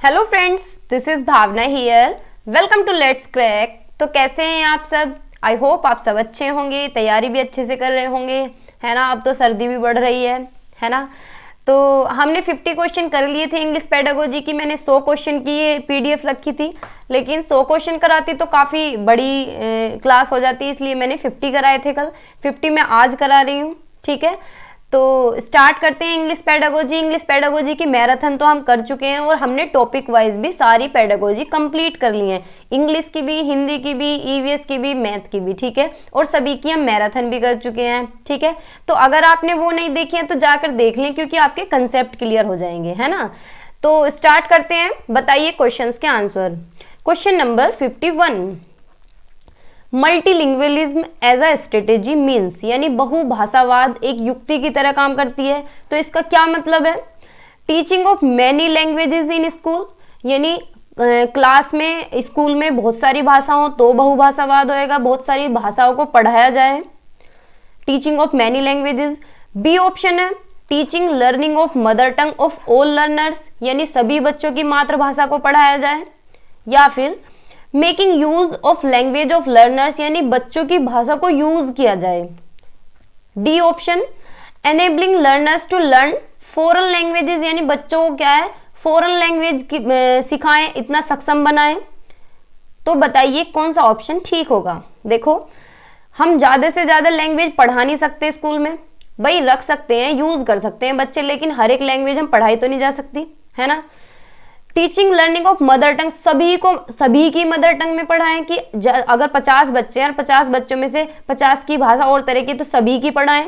Hello friends, this is Bhavna here. Welcome to let's crack. तो कैसे हैं आप सब? आई होप आप सब अच्छे होंगे, तैयारी भी अच्छे से कर रहे होंगे, है ना। अब तो सर्दी भी बढ़ रही है ना। तो हमने 50 क्वेश्चन कर लिए थे इंग्लिश पेडागोजी की। मैंने 100 क्वेश्चन की पीडीएफ रखी थी, लेकिन 100 क्वेश्चन कराती तो काफ़ी बड़ी क्लास हो जाती, इसलिए मैंने 50 कराए थे कल। 50 मैं आज करा रही हूँ, ठीक है। तो स्टार्ट करते हैं इंग्लिश पेडागोजी। इंग्लिश पेडागोजी की मैराथन तो हम कर चुके हैं और हमने टॉपिक वाइज भी सारी पेडागोजी कंप्लीट कर ली है, इंग्लिश की भी, हिंदी की भी, ईवीएस की भी, मैथ की भी, ठीक है। और सभी की हम मैराथन भी कर चुके हैं, ठीक है। तो अगर आपने वो नहीं देखी है तो जाकर देख लें, क्योंकि आपके कंसेप्ट क्लियर हो जाएंगे, है ना। तो स्टार्ट करते हैं। बताइए क्वेश्चन के answer. Question number 51, multilingualism as a strategy means, यानी बहुभाषावाद एक युक्ति की तरह काम करती है। तो इसका क्या मतलब है? Teaching of many languages in school, यानी क्लास में, स्कूल में बहुत सारी भाषा हो तो बहुभाषावाद होएगा, बहुत सारी भाषाओं को पढ़ाया जाए। Teaching of many languages. B option है teaching learning of mother tongue of all learners, यानी सभी बच्चों की मातृभाषा को पढ़ाया जाए। या फिर making use of language of learners, यानी बच्चों की भाषा को यूज किया जाए। D option enabling learners to learn foreign languages, यानी बच्चों को क्या है, फॉरेन लैंग्वेज सिखाएं, इतना सक्षम बनाएं। तो बताइए कौन सा ऑप्शन ठीक होगा। देखो, हम ज्यादा से ज्यादा लैंग्वेज पढ़ा नहीं सकते स्कूल में, भाई रख सकते हैं, यूज कर सकते हैं बच्चे, लेकिन हर एक लैंग्वेज हम पढ़ाई तो नहीं जा सकती, है ना। टीचिंग लर्निंग ऑफ मदर टंग, सभी की मदर टंग में पढ़ाएं कि अगर 50 बच्चे हैं और 50 बच्चों में से 50 की भाषा और तरह की, तो सभी की पढ़ाएं,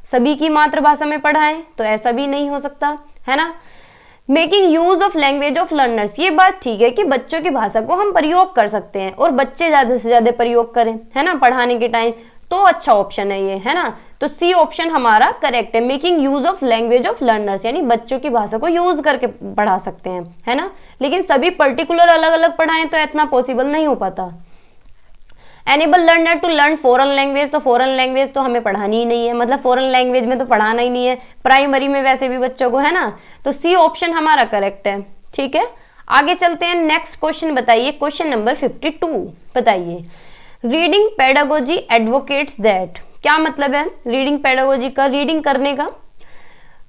सभी की मातृभाषा में पढ़ाएं, तो ऐसा भी नहीं हो सकता, है ना। Making use of language of learners, ये बात ठीक है कि बच्चों की भाषा को हम प्रयोग कर सकते हैं और बच्चे ज्यादा से ज्यादा प्रयोग करें, है ना, पढ़ाने के टाइम, तो अच्छा ऑप्शन है ये, है ना। तो सी ऑप्शन हमारा करेक्ट है, making use of language of learners, यानी बच्चों की भाषा को यूज करके पढ़ा सकते हैं, है ना। लेकिन सभी पर्टिकुलर अलग अलग पढ़ाएं तो इतना पॉसिबल नहीं हो पाता। Enable learner to learn foreign language, तो फॉरेन लैंग्वेज तो हमें पढ़ानी ही नहीं है, मतलब फॉरेन लैंग्वेज में तो पढ़ाना ही नहीं है प्राइमरी में वैसे भी बच्चों को, है ना। तो सी ऑप्शन हमारा करेक्ट है, ठीक है। आगे चलते हैं, नेक्स्ट क्वेश्चन बताइए। क्वेश्चन नंबर 52 बताइए, रीडिंग पेडागोजी एडवोकेट्स दैट, क्या मतलब है रीडिंग पेडागोजी का, रीडिंग करने का।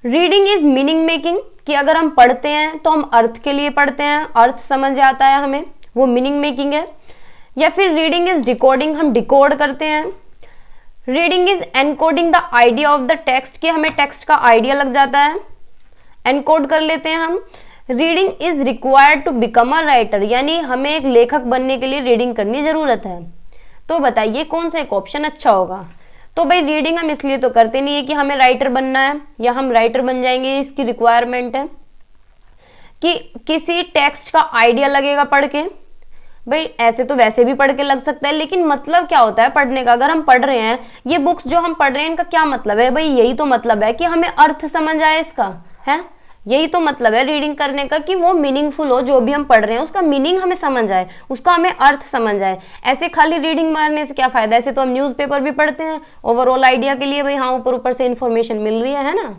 रीडिंग इज मीनिंग मेकिंग, कि अगर हम पढ़ते हैं तो हम अर्थ के लिए पढ़ते हैं, अर्थ समझ आता है हमें, वो मीनिंग मेकिंग है। या फिर रीडिंग इज डिकोडिंग, हम डिकोड करते हैं। Reading is encoding the idea of the text, कि हमें टेक्स्ट का आइडिया लग जाता है, एनकोड कर लेते हैं हम। Reading is required to become a writer, यानी हमें एक लेखक बनने के लिए रीडिंग करनी जरूरत है। तो बताइए कौन सा एक ऑप्शन अच्छा होगा। तो भाई रीडिंग हम इसलिए तो करते नहीं है कि हमें राइटर बनना है या हम राइटर बन जाएंगे, इसकी रिक्वायरमेंट है कि किसी टेक्स्ट का आइडिया लगेगा पढ़ के। भाई ऐसे तो वैसे भी पढ़ के लग सकता है, लेकिन मतलब क्या होता है पढ़ने का, अगर हम पढ़ रहे हैं, ये बुक्स जो हम पढ़ रहे हैं इनका क्या मतलब है, भाई यही तो मतलब है कि हमें अर्थ समझ आए इसका, है, यही तो मतलब है रीडिंग करने का, कि वो मीनिंगफुल हो, जो भी हम पढ़ रहे हैं उसका मीनिंग हमें समझ आए, उसका हमें अर्थ समझ आए। ऐसे खाली रीडिंग मारने से क्या फायदा, ऐसे तो हम न्यूज़पेपर भी पढ़ते हैं ओवरऑल आइडिया के लिए, भाई हाँ ऊपर ऊपर से इंफॉर्मेशन मिल रही है ना।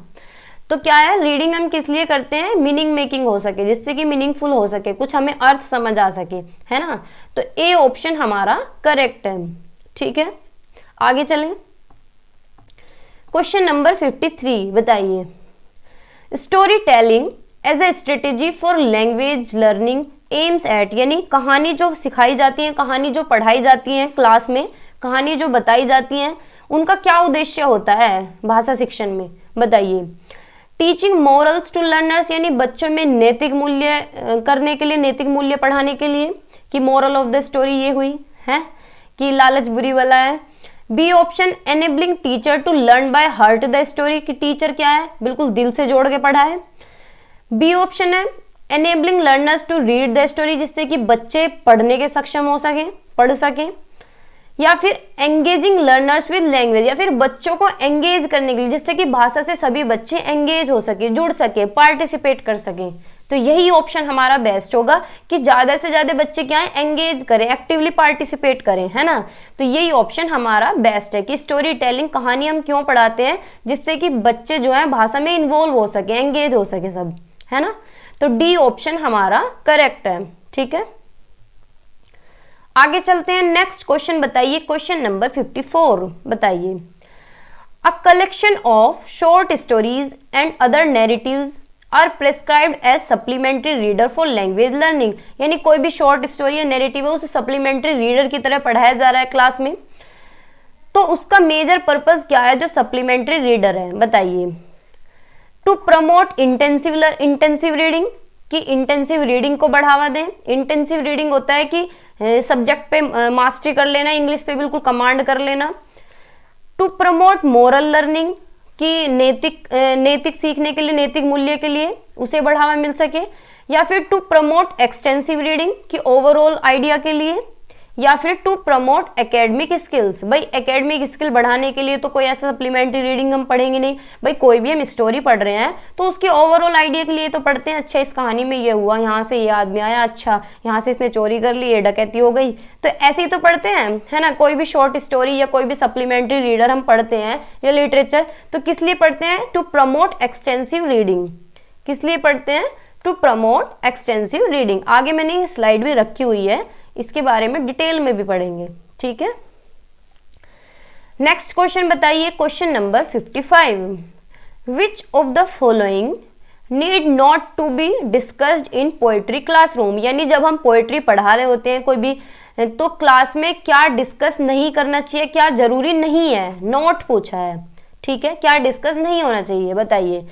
तो क्या है, रीडिंग हम किस लिए करते हैं, मीनिंग मेकिंग हो सके, जिससे कि मीनिंगफुल हो सके, कुछ हमें अर्थ समझ आ सके, है ना। तो ए ऑप्शन हमारा करेक्ट है, ठीक है। आगे चलें, क्वेश्चन नंबर 53 बताइए, story telling as a strategy for language learning aims at, यानी कहानी जो सिखाई जाती है, कहानी जो पढ़ाई जाती है क्लास में, कहानी जो बताई जाती हैं, उनका क्या उद्देश्य होता है भाषा शिक्षण में, बताइए। टीचिंग मॉरल्स टू लर्नर्स, यानी बच्चों में नैतिक मूल्य करने के लिए, नैतिक मूल्य पढ़ाने के लिए, कि मॉरल ऑफ द स्टोरी ये हुई है कि लालच बुरी वाला है। B option enabling teacher to learn by heart the story, कि टीचर क्या है, बिल्कुल दिल से जोड़ के पढ़ाए। बी ऑप्शन है enabling learners to read the story, जिससे कि बच्चे पढ़ने के सक्षम हो सके, पढ़ सके। या फिर एंगेजिंग लर्नर्स विद लैंग्वेज, या फिर बच्चों को एंगेज करने के लिए, जिससे कि भाषा से सभी बच्चे एंगेज हो सके, जुड़ सके, पार्टिसिपेट कर सके। तो यही ऑप्शन हमारा बेस्ट होगा कि ज्यादा से ज्यादा बच्चे क्या है, एंगेज करें, एक्टिवली पार्टिसिपेट करें, है ना। तो यही ऑप्शन हमारा बेस्ट है कि स्टोरी टेलिंग, कहानी हम क्यों पढ़ाते हैं, जिससे कि बच्चे जो है भाषा में इन्वॉल्व हो सके, एंगेज हो सके सब, है ना। तो डी ऑप्शन हमारा करेक्ट है। ठीक है, आगे चलते हैं। नेक्स्ट क्वेश्चन बताइए, क्वेश्चन नंबर 54 बताइए। A collection of short stories and other narratives are prescribed as supplementary reader for language learning, यानी कोई भी शॉर्ट स्टोरी या नैरेटिव है उसे सप्लीमेंट्री रीडर की तरह पढ़ाया जा रहा है क्लास में, तो उसका मेजर पर्पस क्या है जो सप्लीमेंट्री रीडर है, बताइए। टू प्रमोट इंटेंसिव रीडिंग, कि इंटेंसिव रीडिंग को बढ़ावा दें। इंटेंसिव रीडिंग होता है कि सब्जेक्ट पे मास्टरी कर लेना, इंग्लिश पे बिल्कुल कमांड कर लेना। टू प्रमोट मोरल लर्निंग, कि नैतिक सीखने के लिए, नैतिक मूल्य के लिए उसे बढ़ावा मिल सके। या फिर टू प्रमोट एक्सटेंसिव रीडिंग, कि ओवरऑल आइडिया के लिए। या फिर टू प्रमोट एकेडमिक स्किल्स, भाई एकेडमिक स्किल बढ़ाने के लिए तो कोई ऐसा सप्लीमेंट्री रीडिंग हम पढ़ेंगे नहीं, भाई कोई भी हम स्टोरी पढ़ रहे हैं तो उसके ओवरऑल आइडिया के लिए तो पढ़ते हैं। अच्छा, इस कहानी में ये हुआ, यहाँ से ये आदमी आया, अच्छा यहाँ से इसने चोरी कर ली, ये डकैती हो गई, तो ऐसे ही तो पढ़ते हैं, है ना। कोई भी शॉर्ट स्टोरी या कोई भी सप्लीमेंट्री रीडर हम पढ़ते हैं या लिटरेचर, तो किस लिए पढ़ते हैं? To promote extensive reading. किस लिए पढ़ते हैं? To promote extensive reading. आगे मैंने ये स्लाइड भी रखी हुई है, इसके बारे में डिटेल में भी पढ़ेंगे। ठीक है, नेक्स्ट क्वेश्चन बताइए, question number 55। Which of the following need not to be discussed in poetry classroom, यानी जब हम पोएट्री पढ़ा रहे होते हैं कोई भी, तो क्लास में क्या डिस्कस नहीं करना चाहिए, क्या जरूरी नहीं है, नॉट पूछा है। ठीक है, क्या डिस्कस नहीं होना चाहिए, बताइए।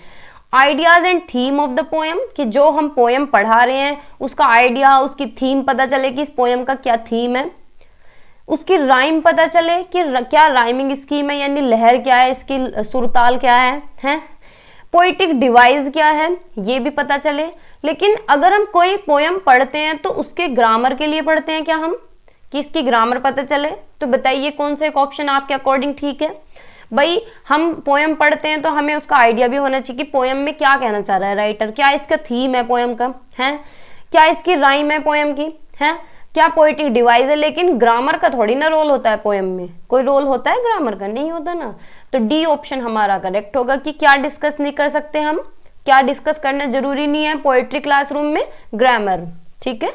Ideas and theme of the poem, कि जो हम पोएम पढ़ा रहे हैं उसका आइडिया, उसकी थीम पता चले कि इस पोएम का क्या थीम है। उसकी राइम पता चले कि क्या राइमिंग स्कीम है, यानी लहर क्या है, इसकी सुरताल क्या है? पोइटिक डिवाइस क्या है, ये भी पता चले। लेकिन अगर हम कोई पोएम पढ़ते हैं तो उसके ग्रामर के लिए पढ़ते हैं क्या हम, कि इसकी ग्रामर पता चले, तो बताइए कौन सा एक ऑप्शन आपके अकॉर्डिंग ठीक है। भाई हम पोएम पढ़ते हैं तो हमें उसका आइडिया भी होना चाहिए कि पोएम में क्या कहना चाह रहा है राइटर, क्या इसका थीम है पोएम का, है क्या इसकी राइम है पोएम की, है क्या पोएटिक डिवाइस है। लेकिन ग्रामर का थोड़ी ना रोल होता है पोएम में, कोई रोल होता है ग्रामर का? नहीं होता ना। तो डी ऑप्शन हमारा करेक्ट होगा कि क्या डिस्कस नहीं कर सकते हम, क्या डिस्कस करना जरूरी नहीं है पोएट्री क्लासरूम में, ग्रामर। ठीक है,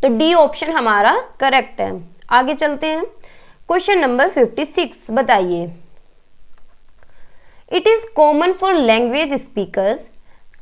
तो डी ऑप्शन हमारा करेक्ट है। आगे चलते हैं, क्वेश्चन नंबर 56 बताइए। It is common for language speakers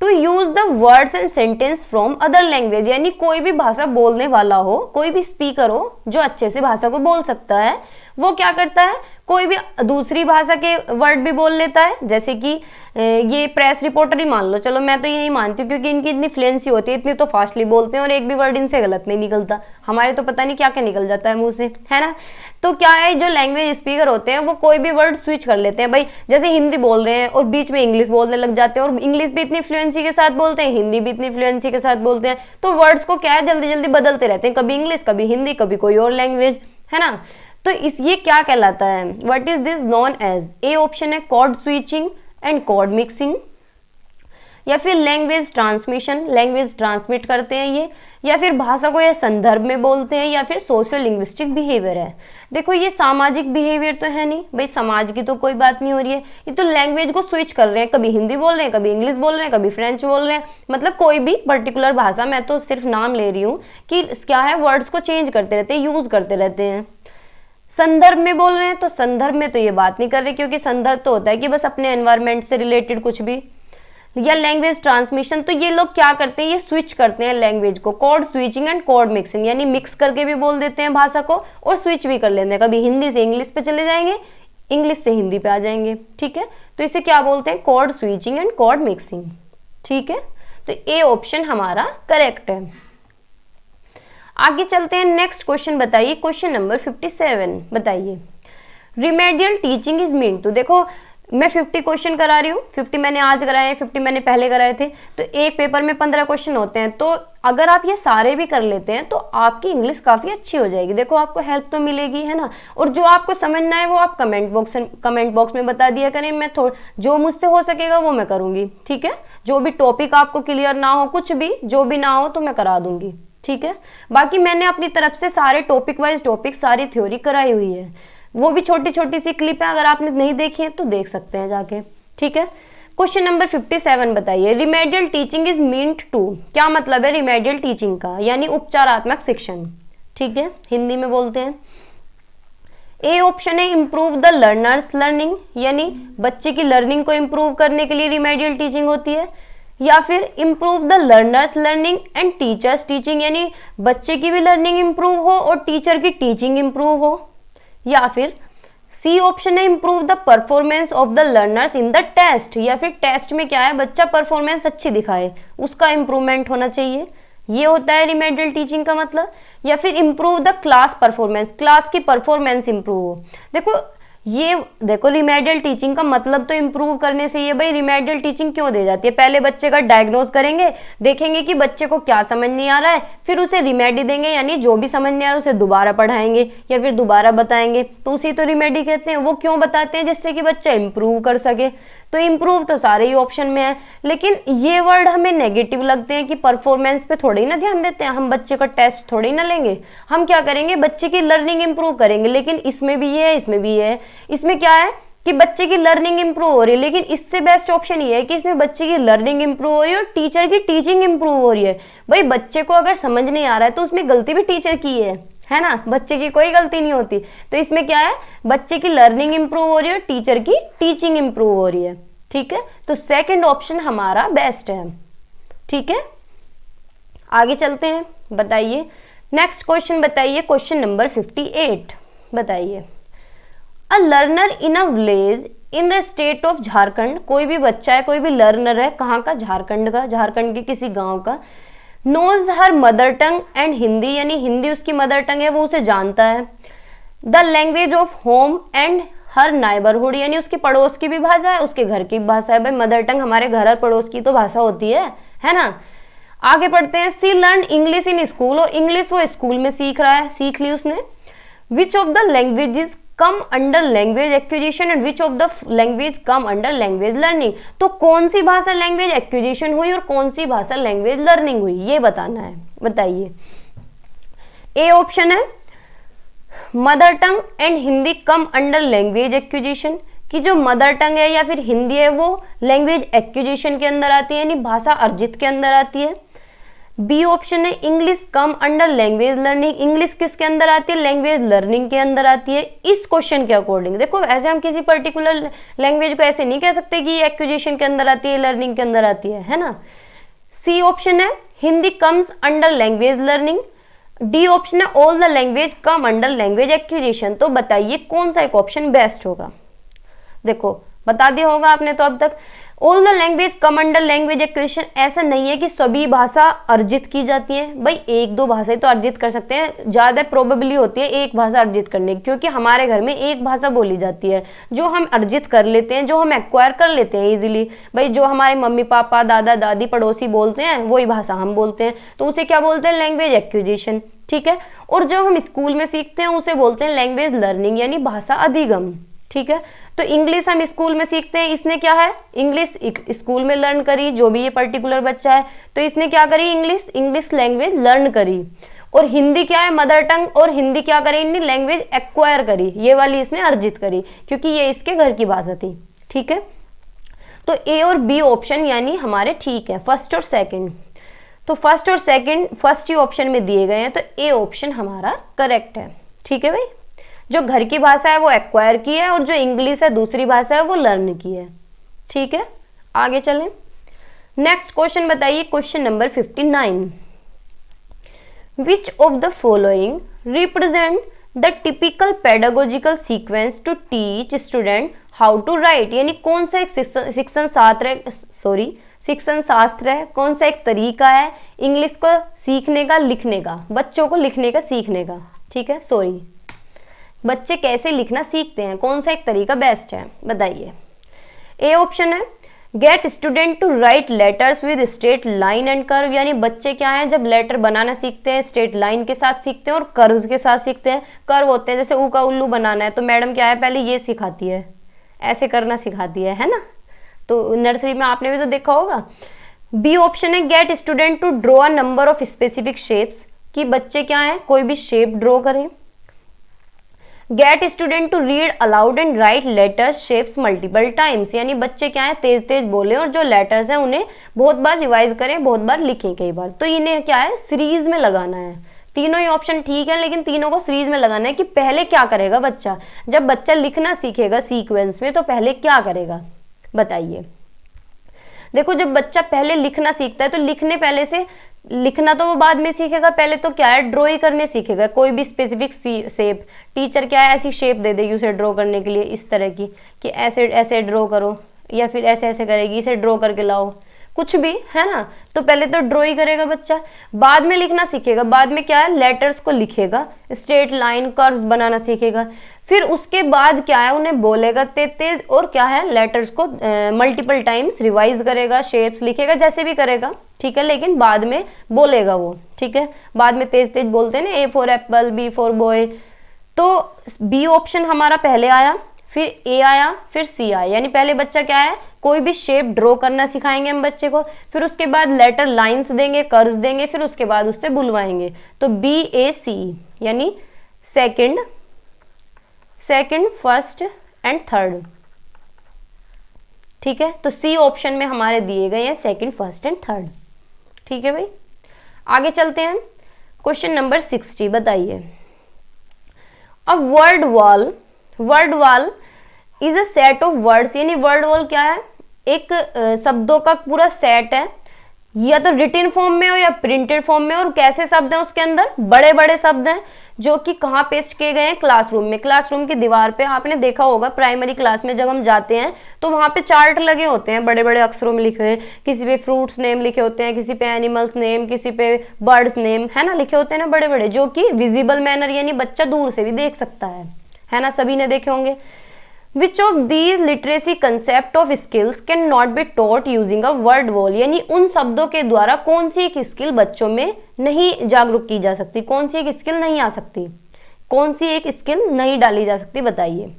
to use the words and sentence from other language, यानी कोई भी भाषा बोलने वाला हो, कोई भी स्पीकर हो जो अच्छे से भाषा को बोल सकता है, वो क्या करता है, कोई भी दूसरी भाषा के वर्ड भी बोल लेता है। जैसे कि ये प्रेस रिपोर्टर ही मान लो, चलो मैं तो ये नहीं मानती क्योंकि इनकी इतनी फ्लुएंसी होती है, इतनी तो फास्टली बोलते हैं और एक भी वर्ड इनसे गलत नहीं निकलता। हमारे तो पता नहीं क्या क्या निकल जाता है मुंह से, है ना। तो क्या है, जो लैंग्वेज स्पीकर होते हैं वो कोई भी वर्ड स्विच कर लेते हैं। भाई जैसे हिंदी बोल रहे हैं और बीच में इंग्लिश बोलने लग जाते हैं, और इंग्लिश भी इतनी फ्लुएंसी के साथ बोलते हैं, हिंदी भी इतनी फ्लुएंसी के साथ बोलते हैं, तो वर्ड्स को क्या है जल्दी जल्दी बदलते रहते हैं, कभी इंग्लिश कभी हिंदी कभी कोई और लैंग्वेज, है ना। तो ये क्या कहलाता है, what is this known as? A option है code switching and code mixing, या फिर लैंग्वेज ट्रांसमिशन, लैंग्वेज ट्रांसमिट करते हैं ये, या फिर भाषा को ये संदर्भ में बोलते हैं, या फिर सोशल लिंग्विस्टिक बिहेवियर है। देखो ये सामाजिक बिहेवियर तो है नहीं, भाई समाज की तो कोई बात नहीं हो रही है, ये तो लैंग्वेज को स्विच कर रहे हैं, कभी हिंदी बोल रहे हैं, कभी इंग्लिश बोल रहे हैं, कभी फ्रेंच बोल रहे हैं, मतलब कोई भी पर्टिकुलर भाषा, मैं तो सिर्फ नाम ले रही हूँ कि क्या है, वर्ड्स को चेंज करते रहते हैं, यूज करते रहते हैं। संदर्भ में बोल रहे हैं तो संदर्भ में तो ये बात नहीं कर रहे, क्योंकि संदर्भ तो होता है कि बस अपने एनवायरनमेंट से रिलेटेड कुछ भी। या लैंग्वेज ट्रांसमिशन, तो ये लोग क्या करते हैं, ये स्विच करते हैं लैंग्वेज को, code switching and code mixing, यानी मिक्स करके भी बोल देते हैं भाषा को और स्विच भी कर लेते हैं, कभी हिंदी से इंग्लिश पे चले जाएंगे, इंग्लिश से हिंदी पे आ जाएंगे। ठीक है, तो इसे क्या बोलते हैं, code switching and code mixing. ठीक है, तो ए ऑप्शन हमारा करेक्ट है। आगे चलते हैं, नेक्स्ट क्वेश्चन बताइए, क्वेश्चन नंबर 57 बताइए। Remedial teaching is mean to, देखो मैं 50 क्वेश्चन करा रही हूँ, 50 मैंने आज कराए हैं, 50 मैंने पहले कराए थे, तो एक पेपर में 15 क्वेश्चन होते हैं, तो अगर आप ये सारे भी कर लेते हैं तो आपकी इंग्लिश काफ़ी अच्छी हो जाएगी। देखो आपको हेल्प तो मिलेगी, है ना। और जो आपको समझना है वो आप कमेंट बॉक्स में बता दिया करें, मैं जो मुझसे हो सकेगा वो मैं करूँगी। ठीक है, जो भी टॉपिक आपको क्लियर ना हो, कुछ भी जो भी ना हो तो मैं करा दूंगी। ठीक है, बाकी मैंने अपनी तरफ से सारे टॉपिक वाइज टॉपिक सारी थ्योरी कराई हुई है, वो भी छोटी छोटी सी क्लिप है, अगर आपने नहीं देखी है तो देख सकते हैं जाके। ठीक है, क्वेश्चन नंबर 57 बताइए, remedial teaching is meant to, क्या मतलब है रिमेडियल टीचिंग का, यानी उपचारात्मक शिक्षण। ठीक है, हिंदी में बोलते हैं। ए ऑप्शन है इम्प्रूव द लर्नर्स लर्निंग, यानी बच्चे की लर्निंग को इम्प्रूव करने के लिए रिमेडियल टीचिंग होती है, या फिर improve the learners learning and teachers teaching, यानी बच्चे की भी लर्निंग इम्प्रूव हो और टीचर की टीचिंग इम्प्रूव हो, या फिर सी ऑप्शन है improve the performance of the learners in the test, या फिर टेस्ट में क्या है बच्चा परफॉर्मेंस अच्छी दिखाए उसका इम्प्रूवमेंट होना चाहिए, ये होता है रिमेडियल टीचिंग का मतलब, या फिर improve the class performance, class की परफॉर्मेंस इम्प्रूव हो। देखो रिमेडियल टीचिंग का मतलब तो इम्प्रूव करने से ये, भाई रिमेडियल टीचिंग क्यों दी जाती है, पहले बच्चे का डायग्नोज करेंगे, देखेंगे कि बच्चे को क्या समझ नहीं आ रहा है, फिर उसे रिमेडी देंगे, यानी जो भी समझ नहीं आ रहा है उसे दोबारा पढ़ाएंगे या फिर दोबारा बताएंगे, तो उसी तो रिमेडी कहते हैं। वो क्यों बताते हैं, जिससे कि बच्चा इम्प्रूव कर सके। तो इम्प्रूव तो सारे ही ऑप्शन में है, लेकिन ये वर्ड हमें नेगेटिव लगते हैं कि परफॉर्मेंस पे थोड़े ही ना ध्यान देते हैं, हम बच्चे का टेस्ट थोड़े ही ना लेंगे, हम क्या करेंगे बच्चे की लर्निंग इंप्रूव करेंगे। लेकिन इसमें भी ये है, इसमें भी ये है, इसमें क्या है कि बच्चे की लर्निंग इंप्रूव हो रही है, लेकिन इससे बेस्ट ऑप्शन ये है कि इसमें बच्चे की लर्निंग इंप्रूव हो रही है और टीचर की टीचिंग इंप्रूव हो रही है। भाई बच्चे को अगर समझ नहीं आ रहा है तो उसमें गलती भी टीचर की है ना, बच्चे की कोई गलती नहीं होती। तो इसमें क्या है, बच्चे की लर्निंग इंप्रूव हो रही है और टीचर की टीचिंग इंप्रूव हो रही है। ठीक है, तो सेकंड ऑप्शन हमारा बेस्ट है। ठीक है, आगे चलते हैं। बताइए नेक्स्ट क्वेश्चन, बताइए क्वेश्चन नंबर 58 बताइए, a learner in a village in the state of Jharkhand, कोई भी बच्चा है, कोई भी लर्नर है, कहाँ का, झारखंड का, झारखंड के किसी गांव का, knows her mother tongue and Hindi, यानी हिंदी उसकी मदर टंग है, वो उसे जानता है, the language of home and her neighbourhood, यानी उसके पड़ोस की भी भाषा है, उसके घर की भाषा है। भाई मदर टंग हमारे घर और पड़ोस की तो भाषा होती है ना। आगे पढ़ते हैं, सी लर्न इंग्लिश इन स्कूल, और इंग्लिश वो स्कूल में सीख रहा है, सीख ली उसने। विच of the languages come under language acquisition and which of the language come under language learning, तो कौन सी भाषा लैंग्वेज एक्विजिशन हुई और कौन सी भाषा लैंग्वेज लर्निंग हुई, ये बताना है। बताइए, ए ऑप्शन है mother tongue and Hindi come under language acquisition, कि जो मदर टंग है या फिर हिंदी है वो लैंग्वेज एक्विजिशन के अंदर आती है, यानी भाषा अर्जित के अंदर आती है। बी ऑप्शन है इंग्लिश कम अंडर लैंग्वेज लर्निंग, इंग्लिश किसके अंदर आती है, लैंग्वेज लर्निंग के अंदर आती है। इस क्वेश्चन के अकॉर्डिंग देखो, ऐसे हम किसी पर्टिकुलर लैंग्वेज को ऐसे नहीं कह सकते कि ये एक्विजिशन के अंदर आती है, लर्निंग के अंदर आती है ना। सी ऑप्शन है Hindi comes under language learning. D option है all the language come under language acquisition. तो बताइए कौन सा एक ऑप्शन बेस्ट होगा। देखो बता दिया होगा आपने तो अब तक, all the language come under language acquisition, ऐसा नहीं है कि सभी भाषा अर्जित की जाती है। भाई एक दो भाषाएं तो अर्जित कर सकते हैं, ज़्यादा प्रोबेबली होती है एक भाषा अर्जित करने की, क्योंकि हमारे घर में एक भाषा बोली जाती है जो हम अर्जित कर लेते हैं, जो हम एक्वायर कर लेते हैं इजीली। भाई जो हमारे मम्मी पापा दादा दादी पड़ोसी बोलते हैं वही भाषा हम बोलते हैं, तो उसे क्या बोलते हैं, लैंग्वेज एक्विजिशन। ठीक है, और जो हम स्कूल में सीखते हैं उसे बोलते हैं लैंग्वेज लर्निंग, यानी भाषा अधिगम। ठीक है, तो इंग्लिश हम स्कूल में सीखते हैं, इसने क्या है इंग्लिश स्कूल में लर्न करी, जो भी ये पर्टिकुलर बच्चा है, तो इसने क्या करी इंग्लिश लैंग्वेज लर्न करी। और हिंदी क्या है मदर टंग, और हिंदी क्या करी इनने लैंग्वेज एक्वायर करी, ये वाली इसने अर्जित करी क्योंकि ये इसके घर की भाषा थी। ठीक है, तो ए और बी ऑप्शन यानी हमारे ठीक है, फर्स्ट और सेकेंड। तो फर्स्ट और सेकेंड फर्स्ट ही ऑप्शन में दिए गए हैं, तो ए ऑप्शन हमारा करेक्ट है। ठीक है भाई, जो घर की भाषा है वो एक्वायर की है और जो इंग्लिश है दूसरी भाषा है वो लर्न की है। ठीक है, आगे चलें। नेक्स्ट क्वेश्चन बताइए, question number 59, which of the following represent the typical pedagogical sequence to teach student how to write, यानी कौन सा एक शिक्षण शास्त्र है, कौन सा एक तरीका है इंग्लिश को सीखने का, लिखने का, बच्चों को लिखने का सीखने का। ठीक है, बच्चे कैसे लिखना सीखते हैं, कौन सा एक तरीका बेस्ट है बताइए। ए ऑप्शन है get student to write letters with straight line and curve, यानी बच्चे क्या है जब लेटर बनाना सीखते हैं स्ट्रेट लाइन के साथ सीखते हैं और कर्व्स के साथ सीखते हैं। कर्व होते हैं, जैसे ऊ का उल्लू बनाना है तो मैडम क्या है पहले ये सिखाती है, ऐसे करना सिखाती है ना, तो नर्सरी में आपने भी तो देखा होगा। बी ऑप्शन है get student to draw a number of specific shapes, कि बच्चे क्या है कोई भी शेप ड्रॉ करें। Get student to read aloud and write letters shapes multiple times, यानी बच्चे क्या है तेज तेज बोले और जो लेटर्स हैं उन्हें बहुत बार रिवाइज करें, बहुत बार लिखें कई बार। तो इन्हें क्या है सीरीज में लगाना है। तीनों ही ऑप्शन ठीक है, लेकिन तीनों को सीरीज में लगाना है कि पहले क्या करेगा बच्चा। जब बच्चा लिखना सीखेगा सीक्वेंस में तो पहले क्या करेगा बताइए। देखो जब बच्चा पहले लिखना सीखता है तो लिखने पहले से, लिखना तो वो बाद में सीखेगा, पहले तो क्या है ड्रॉ ही करने सीखेगा। कोई भी स्पेसिफिक शेप, टीचर क्या है ऐसी शेप दे देगी उसे ड्रॉ करने के लिए इस तरह की कि ऐसे ऐसे ड्रॉ करो, या फिर ऐसे ऐसे करेगी, इसे ड्रॉ करके लाओ, कुछ भी है ना। तो पहले तो ड्रॉ ही करेगा बच्चा, बाद में लिखना सीखेगा। बाद में क्या है लेटर्स को लिखेगा, स्ट्रेट लाइन कर्व्स बनाना सीखेगा। फिर उसके बाद क्या है उन्हें बोलेगा तेज और क्या है लेटर्स को मल्टीपल टाइम्स रिवाइज करेगा, शेप्स लिखेगा, जैसे भी करेगा ठीक है, लेकिन बाद में बोलेगा वो ठीक है। बाद में तेज तेज बोलते हैं ना, A for apple, B for boy. तो बी ऑप्शन हमारा पहले आया, फिर ए आया, फिर सी आया, यानी पहले बच्चा क्या है कोई भी शेप ड्रॉ करना सिखाएंगे हम बच्चे को, फिर उसके बाद लेटर लाइंस देंगे, कर्व्स देंगे, फिर उसके बाद उससे बुलवाएंगे। तो बी ए सी यानी सेकंड, फर्स्ट एंड थर्ड ठीक है। तो सी ऑप्शन में हमारे दिए गए हैं सेकंड, फर्स्ट एंड थर्ड ठीक है भाई। आगे चलते हैं क्वेश्चन नंबर 60 बताइए। A word wall is a set of words, यानी वर्ड वॉल क्या है एक शब्दों का पूरा सेट है, या तो रिटन फॉर्म में हो या प्रिंटेड फॉर्म में। और कैसे शब्द हैं उसके अंदर, बड़े बड़े शब्द हैं जो कि कहाँ पेस्ट किए गए हैं क्लासरूम में। क्लासरूम की दीवार पे आपने देखा होगा प्राइमरी क्लास में जब हम जाते हैं तो वहाँ पे चार्ट लगे होते हैं बड़े बड़े अक्षरों में लिखे हुए, किसी पे फ्रूट्स नेम लिखे होते हैं, किसी पे एनिमल्स नेम, किसी पे बर्ड्स नेम, है ना, लिखे होते हैं ना बड़े बड़े, जो कि विजिबल मैनर यानी बच्चा दूर से भी देख सकता है ना, सभी ने देखे होंगे। Which of these literacy concept of skills can not be taught using a word wall, यानी उन शब्दों के द्वारा कौन सी एक स्किल बच्चों में नहीं जागरूक की जा सकती, कौन सी एक स्किल नहीं आ सकती, कौन सी एक स्किल नहीं डाली जा सकती बताइए।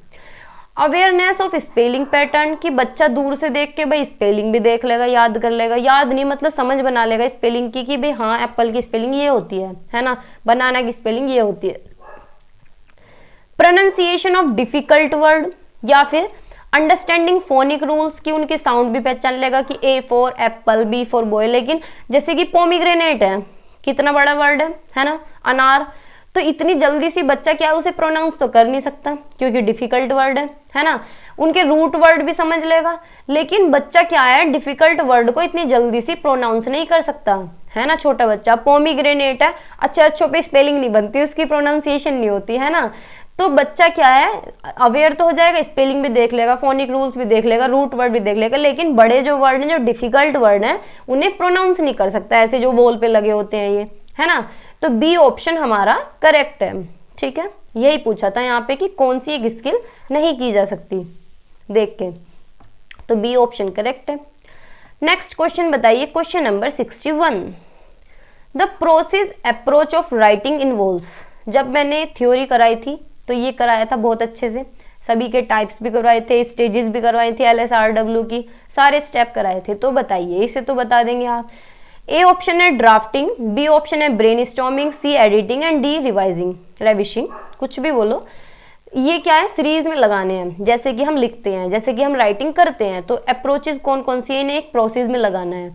अवेयरनेस ऑफ स्पेलिंग पैटर्न, कि बच्चा दूर से देख के भाई स्पेलिंग भी देख लेगा, याद कर लेगा, याद नहीं मतलब समझ बना लेगा स्पेलिंग की कि भाई हाँ एप्पल की स्पेलिंग ये होती है ना, बनाना की स्पेलिंग ये होती है। प्रोनाउंसिएशन ऑफ डिफिकल्ट वर्ड, या फिर अंडरस्टैंडिंग फोनिक रूल्स की उनके साउंड भी पहचान लेगा कि A for apple, B for boy. लेकिन जैसे कि पोमीग्रेनेट है, कितना बड़ा वर्ड है ना, अनार, तो इतनी जल्दी सी बच्चा क्या उसे प्रोनाउंस तो कर नहीं सकता क्योंकि डिफिकल्ट वर्ड है ना। उनके रूट वर्ड भी समझ लेगा, लेकिन बच्चा क्या है डिफिकल्ट वर्ड को इतनी जल्दी से प्रोनाउंस नहीं कर सकता है ना। छोटा बच्चा पोमीग्रेनेट है, अच्छे पे स्पेलिंग नहीं बनती, उसकी प्रोनाउंसिएशन नहीं होती है ना। तो बच्चा क्या है अवेयर तो हो जाएगा, स्पेलिंग भी देख लेगा, फोनिक रूल्स भी देख लेगा, रूट वर्ड भी देख लेगा, लेकिन बड़े जो वर्ड हैं जो डिफिकल्ट वर्ड हैं उन्हें प्रोनाउंस नहीं कर सकता, ऐसे जो वॉल पे लगे होते हैं ये, है ना। तो बी ऑप्शन हमारा करेक्ट है ठीक है। यही पूछा था यहाँ पे कि कौन सी एक स्किल नहीं की जा सकती देख के, तो बी ऑप्शन करेक्ट है। नेक्स्ट क्वेश्चन बताइए, question number 61। The process approach of writing involves, जब मैंने थ्योरी कराई थी तो ये कराया था बहुत अच्छे से, सभी के टाइप्स भी करवाए थे, स्टेजेस भी करवाई थी, LSRW की सारे स्टेप कराए थे। तो बताइए, इसे तो बता देंगे आप। ए ऑप्शन है ड्राफ्टिंग, बी ऑप्शन है brainstorming, C editing and D revising, ravishing, कुछ भी बोलो। ये क्या है सीरीज में लगाने हैं, जैसे कि हम लिखते हैं, जैसे कि हम राइटिंग करते हैं, तो अप्रोचेज कौन कौन सी है इन्हें एक प्रोसेस में लगाना है।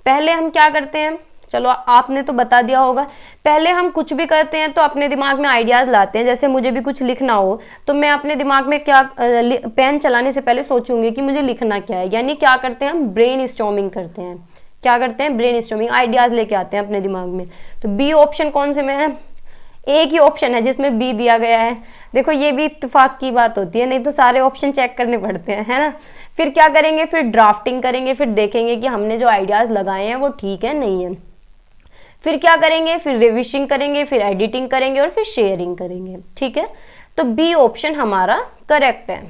पहले हम क्या करते हैं, चलो आपने तो बता दिया होगा, पहले हम कुछ भी करते हैं तो अपने दिमाग में आइडियाज़ लाते हैं। जैसे मुझे भी कुछ लिखना हो तो मैं अपने दिमाग में क्या पेन चलाने से पहले सोचूंगी कि मुझे लिखना क्या है, यानी क्या करते हैं हम ब्रेन स्टॉर्मिंग करते हैं। क्या करते हैं ब्रेन स्टॉर्मिंग, आइडियाज़ लेके आते हैं अपने दिमाग में। तो बी ऑप्शन कौन से में है, एक ही ऑप्शन है जिसमें बी दिया गया है। देखो ये भी इत्तेफाक की बात होती है, नहीं तो सारे ऑप्शन चेक करने पड़ते हैं है ना। फिर क्या करेंगे, फिर ड्राफ्टिंग करेंगे, फिर देखेंगे कि हमने जो आइडियाज़ लगाए हैं वो ठीक है नहीं है। फिर क्या करेंगे, फिर रिविशिंग करेंगे, फिर एडिटिंग करेंगे और फिर शेयरिंग करेंगे ठीक है। तो बी ऑप्शन हमारा करेक्ट है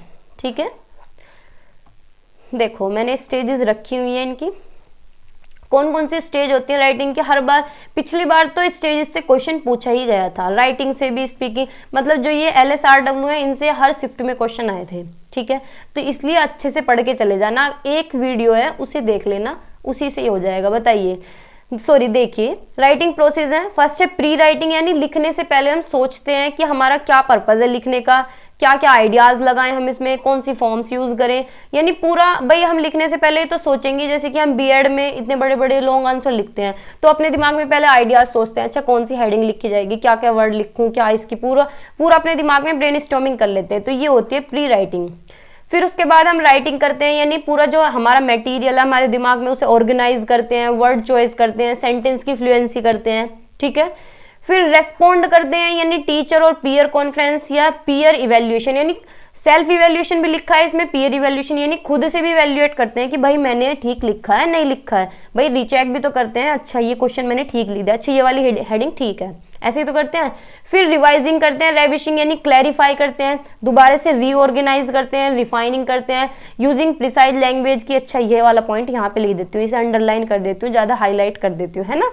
ठीक है। देखो मैंने स्टेजेस रखी हुई हैं इनकी, कौन कौन सी स्टेज होती है राइटिंग की। हर बार पिछली बार तो स्टेजेस से क्वेश्चन पूछा ही गया था, राइटिंग से भी, स्पीकिंग, मतलब जो ये LSRW है इनसे हर शिफ्ट में क्वेश्चन आए थे ठीक है। तो इसलिए अच्छे से पढ़ के चले जाना, एक वीडियो है उसे देख लेना, उसी से ही हो जाएगा। बताइए सॉरी देखिए, राइटिंग प्रोसेस है। फर्स्ट है प्री राइटिंग, यानी लिखने से पहले हम सोचते हैं कि हमारा क्या पर्पज है लिखने का, क्या क्या आइडियाज लगाएं हम इसमें, कौन सी फॉर्म्स यूज करें, यानी पूरा भाई हम लिखने से पहले तो सोचेंगे। जैसे कि हम बीएड में इतने बड़े बड़े लॉन्ग आंसर लिखते हैं तो अपने दिमाग में पहले आइडियाज सोचते हैं, अच्छा कौन सी हेडिंग लिखी जाएगी, क्या क्या वर्ड लिखूं, क्या इसकी पूरा पूरा अपने दिमाग में ब्रेनस्टॉर्मिंग कर लेते हैं, तो ये होती है प्री राइटिंग। फिर उसके बाद हम राइटिंग करते हैं, यानी पूरा जो हमारा मटेरियल है हमारे दिमाग में उसे ऑर्गेनाइज करते हैं, वर्ड चॉइस करते हैं, सेंटेंस की फ्लुएंसी करते हैं, ठीक है। फिर रेस्पॉन्ड करते हैं, यानी टीचर और पीयर कॉन्फ्रेंस या पीयर इवेल्युएशन, यानी सेल्फ इवेल्युएशन भी लिखा है इसमें, पीयर इवेल्युएशन यानी खुद से भी इवेल्युएट करते हैं कि भाई मैंने ठीक लिखा है नहीं लिखा है, भाई रीचेक भी तो करते हैं, अच्छा ये क्वेश्चन मैंने ठीक लिख दिया, अच्छा ये वाली हेडिंग ठीक है, ऐसे ही तो करते हैं। फिर रिवाइजिंग करते हैं, रेविशिंग यानी क्लैरिफाई करते हैं, दोबारा से रीऑर्गेनाइज करते हैं, रिफाइनिंग करते हैं यूजिंग प्रिसाइज लैंग्वेज की, अच्छा ये वाला पॉइंट यहाँ पे लिख देती हूँ, इसे अंडरलाइन कर देती हूँ, ज्यादा हाईलाइट कर देती हूँ, है ना।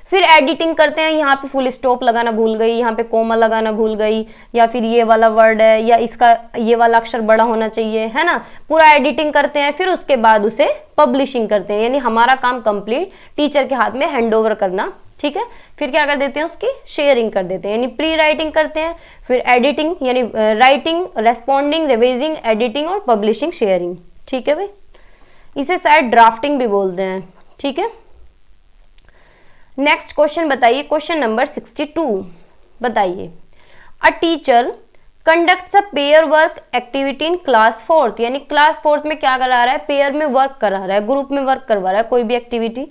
फिर एडिटिंग करते हैं, यहाँ पे फुल स्टॉप लगाना भूल गई, यहाँ पे कोमा लगाना भूल गई, या फिर ये वाला वर्ड है या इसका ये वाला अक्षर बड़ा होना चाहिए, है ना, पूरा एडिटिंग करते हैं। फिर उसके बाद उसे पब्लिशिंग करते हैं, यानी हमारा काम कंप्लीट, टीचर के हाथ में हैंड ओवर करना, ठीक है। फिर क्या कर देते हैं, उसकी शेयरिंग कर देते हैं, यानी प्री राइटिंग करते हैं, फिर एडिटिंग यानी राइटिंग, रेस्पॉन्डिंग, रिवाइजिंग, एडिटिंग और पब्लिशिंग, शेयरिंग, ठीक है भाई। इसे शायद ड्राफ्टिंग भी बोलते हैं, ठीक है। नेक्स्ट क्वेश्चन बताइए, क्वेश्चन नंबर 62 बताइए, a teacher conducts a pair work activity in class 4th, यानी क्लास 4th में क्या करा रहा है, पेयर में वर्क करा रहा है, ग्रुप में वर्क करवा रहा है कोई भी activity,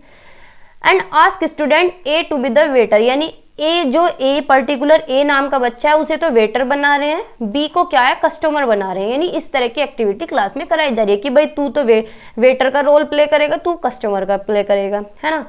and ask student A to be the waiter, यानी ए जो ए पर्टिकुलर ए नाम का बच्चा है उसे तो वेटर बना रहे हैं, बी को क्या है कस्टमर बना रहे हैं, यानी इस तरह की एक्टिविटी क्लास में कराई जा रही है कि भाई तू तो वेटर का रोल प्ले करेगा, तू कस्टमर का प्ले करेगा, है ना।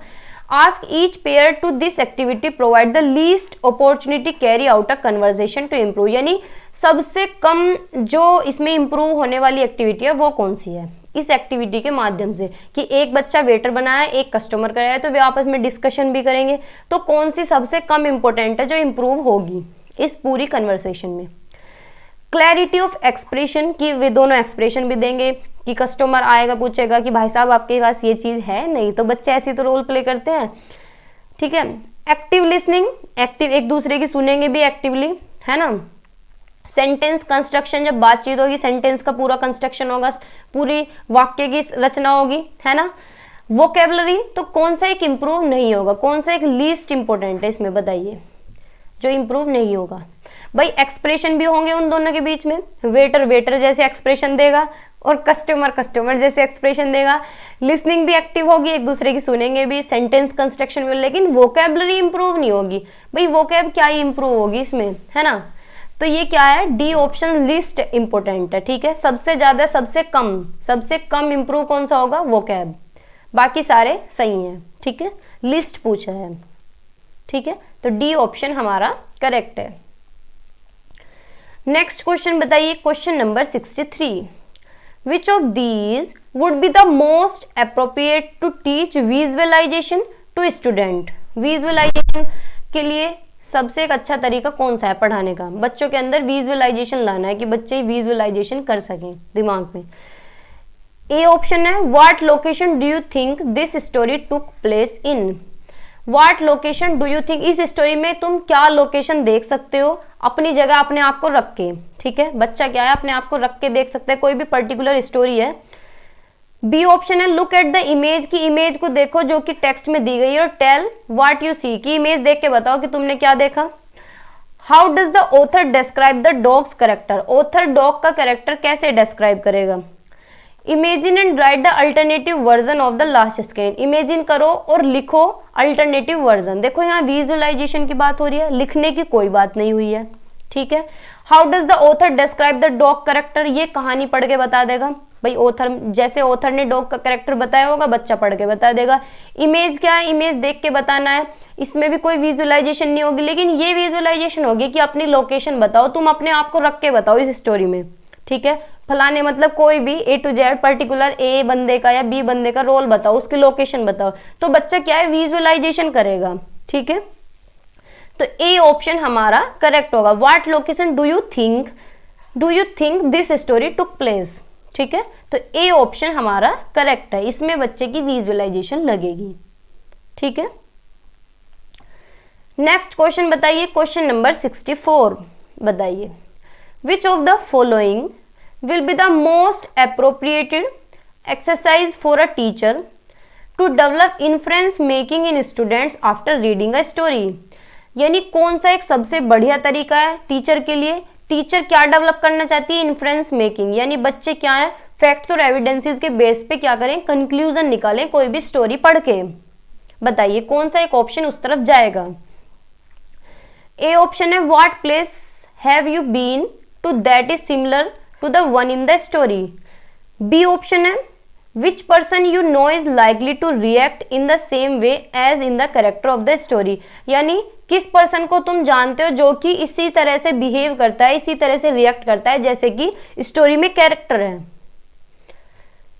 Ask each pair to this activity provide the least opportunity carry out a conversation to improve, यानी सबसे कम जो इसमें इम्प्रूव होने वाली एक्टिविटी है वो कौन सी है, इस एक्टिविटी के माध्यम से कि एक बच्चा वेटर बनाया है, एक कस्टमर कराया है, तो वे आपस में डिस्कशन भी करेंगे, तो कौन सी सबसे कम इम्पोर्टेंट है जो इम्प्रूव होगी इस पूरी कन्वर्सेशन में। क्लैरिटी ऑफ एक्सप्रेशन की वे दोनों एक्सप्रेशन भी देंगे कि कस्टमर आएगा पूछेगा कि भाई साहब आपके पास ये चीज़ है नहीं, तो बच्चे ऐसी तो रोल प्ले करते हैं, ठीक है। एक्टिव लिसनिंग, एक्टिव एक दूसरे की सुनेंगे भी एक्टिवली, है ना। सेंटेंस कंस्ट्रक्शन, जब बातचीत होगी सेंटेंस का पूरा कंस्ट्रक्शन होगा, पूरी वाक्य की रचना होगी, है ना। वोकेबलरी, तो कौन सा एक इम्प्रूव नहीं होगा, कौन सा एक लीस्ट इंपॉर्टेंट है इसमें बताइए जो इम्प्रूव नहीं होगा। भाई एक्सप्रेशन भी होंगे उन दोनों के बीच में, वेटर वेटर जैसे एक्सप्रेशन देगा और कस्टमर कस्टमर जैसे एक्सप्रेशन देगा, लिसनिंग भी एक्टिव होगी, एक दूसरे की सुनेंगे भी, सेंटेंस कंस्ट्रक्शन भी, लेकिन वोकेबलरी इंप्रूव नहीं होगी। भाई वोकेब क्या ही इंप्रूव होगी इसमें, है ना। तो ये क्या है, डी ऑप्शन लिस्ट इंपॉर्टेंट है, ठीक है। सबसे ज्यादा सबसे कम इंप्रूव कौन सा होगा, वोकेब, बाकी सारे सही हैं, ठीक है। लिस्ट पूछा है, ठीक है, तो डी ऑप्शन हमारा करेक्ट है। नेक्स्ट क्वेश्चन बताइए, question number 63, which of these would be the most appropriate to teach visualization to student, visualization के लिए सबसे एक अच्छा तरीका कौन सा है पढ़ाने का, बच्चों के अंदर विजुअलाइजेशन लाना है कि बच्चे विजुअलाइजेशन कर सकें दिमाग में। ए ऑप्शन है, what location do you think this story took place in, what location do you think, इस स्टोरी में तुम क्या लोकेशन देख सकते हो अपनी जगह अपने आप को रख के, ठीक है। बच्चा क्या है अपने आप को रख के देख सकता है, कोई भी पर्टिकुलर स्टोरी है। बी ऑप्शन है, लुक एट द इमेज, की इमेज को देखो जो कि टेक्स्ट में दी गई है, और टेल व्हाट यू सी, की इमेज देख के बताओ कि तुमने क्या देखा। How does the author describe the dogs character, author dog का कैरेक्टर कैसे डिस्क्राइब करेगा। Imagine and right the alternative version of the last scan, imagine करो और लिखो अल्टरनेटिव वर्जन। देखो यहाँ विजुअलाइजेशन की बात हो रही है, लिखने की कोई बात नहीं हुई है, ठीक है। How does the author describe the dog character, ये कहानी पढ़ के बता देगा, भाई ऑथर जैसे ऑथर ने डॉग का कैरेक्टर बताया होगा बच्चा पढ़ के बता देगा। इमेज क्या है, इमेज देख के बताना है, इसमें भी कोई विजुअलाइजेशन नहीं होगी, लेकिन ये विजुअलाइजेशन होगी कि अपनी लोकेशन बताओ, तुम अपने आप को रख के बताओ इस स्टोरी में, ठीक है। फलाने मतलब कोई भी ए टू जेड पर्टिकुलर ए बंदे का या बी बंदे का रोल बताओ, उसकी लोकेशन बताओ, तो बच्चा क्या है विजुअलाइजेशन करेगा, ठीक है। तो ए ऑप्शन हमारा करेक्ट होगा, what location do you think this story took place, ठीक है। तो ए ऑप्शन हमारा करेक्ट है, इसमें बच्चे की विजुअलाइजेशन लगेगी, ठीक है। नेक्स्ट क्वेश्चन बताइए, क्वेश्चन नंबर 64 बताइए, which of the following will be the most appropriated exercise for a teacher to develop inference making in students after reading a story. यानी कौन सा एक सबसे बढ़िया तरीका है टीचर के लिए, टीचर क्या डेवलप करना चाहती है, इन्फ्रेंस मेकिंग, यानी बच्चे क्या है फैक्ट्स और एविडेंसेस के बेस पे क्या करें, कंक्लूजन निकालें कोई भी स्टोरी पढ़ के। बताइए कौन सा एक ऑप्शन उस तरफ जाएगा। ए ऑप्शन है what place have you been to that is similar to the one in the story. B option है which person you know is likely to react in the same way as in the character of the story. यानी किस person को तुम जानते हो जो कि इसी तरह से बिहेव करता है, इसी तरह से रिएक्ट करता है जैसे कि स्टोरी में कैरेक्टर है।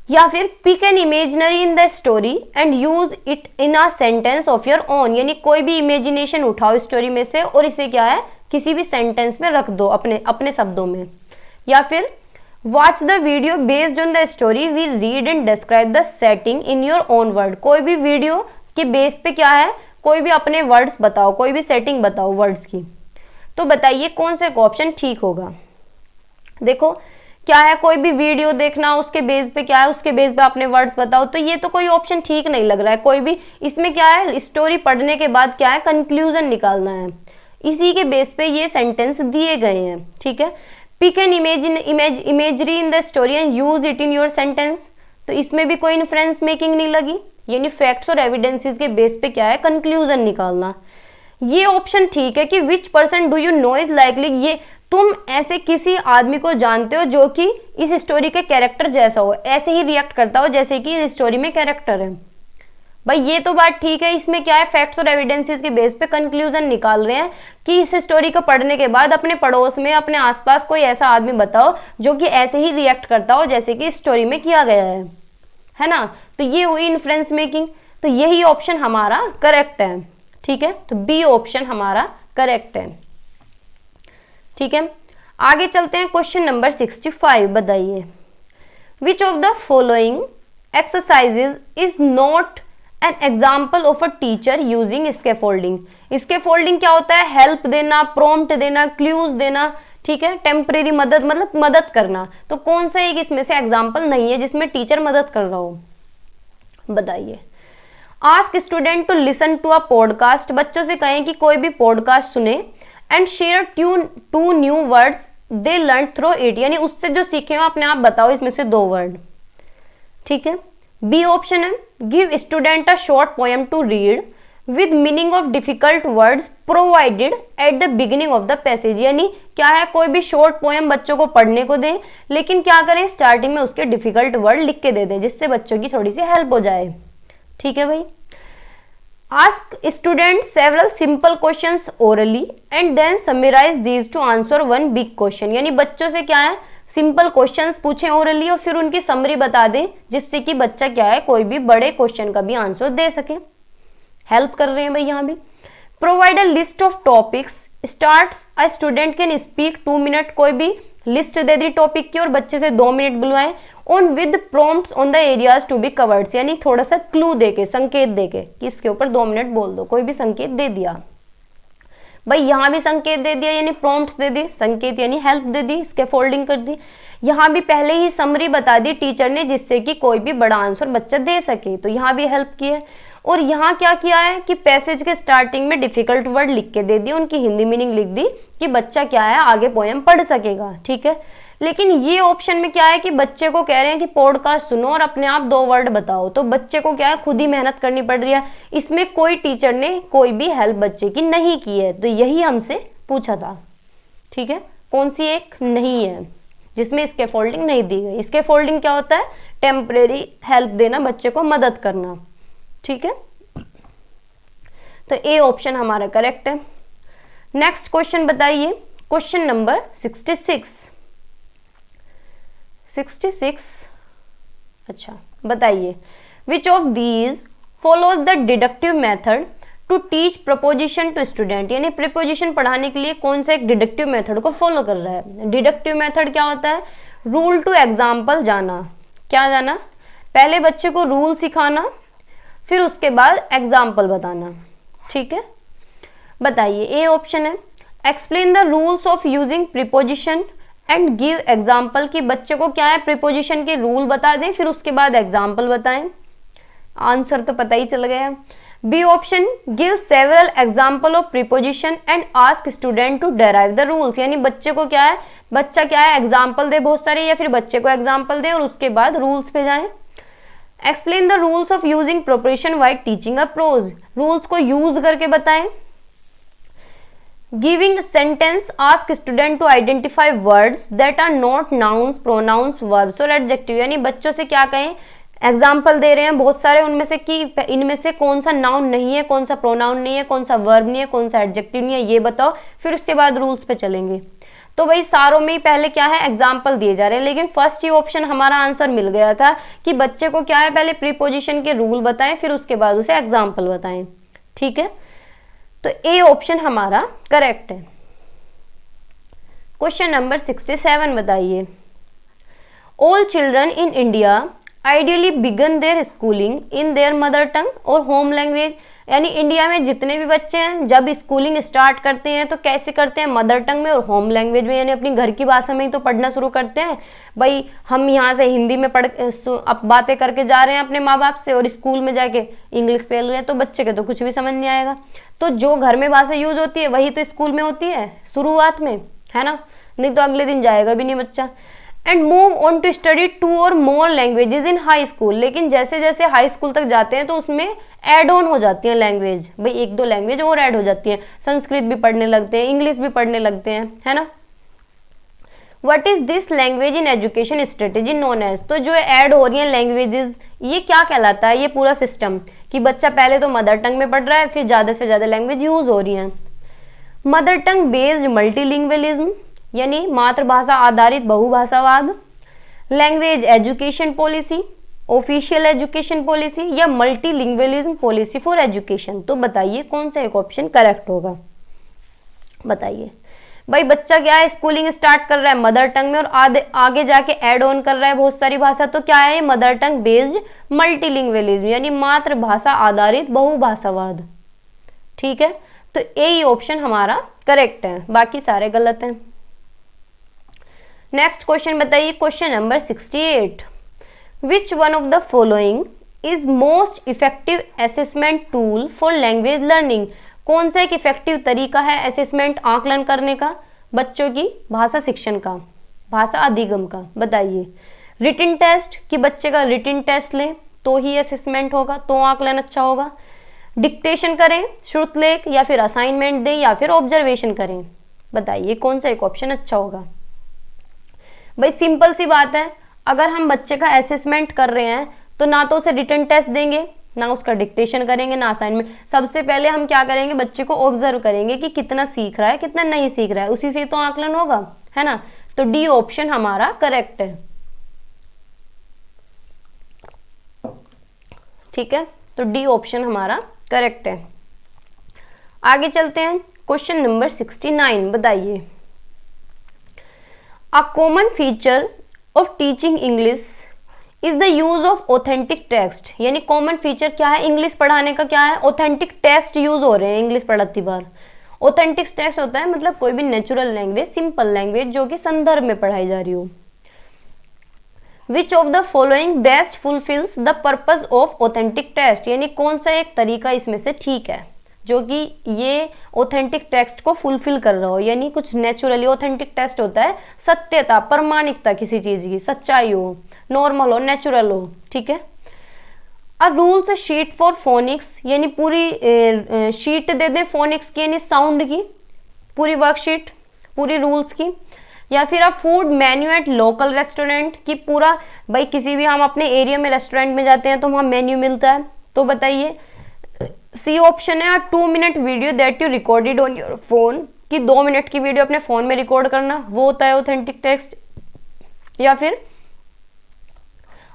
या फिर pick an imaginary in the story and use it in a sentence of your own. यानी कोई भी इमेजिनेशन उठाओ स्टोरी में से और इसे क्या है किसी भी सेंटेंस में रख दो अपने अपने शब्दों में। या फिर watch the video based on the story, we read and describe the setting in your own word. कोई भी वीडियो के बेस पे क्या है कोई भी अपने वर्ड्स बताओ, कोई भी सेटिंग बताओ वर्ड्स की। तो बताइए कौन सा ऑप्शन ठीक होगा। देखो क्या है कोई भी वीडियो देखना उसके बेस पे क्या है उसके बेस पे अपने वर्ड्स बताओ, तो ये तो कोई ऑप्शन ठीक नहीं लग रहा है। कोई भी इसमें क्या है स्टोरी पढ़ने के बाद क्या है कंक्लूजन निकालना है, इसी के बेस पे ये सेंटेंस दिए गए हैं। ठीक है, pick an imagery in the story and use it in your sentence, तो इसमें भी कोई इन्फ्रेंस मेकिंग नहीं लगी, यानी फैक्ट्स और एविडेंसेस के बेस पे क्या है कंक्लूजन निकालना। ये ऑप्शन ठीक है कि which person do you know is likely, ये तुम ऐसे किसी आदमी को जानते हो जो कि इस स्टोरी के कैरेक्टर जैसा हो, ऐसे ही रिएक्ट करता हो जैसे कि इस स्टोरी में कैरेक्टर है। भाई ये तो बात ठीक है, इसमें क्या है फैक्ट्स और एविडेंसेस के बेस पे कंक्लूजन निकाल रहे हैं कि इस स्टोरी को पढ़ने के बाद अपने पड़ोस में अपने आसपास कोई ऐसा आदमी बताओ जो कि ऐसे ही रिएक्ट करता हो जैसे कि स्टोरी में किया गया है ना। तो ये हुई इन्फ्रेंस मेकिंग, तो यही ऑप्शन हमारा करेक्ट है। ठीक है, तो बी ऑप्शन हमारा करेक्ट है। ठीक है, आगे चलते हैं क्वेश्चन नंबर 65 बताइए, which of the following exercises is not an example of a teacher using scaffolding. Scaffolding क्या होता है, हेल्प देना, प्रॉम्प्ट देना, क्लूज देना। ठीक है, टेम्परेरी मदद मतलब मदद करना। तो कौन सा एक इसमें से एग्जाम्पल नहीं है जिसमें टीचर मदद कर रहा हो। बताइए, ask student to listen to a podcast, बच्चों से कहें कि कोई भी पॉडकास्ट सुने, and share two new words they learn through it, यानी उससे जो सीखे हो अपने आप बताओ इसमें से 2 वर्ड। ठीक है, बी ऑप्शन है give student a short poem to read with meaning of difficult words provided at the beginning of the passage. यानी क्या है कोई भी शॉर्ट पोएम बच्चों को पढ़ने को दें, लेकिन क्या करें स्टार्टिंग में उसके डिफिकल्ट वर्ड लिख के दे दें जिससे बच्चों की थोड़ी सी हेल्प हो जाए। ठीक है भाई, ask student several simple questions orally and then summarise these to answer one big question. यानी बच्चों से क्या है सिंपल क्वेश्चंस पूछें ओरली और फिर उनकी समरी बता दें जिससे कि बच्चा क्या है कोई भी बड़े क्वेश्चन का भी आंसर दे सके। हेल्प कर रहे हैं भाई यहाँ भी। Provide a list of topics starts a student can speak 2 minute, कोई भी लिस्ट दे दी टॉपिक की और बच्चे से 2 मिनट बुलवाएं on with prompts on the areas to be covered, यानी थोड़ा सा क्लू देके संकेत देके कि इसके ऊपर 2 मिनट बोल दो, कोई भी संकेत दे दिया। भाई यहाँ भी संकेत दे दिया यानी प्रॉम्प्ट्स दे दी, संकेत यानी हेल्प दे दी, स्कैफोल्डिंग कर दी। यहाँ भी पहले ही समरी बता दी टीचर ने जिससे कि कोई भी बड़ा आंसर बच्चा दे सके, तो यहाँ भी हेल्प की है। और यहाँ क्या किया है कि पैसेज के स्टार्टिंग में डिफिकल्ट वर्ड लिख के दे दिए, उनकी हिंदी मीनिंग लिख दी कि बच्चा क्या है आगे पोएम पढ़ सकेगा। ठीक है, लेकिन ये ऑप्शन में क्या है कि बच्चे को कह रहे हैं कि पॉडकास्ट सुनो और अपने आप 2 वर्ड बताओ, तो बच्चे को क्या है खुद ही मेहनत करनी पड़ रही है। इसमें कोई टीचर ने कोई भी हेल्प बच्चे की नहीं की है, तो यही हमसे पूछा था। ठीक है, कौन सी एक नहीं है जिसमें स्कैफोल्डिंग नहीं दी गई। स्कैफोल्डिंग क्या होता है, टेम्परेरी हेल्प देना, बच्चे को मदद करना। ठीक है, तो ए ऑप्शन हमारा करेक्ट है। नेक्स्ट क्वेश्चन बताइए, क्वेश्चन नंबर 66। अच्छा बताइए, which of these follows the deductive method to teach preposition to student, यानी प्रपोजिशन पढ़ाने के लिए कौन सा एक डिडक्टिव मेथड को फॉलो कर रहा है। डिडक्टिव मेथड क्या होता है, रूल टू एग्जाम्पल जाना, क्या जाना, पहले बच्चे को रूल सिखाना, फिर उसके बाद एग्जाम्पल बताना। ठीक है, बताइए। ए ऑप्शन है explain the rules of using preposition and give example, कि बच्चे को क्या है प्रीपोजिशन के रूल बता दें फिर उसके बाद एग्जाम्पल बताएं। आंसर तो पता ही चल गया। B option give several example of preposition and ask student to derive the rules, यानी बच्चे को क्या है, बच्चा क्या है एग्जाम्पल दे बहुत सारे, या फिर बच्चे को एग्जाम्पल दे और उसके बाद रूल्स पे जाएं। Explain the rules of using preposition while teaching a prose, rules को यूज करके बताएं। Giving sentence ask student to identify words that are not nouns, pronouns, verbs और एडजेक्टिव, यानी बच्चों से क्या कहें, एग्जाम्पल दे रहे हैं बहुत सारे उनमें से कि इनमें से कौन सा नाउन नहीं है, कौन सा प्रोनाउन नहीं है, कौन सा वर्ब नहीं है, कौन सा एडजेक्टिव नहीं है, ये बताओ, फिर उसके बाद रूल्स पे चलेंगे। तो भाई सारों में ही पहले क्या है एग्जाम्पल दिए जा रहे हैं, लेकिन फर्स्ट ही ऑप्शन हमारा आंसर मिल गया था कि बच्चे को क्या है पहले प्रीपोजिशन के रूल बताएं फिर उसके बाद उसे एग्जाम्पल बताएं। ठीक है, तो ए ऑप्शन हमारा करेक्ट है। क्वेश्चन नंबर 67 बताइए। All children in India ideally begin their schooling in their mother tongue और होम लैंग्वेज, यानी इंडिया में जितने भी बच्चे हैं जब स्कूलिंग स्टार्ट करते हैं तो कैसे करते हैं, मदर टंग में और होम लैंग्वेज में, यानी अपनी घर की भाषा में ही तो पढ़ना शुरू करते हैं। भाई हम यहाँ से हिंदी में अब बातें करके जा रहे हैं अपने माँ बाप से और स्कूल में जाके इंग्लिश पेल रहे हैं, तो बच्चे के तो कुछ भी समझ नहीं आएगा। तो जो घर में भाषा यूज होती है वही तो स्कूल में होती है शुरुआत में, है ना, नहीं तो अगले दिन जाएगा भी नहीं बच्चा। And move on to study 2 और more languages in high school, लेकिन जैसे जैसे हाई स्कूल तक जाते हैं तो उसमें ऐड ऑन हो जाती हैं लैंग्वेज, भाई 1-2 लैंग्वेज और ऐड हो जाती हैं, संस्कृत भी पढ़ने लगते हैं, इंग्लिश भी पढ़ने लगते हैं, है ना। What is this language in education strategy known as, तो जो ऐड हो रही है लैंग्वेजेस ये क्या कहलाता है, ये पूरा सिस्टम कि बच्चा पहले तो मदर टंग में पढ़ रहा है फिर ज्यादा से ज्यादा लैंग्वेज यूज हो रही है। मदर टंग बेस्ड मल्टीलिंग्वलिज्म, यानी मातृभाषा आधारित बहुभाषावाद, language education policy, official education policy या मल्टीलिंग्वलिज्म पॉलिसी फॉर एजुकेशन। तो बताइए कौन सा एक ऑप्शन करेक्ट होगा, बताइए। भाई बच्चा क्या है स्कूलिंग स्टार्ट कर रहा है मदर टंग में और आगे जाके ऐड ऑन कर रहा है बहुत सारी भाषा, तो क्या है मदर टंग बेस्ड मल्टीलिंग्वलिज्म, यानी मातृभाषा आधारित बहुभाषावाद। ठीक है, तो ए ऑप्शन हमारा करेक्ट है, बाकी सारे गलत हैं। नेक्स्ट क्वेश्चन बताइए, question number 68। Which one of the following is most effective assessment tool for language learning, कौन सा एक इफेक्टिव तरीका है असेसमेंट आकलन करने का बच्चों की भाषा शिक्षण का, भाषा अधिगम का, बताइए। रिटन टेस्ट, कि बच्चे का रिटन टेस्ट लें तो ही असेसमेंट होगा, तो आकलन अच्छा होगा। डिक्टेशन करें श्रुतलेख, या फिर असाइनमेंट दें, या फिर ऑब्जर्वेशन करें, बताइए कौन सा एक ऑप्शन अच्छा होगा। भाई सिंपल सी बात है, अगर हम बच्चे का असेसमेंट कर रहे हैं तो ना तो उसे रिटन टेस्ट देंगे, ना उसका डिक्टेशन करेंगे, ना असाइनमेंट। सबसे पहले हम क्या करेंगे, बच्चे को ऑब्जर्व करेंगे कि कितना सीख रहा है कितना नहीं सीख रहा है, उसी से तो आकलन होगा, है ना। तो डी ऑप्शन हमारा करेक्ट है। ठीक है, तो डी ऑप्शन हमारा करेक्ट है। आगे चलते हैं, क्वेश्चन नंबर 69 बताइए। A common feature of teaching English is the use of authentic text, यानी कॉमन फीचर क्या है इंग्लिश पढ़ाने का, क्या है ऑथेंटिक टेक्स्ट यूज हो रहे हैं इंग्लिश पढ़ाती बार। ऑथेंटिक टेक्स्ट होता है मतलब कोई भी नेचुरल लैंग्वेज, सिंपल लैंग्वेज जो कि संदर्भ में पढ़ाई जा रही हो। विच of the following best fulfils the purpose of authentic taste, यानी कौन सा एक तरीका इसमें से ठीक है जो कि ये ऑथेंटिक टेक्स्ट को फुलफिल कर रहा हो, यानी कुछ नेचुरली। ऑथेंटिक टेस्ट होता है सत्यता, प्रामाणिकता, किसी चीज की सच्चाई हो, नॉर्मल हो, नेचुरल हो। ठीक है, अ रूल्स शीट फॉर फोनिक्स, यानी पूरी शीट दे दें फोनिक्स की, यानी साउंड की पूरी वर्कशीट, पूरी रूल्स की। या फिर अ food menu at local restaurant, की पूरा भाई किसी भी हम अपने एरिया में रेस्टोरेंट में जाते हैं तो वहाँ मेन्यू मिलता है, तो बताइए। सी ऑप्शन है 2 minute video that you recorded on your phone, कि 2 मिनट की वीडियो अपने फोन में रिकॉर्ड करना, वो होता है ऑथेंटिक टेक्स्ट। या फिर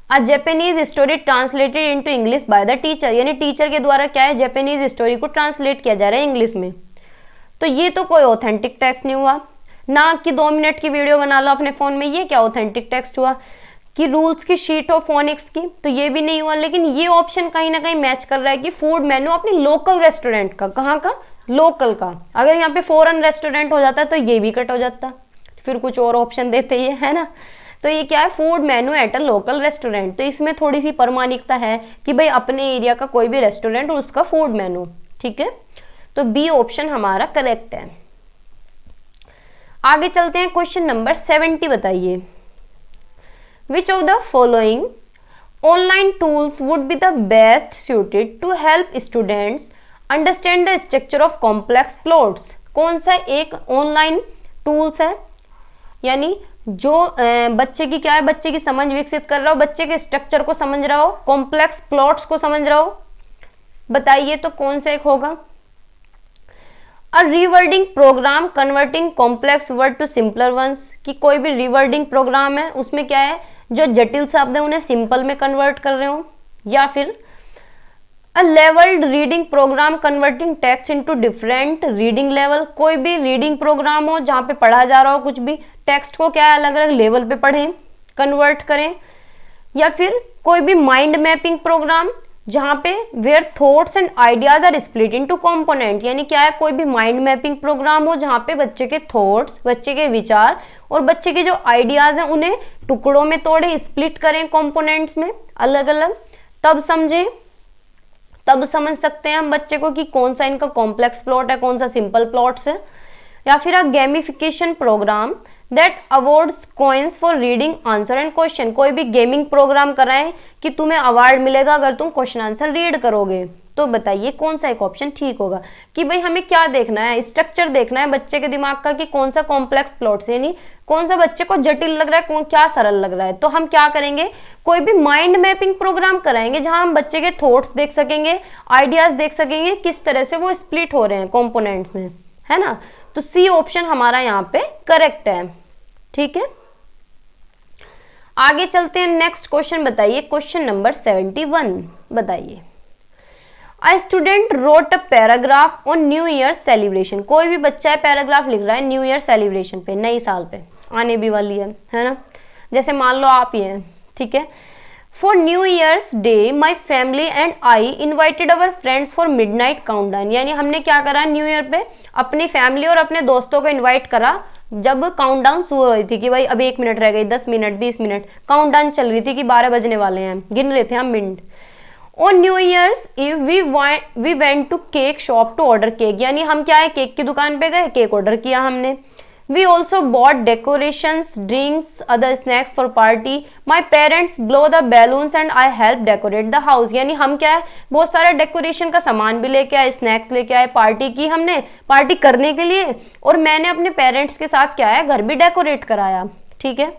a Japanese story translated into English by the teacher, यानी टीचर के द्वारा क्या है जापानीज स्टोरी को ट्रांसलेट किया जा रहा है इंग्लिश में, तो ये तो कोई ऑथेंटिक टेक्स्ट नहीं हुआ। ना कि 2 मिनट की वीडियो बना लो अपने फोन में, ये क्या ऑथेंटिक टेक्स्ट हुआ। कि रूल्स की शीट हो फोनिक्स की, तो ये भी नहीं हुआ। लेकिन ये ऑप्शन कहीं ना कहीं मैच कर रहा है कि फूड मेन्यू अपने लोकल रेस्टोरेंट का, कहाँ का, लोकल का। अगर यहाँ पे फॉरेन रेस्टोरेंट हो जाता तो ये भी कट हो जाता, फिर कुछ और ऑप्शन देते ये, है ना। तो ये क्या है, food menu at a local restaurant. तो इसमें थोड़ी सी प्रामाणिकता है कि भाई अपने एरिया का कोई भी रेस्टोरेंट और उसका फूड मेन्यू, ठीक है। तो बी ऑप्शन हमारा करेक्ट है। आगे चलते हैं, क्वेश्चन नंबर 70 बताइए। Which of the following online tools would be the best suited to help students understand the structure of complex plots. कौन सा एक ऑनलाइन टूल्स है, यानी जो बच्चे की क्या है, बच्चे की समझ विकसित कर रहा हो, बच्चे के स्ट्रक्चर को समझ रहा हो, कॉम्प्लेक्स प्लॉट्स को समझ रहा हो, बताइए तो कौन सा एक होगा। A rewording program converting complex word to simpler ones, कि कोई भी रीवर्डिंग प्रोग्राम है उसमें क्या है, जो जटिल शब्द है उन्हें सिंपल में कन्वर्ट कर रहे हो। या फिर a levelled reading program converting text into different reading level, कोई भी रीडिंग प्रोग्राम हो जहाँ पे पढ़ा जा रहा हो कुछ भी, टेक्स्ट को क्या है अलग अलग लेवल पे पढ़ें, कन्वर्ट करें। या फिर कोई भी माइंड मैपिंग प्रोग्राम जहाँ पे where thoughts and ideas are split into component, यानी क्या है, कोई भी माइंड मैपिंग प्रोग्राम हो जहाँ पे बच्चे के थॉट्स, बच्चे के विचार और बच्चे के जो आइडियाज हैं उन्हें टुकड़ों में तोड़े, स्प्लिट करें कंपोनेंट्स में अलग अलग, तब समझें, तब समझ सकते हैं हम बच्चे को कि कौन सा इनका कॉम्प्लेक्स प्लॉट है, कौन सा सिंपल प्लॉट्स है। या फिर a gamification program that awards coins for reading answer and question, कोई भी गेमिंग प्रोग्राम कराएं कि तुम्हें अवार्ड मिलेगा अगर तुम क्वेश्चन आंसर रीड करोगे। तो बताइए कौन सा एक ऑप्शन ठीक होगा। कि भाई हमें क्या देखना है, स्ट्रक्चर देखना है बच्चे के दिमाग का कि कौन सा कॉम्प्लेक्स प्लॉट्स है, यानी कौन सा बच्चे को जटिल लग रहा है, कौन क्या सरल लग रहा है। तो हम क्या करेंगे, कोई भी माइंड मैपिंग प्रोग्राम कराएंगे जहां हम बच्चे के थॉट्स देख सकेंगे, आइडियाज देख सकेंगे, किस तरह से वो स्प्लिट हो रहे हैं कंपोनेंट्स में, है ना। तो सी ऑप्शन हमारा यहाँ पे करेक्ट है, ठीक है। आगे चलते हैं, नेक्स्ट क्वेश्चन बताइए, क्वेश्चन नंबर 71 बताइए। A student wrote a paragraph on New Year celebration, कोई भी बच्चा है पैराग्राफ लिख रहा है न्यू ईयर सेलिब्रेशन पे, नई साल पे आने भी वाली है ना। जैसे मान लो आप ही हैं, ठीक है। For new years day my family and I invited our friends for midnight countdown, यानी हमने क्या करा न्यू ईयर पे, अपनी फैमिली और अपने दोस्तों को इन्वाइट करा जब काउंटडाउन शुरू हो रही थी कि भाई अभी 1 मिनट रह गई, 10 मिनट 20 मिनट, काउंटडाउन चल रही थी कि 12 बजने वाले हैं, गिन रहे थे हम minute. On New Year's Eve we went to cake shop to order cake, यानी हम क्या है केक की दुकान पे गए, केक ऑर्डर किया हमने। We also bought decorations drinks other snacks for party, my parents blow the balloons and I help decorate the house, यानी हम क्या है बहुत सारा डेकोरेशन का सामान भी लेके आए, स्नैक्स लेके आए, पार्टी की हमने, पार्टी करने के लिए, और मैंने अपने पेरेंट्स के साथ क्या है घर भी डेकोरेट कराया, ठीक है।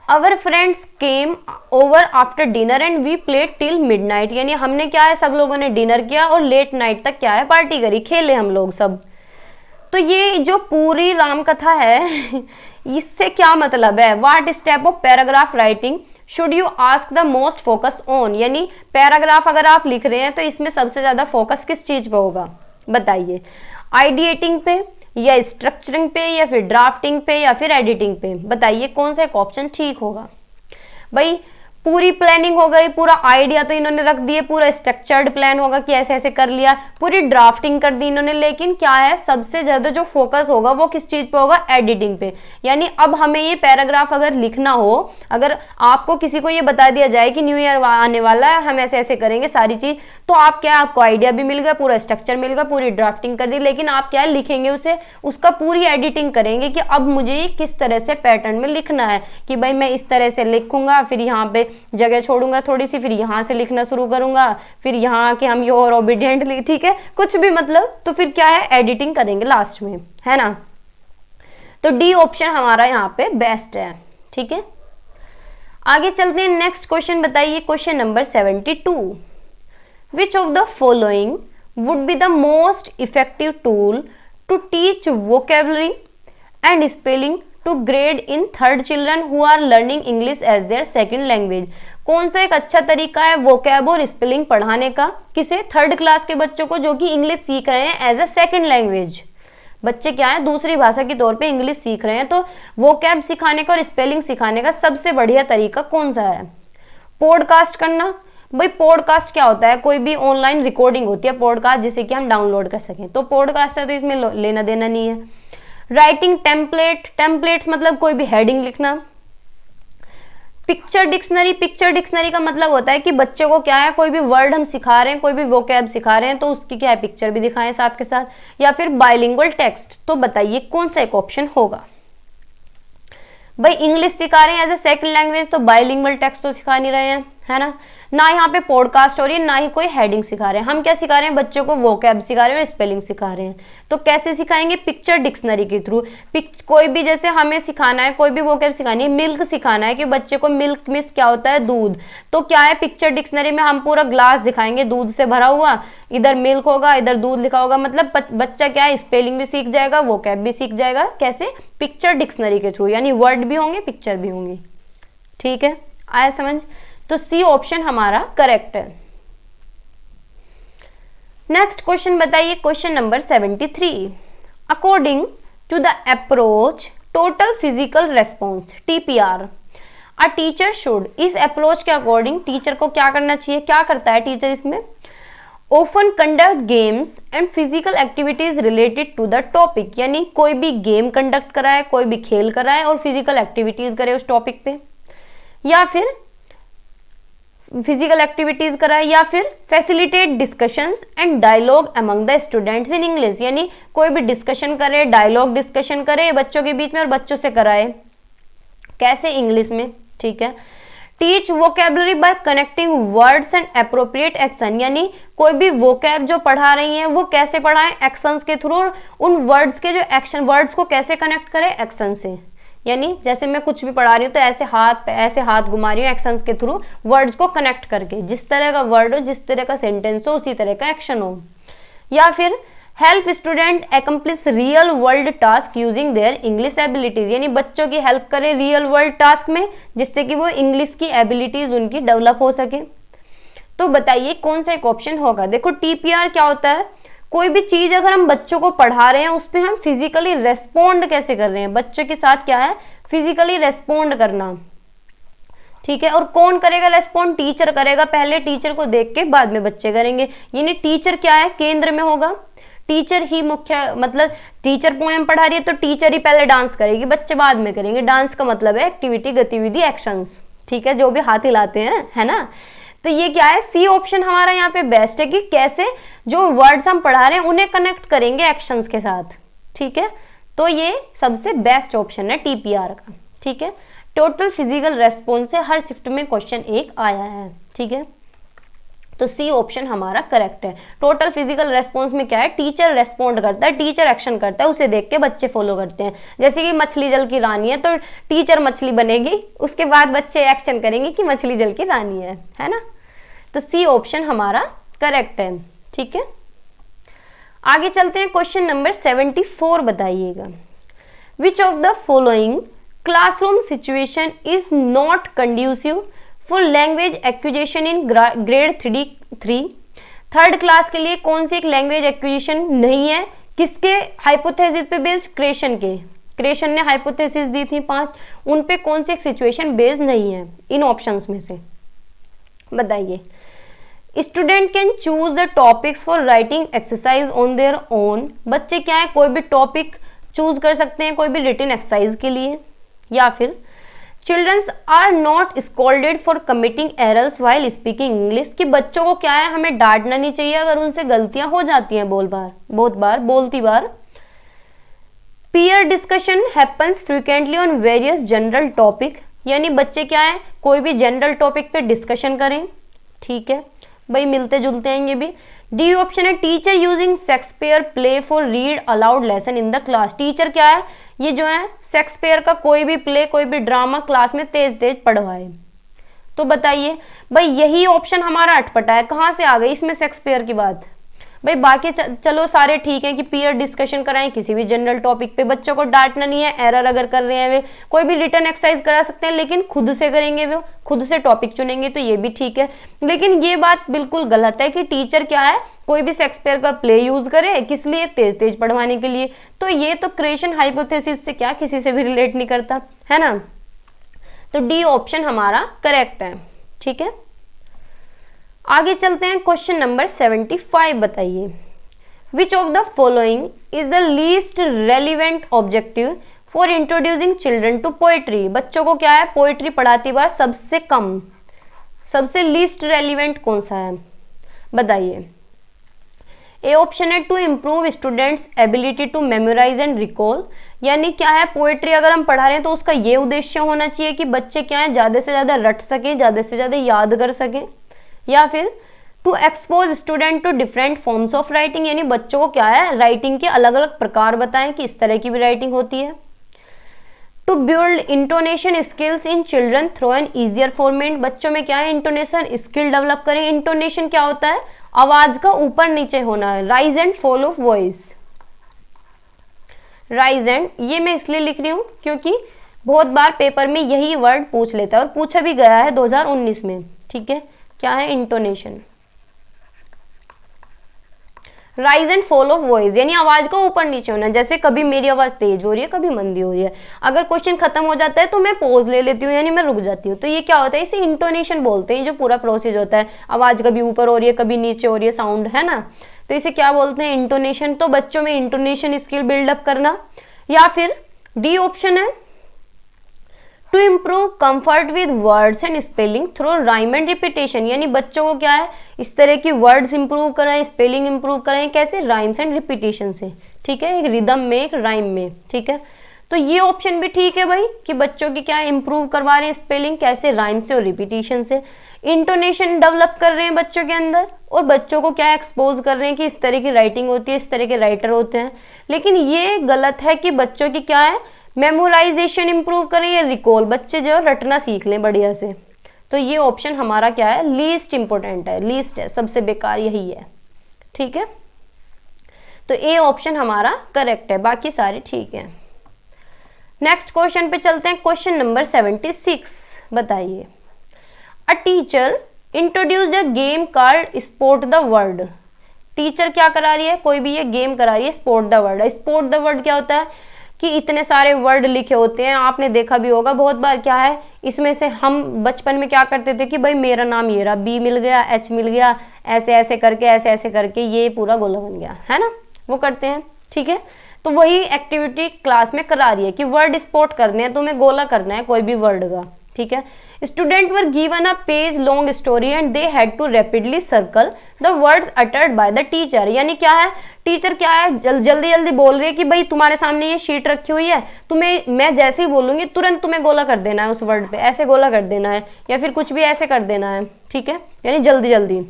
Our friends came over after dinner and we played till midnight, यानी हमने क्या है सब लोगों ने डिनर किया और लेट नाइट तक क्या है पार्टी करी, खेले हम लोग सब। तो ये जो पूरी राम कथा है इससे क्या मतलब है, what step of paragraph writing should you ask the most focus on, यानी पैराग्राफ अगर आप लिख रहे हैं तो इसमें सबसे ज्यादा फोकस किस चीज पे होगा बताइए, आइडिएटिंग पे या स्ट्रक्चरिंग पे या फिर ड्राफ्टिंग पे या फिर एडिटिंग पे, बताइए कौन सा एक ऑप्शन ठीक होगा। भाई पूरी प्लानिंग हो गई, पूरा आइडिया तो इन्होंने रख दिए, पूरा स्ट्रक्चर्ड प्लान होगा कि ऐसे ऐसे कर लिया, पूरी ड्राफ्टिंग कर दी इन्होंने, लेकिन क्या है सबसे ज्यादा जो फोकस होगा वो किस चीज पे होगा, एडिटिंग पे। यानी अब हमें ये पैराग्राफ अगर लिखना हो, अगर आपको किसी को ये बता दिया जाए कि न्यू ईयर आने वाला है हम ऐसे ऐसे करेंगे सारी चीज, तो आप क्या, आपको आइडिया भी मिल गया, पूरा स्ट्रक्चर मिल गया, पूरी ड्राफ्टिंग कर दी, लेकिन आप क्या लिखेंगे उसे, उसका पूरी एडिटिंग करेंगे कि अब मुझे किस तरह से पैटर्न में लिखना है, कि भाई मैं इस तरह से लिखूंगा, फिर यहाँ पे जगह छोड़ूंगा थोड़ी सी, फिर यहाँ से लिखना शुरू करूंगा, फिर यहाँ के हम योर ओबीडिएंटली, ठीक है कुछ भी मतलब, तो फिर क्या है एडिटिंग करेंगे लास्ट में, है ना। तो डी ऑप्शन हमारा यहाँ पे बेस्ट है, ठीक है। आगे चलते हैं, नेक्स्ट क्वेश्चन बताइए, question number 72। Which of the following would be the most effective tool to teach vocabulary and spelling to grade in third children who are learning English as their second language, कौन सा एक अच्छा तरीका है vocab और spelling पढ़ाने का, किसे, थर्ड क्लास के बच्चों को जो कि इंग्लिश सीख रहे हैं एज अ सेकेंड लैंग्वेज। बच्चे क्या है दूसरी भाषा के तौर पे इंग्लिश सीख रहे हैं, तो वोकैब सिखाने का और स्पेलिंग सिखाने का सबसे बढ़िया तरीका कौन सा है? पॉडकास्ट करना। भाई पॉडकास्ट क्या होता है? कोई भी ऑनलाइन रिकॉर्डिंग होती है पॉडकास्ट, जिसे कि हम डाउनलोड कर सकें, तो पॉडकास्ट है तो इसमें लेना देना नहीं है। राइटिंग टेम्पलेट, टेम्पलेट्स मतलब कोई भी हेडिंग लिखना। पिक्चर डिक्शनरी, पिक्चर डिक्शनरी का मतलब होता है कि बच्चे को क्या है कोई भी वर्ड हम सिखा रहे हैं, कोई भी वोकैब सिखा रहे हैं, तो उसकी क्या है पिक्चर भी दिखाएं साथ के साथ। या फिर बाइलिंगुअल टेक्स्ट, तो बताइए कौन सा एक ऑप्शन होगा? भाई इंग्लिश सिखा रहे हैं एज ए सेकंड लैंग्वेज, तो बाइलिंगुअल टेक्स्ट तो सिखा नहीं रहे हैं, है ना। ना यहाँ पे पॉडकास्ट हो रही है, ना ही कोई हेडिंग सिखा रहे हैं। हम क्या सिखा रहे हैं? बच्चों को वोकैब सिखा रहे हैं और स्पेलिंग सिखा रहे हैं। तो कैसे सिखाएंगे? पिक्चर डिक्शनरी के थ्रू। कोई भी जैसे हमें सिखाना है, कोई भी वोकैब सिखानी है, मिल्क सिखाना है कि बच्चे को मिल्क मिस क्या होता है? दूध। तो क्या है पिक्चर डिक्शनरी में हम पूरा ग्लास दिखाएंगे दूध से भरा हुआ, इधर मिल्क होगा, इधर दूध लिखा होगा, मतलब बच्चा क्या है स्पेलिंग भी सीख जाएगा, वोकैब भी सीख जाएगा। कैसे? पिक्चर डिक्शनरी के थ्रू, यानी वर्ड भी होंगे पिक्चर भी होंगी। ठीक है, आया समझ? तो सी ऑप्शन हमारा करेक्ट है। नेक्स्ट क्वेश्चन बताइए, question number 73। According to the approach total physical response TPR, a teacher should, इस अप्रोच के अकॉर्डिंग टीचर को क्या करना चाहिए? क्या करता है टीचर इसमें? Often conduct games and physical activities related to the topic, यानी कोई भी गेम कंडक्ट कराए, कोई भी खेल कराए और फिजिकल एक्टिविटीज करे उस टॉपिक पे, या फिर फिजिकल एक्टिविटीज कराए, या फिर facilitate discussions and dialogue among the students in English, यानी कोई भी डिस्कशन करे, डायलॉग डिस्कशन करे बच्चों के बीच में और बच्चों से कराए। कैसे? इंग्लिश में। ठीक है। Teach vocabulary bye connecting words and appropriate action, यानी कोई भी वोकैब जो पढ़ा रही हैं वो कैसे पढ़ाएं? एक्शंस के थ्रू, उन वर्ड्स के जो एक्शन, वर्ड्स को कैसे कनेक्ट करें? एक्शन से। यानी जैसे मैं कुछ भी पढ़ा रही हूँ तो ऐसे हाथ घुमा रही हूँ एक्शंस के थ्रू, वर्ड्स को कनेक्ट करके, जिस तरह का वर्ड हो, जिस तरह का सेंटेंस हो, उसी तरह का एक्शन हो। या फिर help student accomplish real world task using their English abilities, यानी बच्चों की हेल्प करें रियल वर्ल्ड टास्क में, जिससे कि वो इंग्लिश की एबिलिटीज उनकी डेवलप हो सके। तो बताइए कौन सा एक ऑप्शन होगा? देखो TPR क्या होता है? कोई भी चीज अगर हम बच्चों को पढ़ा रहे हैं उस पर हम फिजिकली रेस्पोंड कैसे कर रहे हैं, बच्चों के साथ क्या है फिजिकली रेस्पोंड करना। ठीक है। और कौन करेगा रेस्पोंड? टीचर करेगा, पहले टीचर को देख के बाद में बच्चे करेंगे, यानी टीचर क्या है केंद्र में होगा, टीचर ही मुख्य, मतलब टीचर पोएम पढ़ा रही है तो टीचर ही पहले डांस करेगी, बच्चे बाद में करेंगे। डांस का मतलब है एक्टिविटी, गतिविधि, एक्शंस। ठीक है, जो भी हाथ हिलाते हैं, है ना। तो ये क्या है? सी ऑप्शन हमारा यहाँ पे बेस्ट है कि कैसे जो वर्ड्स हम पढ़ा रहे हैं उन्हें कनेक्ट करेंगे एक्शंस के साथ। ठीक है, तो ये सबसे बेस्ट ऑप्शन है TPR का। ठीक है, टोटल फिजिकल रेस्पॉन्स से हर शिफ्ट में क्वेश्चन एक आया है। ठीक है, तो सी ऑप्शन हमारा करेक्ट है। टोटल फिजिकल रेस्पॉन्स में क्या है? टीचर रेस्पॉन्ड करता है, टीचर एक्शन करता है, उसे देख के बच्चे फॉलो करते हैं। जैसे कि मछली जल की रानी है तो टीचर मछली बनेगी, उसके बाद बच्चे एक्शन करेंगे कि मछली जल की रानी है ना। तो सी ऑप्शन हमारा करेक्ट है। ठीक है, आगे चलते हैं। क्वेश्चन नंबर 74 बताइएगा। विच of the following classroom situation is not conducive for language acquisition in grade 3? Third class के लिए कौन सी एक लैंग्वेज एक्विजिशन नहीं है? किसके हाइपोथेसिस पे बेस्ड? क्रेशन ने हाइपोथेसिस दी थी 5, उन पे कौन सी एक सिचुएशन बेस्ड नहीं है इन ऑप्शंस में से? बताइए। Student can choose the topics for writing exercise on their own, बच्चे क्या है कोई भी टॉपिक चूज कर सकते हैं कोई भी रिटन एक्सरसाइज के लिए। या फिर childrens are not scolded for committing errors while speaking English, कि बच्चों को क्या है हमें डांटना नहीं चाहिए अगर उनसे गलतियां हो जाती हैं बोलती बार। Peer discussion happens frequently on various general topic, यानी बच्चे क्या है कोई भी जनरल टॉपिक पे डिस्कशन करें। ठीक है भाई, मिलते जुलते हैं ये भी। डी ऑप्शन है teacher using Shakespeare play for read aloud lesson in the class, teacher क्या है ये जो है शेक्सपियर का कोई भी प्ले कोई भी ड्रामा क्लास में तेज तेज पढ़वाए। तो बताइए भाई, यही ऑप्शन हमारा अटपटा है, कहाँ से आ गई इसमें शेक्सपियर की बात? भाई बाकी चलो सारे ठीक है कि पीयर डिस्कशन कराएं किसी भी जनरल टॉपिक पे, बच्चों को डांटना नहीं है, एरर अगर कर रहे हैं वे कोई भी रिटर्न एक्सरसाइज करा सकते हैं, लेकिन खुद से करेंगे, वो खुद से टॉपिक चुनेंगे तो ये भी ठीक है। लेकिन ये बात बिल्कुल गलत है कि टीचर क्या है कोई भी शेक्सपियर का प्ले यूज करे, किस लिए, तेज तेज पढ़वाने के लिए। तो ये तो क्रिएशन हाइपोथेसिस से क्या किसी से भी रिलेट नहीं करता है ना। तो डी ऑप्शन हमारा करेक्ट है। ठीक है, आगे चलते हैं। क्वेश्चन नंबर 75 बताइए, which of the following is the least relevant objective for introducing children to poetry. बच्चों को क्या है पोएट्री पढ़ाती बार सबसे कम, सबसे लीस्ट रेलिवेंट कौन सा है बताइए। ए ऑप्शन है to improve students ability to memorise and recall, यानी क्या है पोएट्री अगर हम पढ़ा रहे हैं तो उसका ये उद्देश्य होना चाहिए कि बच्चे क्या है ज़्यादा से ज़्यादा रट सकें, ज़्यादा से ज़्यादा याद कर सकें। या फिर to expose student to different forms of writing, यानी बच्चों को क्या है राइटिंग के अलग अलग प्रकार बताएं कि इस तरह की भी राइटिंग होती है। To build intonation skills in children through an easier format, बच्चों में क्या है इंटोनेशन स्किल डेवलप करें। इंटोनेशन क्या होता है आवाज का ऊपर नीचे होना है, rise and fall of voice. Rise and ये मैं इसलिए लिख रही हूं क्योंकि बहुत बार पेपर में यही वर्ड पूछ लेता है और पूछा भी गया है 2019 में। ठीक है, क्या है intonation, rise and fall of voice, यानी आवाज का ऊपर नीचे होना। जैसे कभी मेरी आवाज तेज हो रही है, कभी मंदी हो रही है, अगर क्वेश्चन खत्म हो जाता है तो मैं पॉज ले लेती हूँ, यानी मैं रुक जाती हूँ। तो ये क्या होता है, इसे इंटोनेशन बोलते हैं। जो पूरा प्रोसेस होता है, आवाज कभी ऊपर हो रही है कभी नीचे हो रही है, साउंड है ना, तो इसे क्या बोलते हैं इंटोनेशन। तो बच्चों में इंटोनेशन स्किल बिल्डअप करना। या फिर डी ऑप्शन है to improve comfort with words and spelling through rhyme and repetition, यानी बच्चों को क्या है इस तरह की वर्ड्स इंप्रूव कराएं, स्पेलिंग इंप्रूव कराएं, कैसे राइम्स एंड रिपीटेशन से। ठीक है, एक रिदम में एक राइम में। ठीक है, तो ये ऑप्शन भी ठीक है भाई कि बच्चों की क्या इंप्रूव करवा रहे हैं स्पेलिंग, कैसे राइम से और रिपीटेशन से। इंटोनेशन डेवलप कर रहे हैं बच्चों के अंदर और बच्चों को क्या एक्सपोज कर रहे हैं कि इस तरह की राइटिंग होती है, इस तरह के राइटर होते हैं। लेकिन ये गलत है कि बच्चों की क्या है मेमोराइजेशन इंप्रूव करें या रिकॉल, बच्चे जो रटना सीख लें बढ़िया से। तो ये ऑप्शन हमारा क्या है लीस्ट इंपॉर्टेंट है, लीस्ट है, सबसे बेकार यही है। ठीक है, तो ए ऑप्शन हमारा करेक्ट है, बाकी सारे ठीक है। नेक्स्ट क्वेश्चन पे चलते हैं। क्वेश्चन नंबर 76 बताइए, a teacher introduced a game called sport the word. Teacher क्या करा रही है, कोई भी ये गेम करा रही है sport the word. Sport the word क्या होता है कि इतने सारे वर्ड लिखे होते हैं, आपने देखा भी होगा बहुत बार। क्या है इसमें से हम बचपन में क्या करते थे कि भाई मेरा नाम ये रहा, बी मिल गया, एच मिल गया, ऐसे ऐसे करके ये पूरा गोला बन गया, है ना, वो करते हैं। ठीक है, तो वही एक्टिविटी क्लास में करा रही है कि वर्ड स्पोर्ट करने हैं, तुम्हें गोला करना है कोई भी वर्ड का। ठीक है, student were given a page long story and they had to rapidly circle the words uttered by the teacher, यानी क्या है टीचर क्या है जल्दी जल्दी बोल रही है कि भाई तुम्हारे सामने ये शीट रखी हुई है, तुम्हें मैं जैसे ही बोलूंगी तुरंत तुम्हें गोला कर देना है उस वर्ड पे, ऐसे गोला कर देना है या फिर कुछ भी ऐसे कर देना है। ठीक है, यानी जल्दी जल्दी।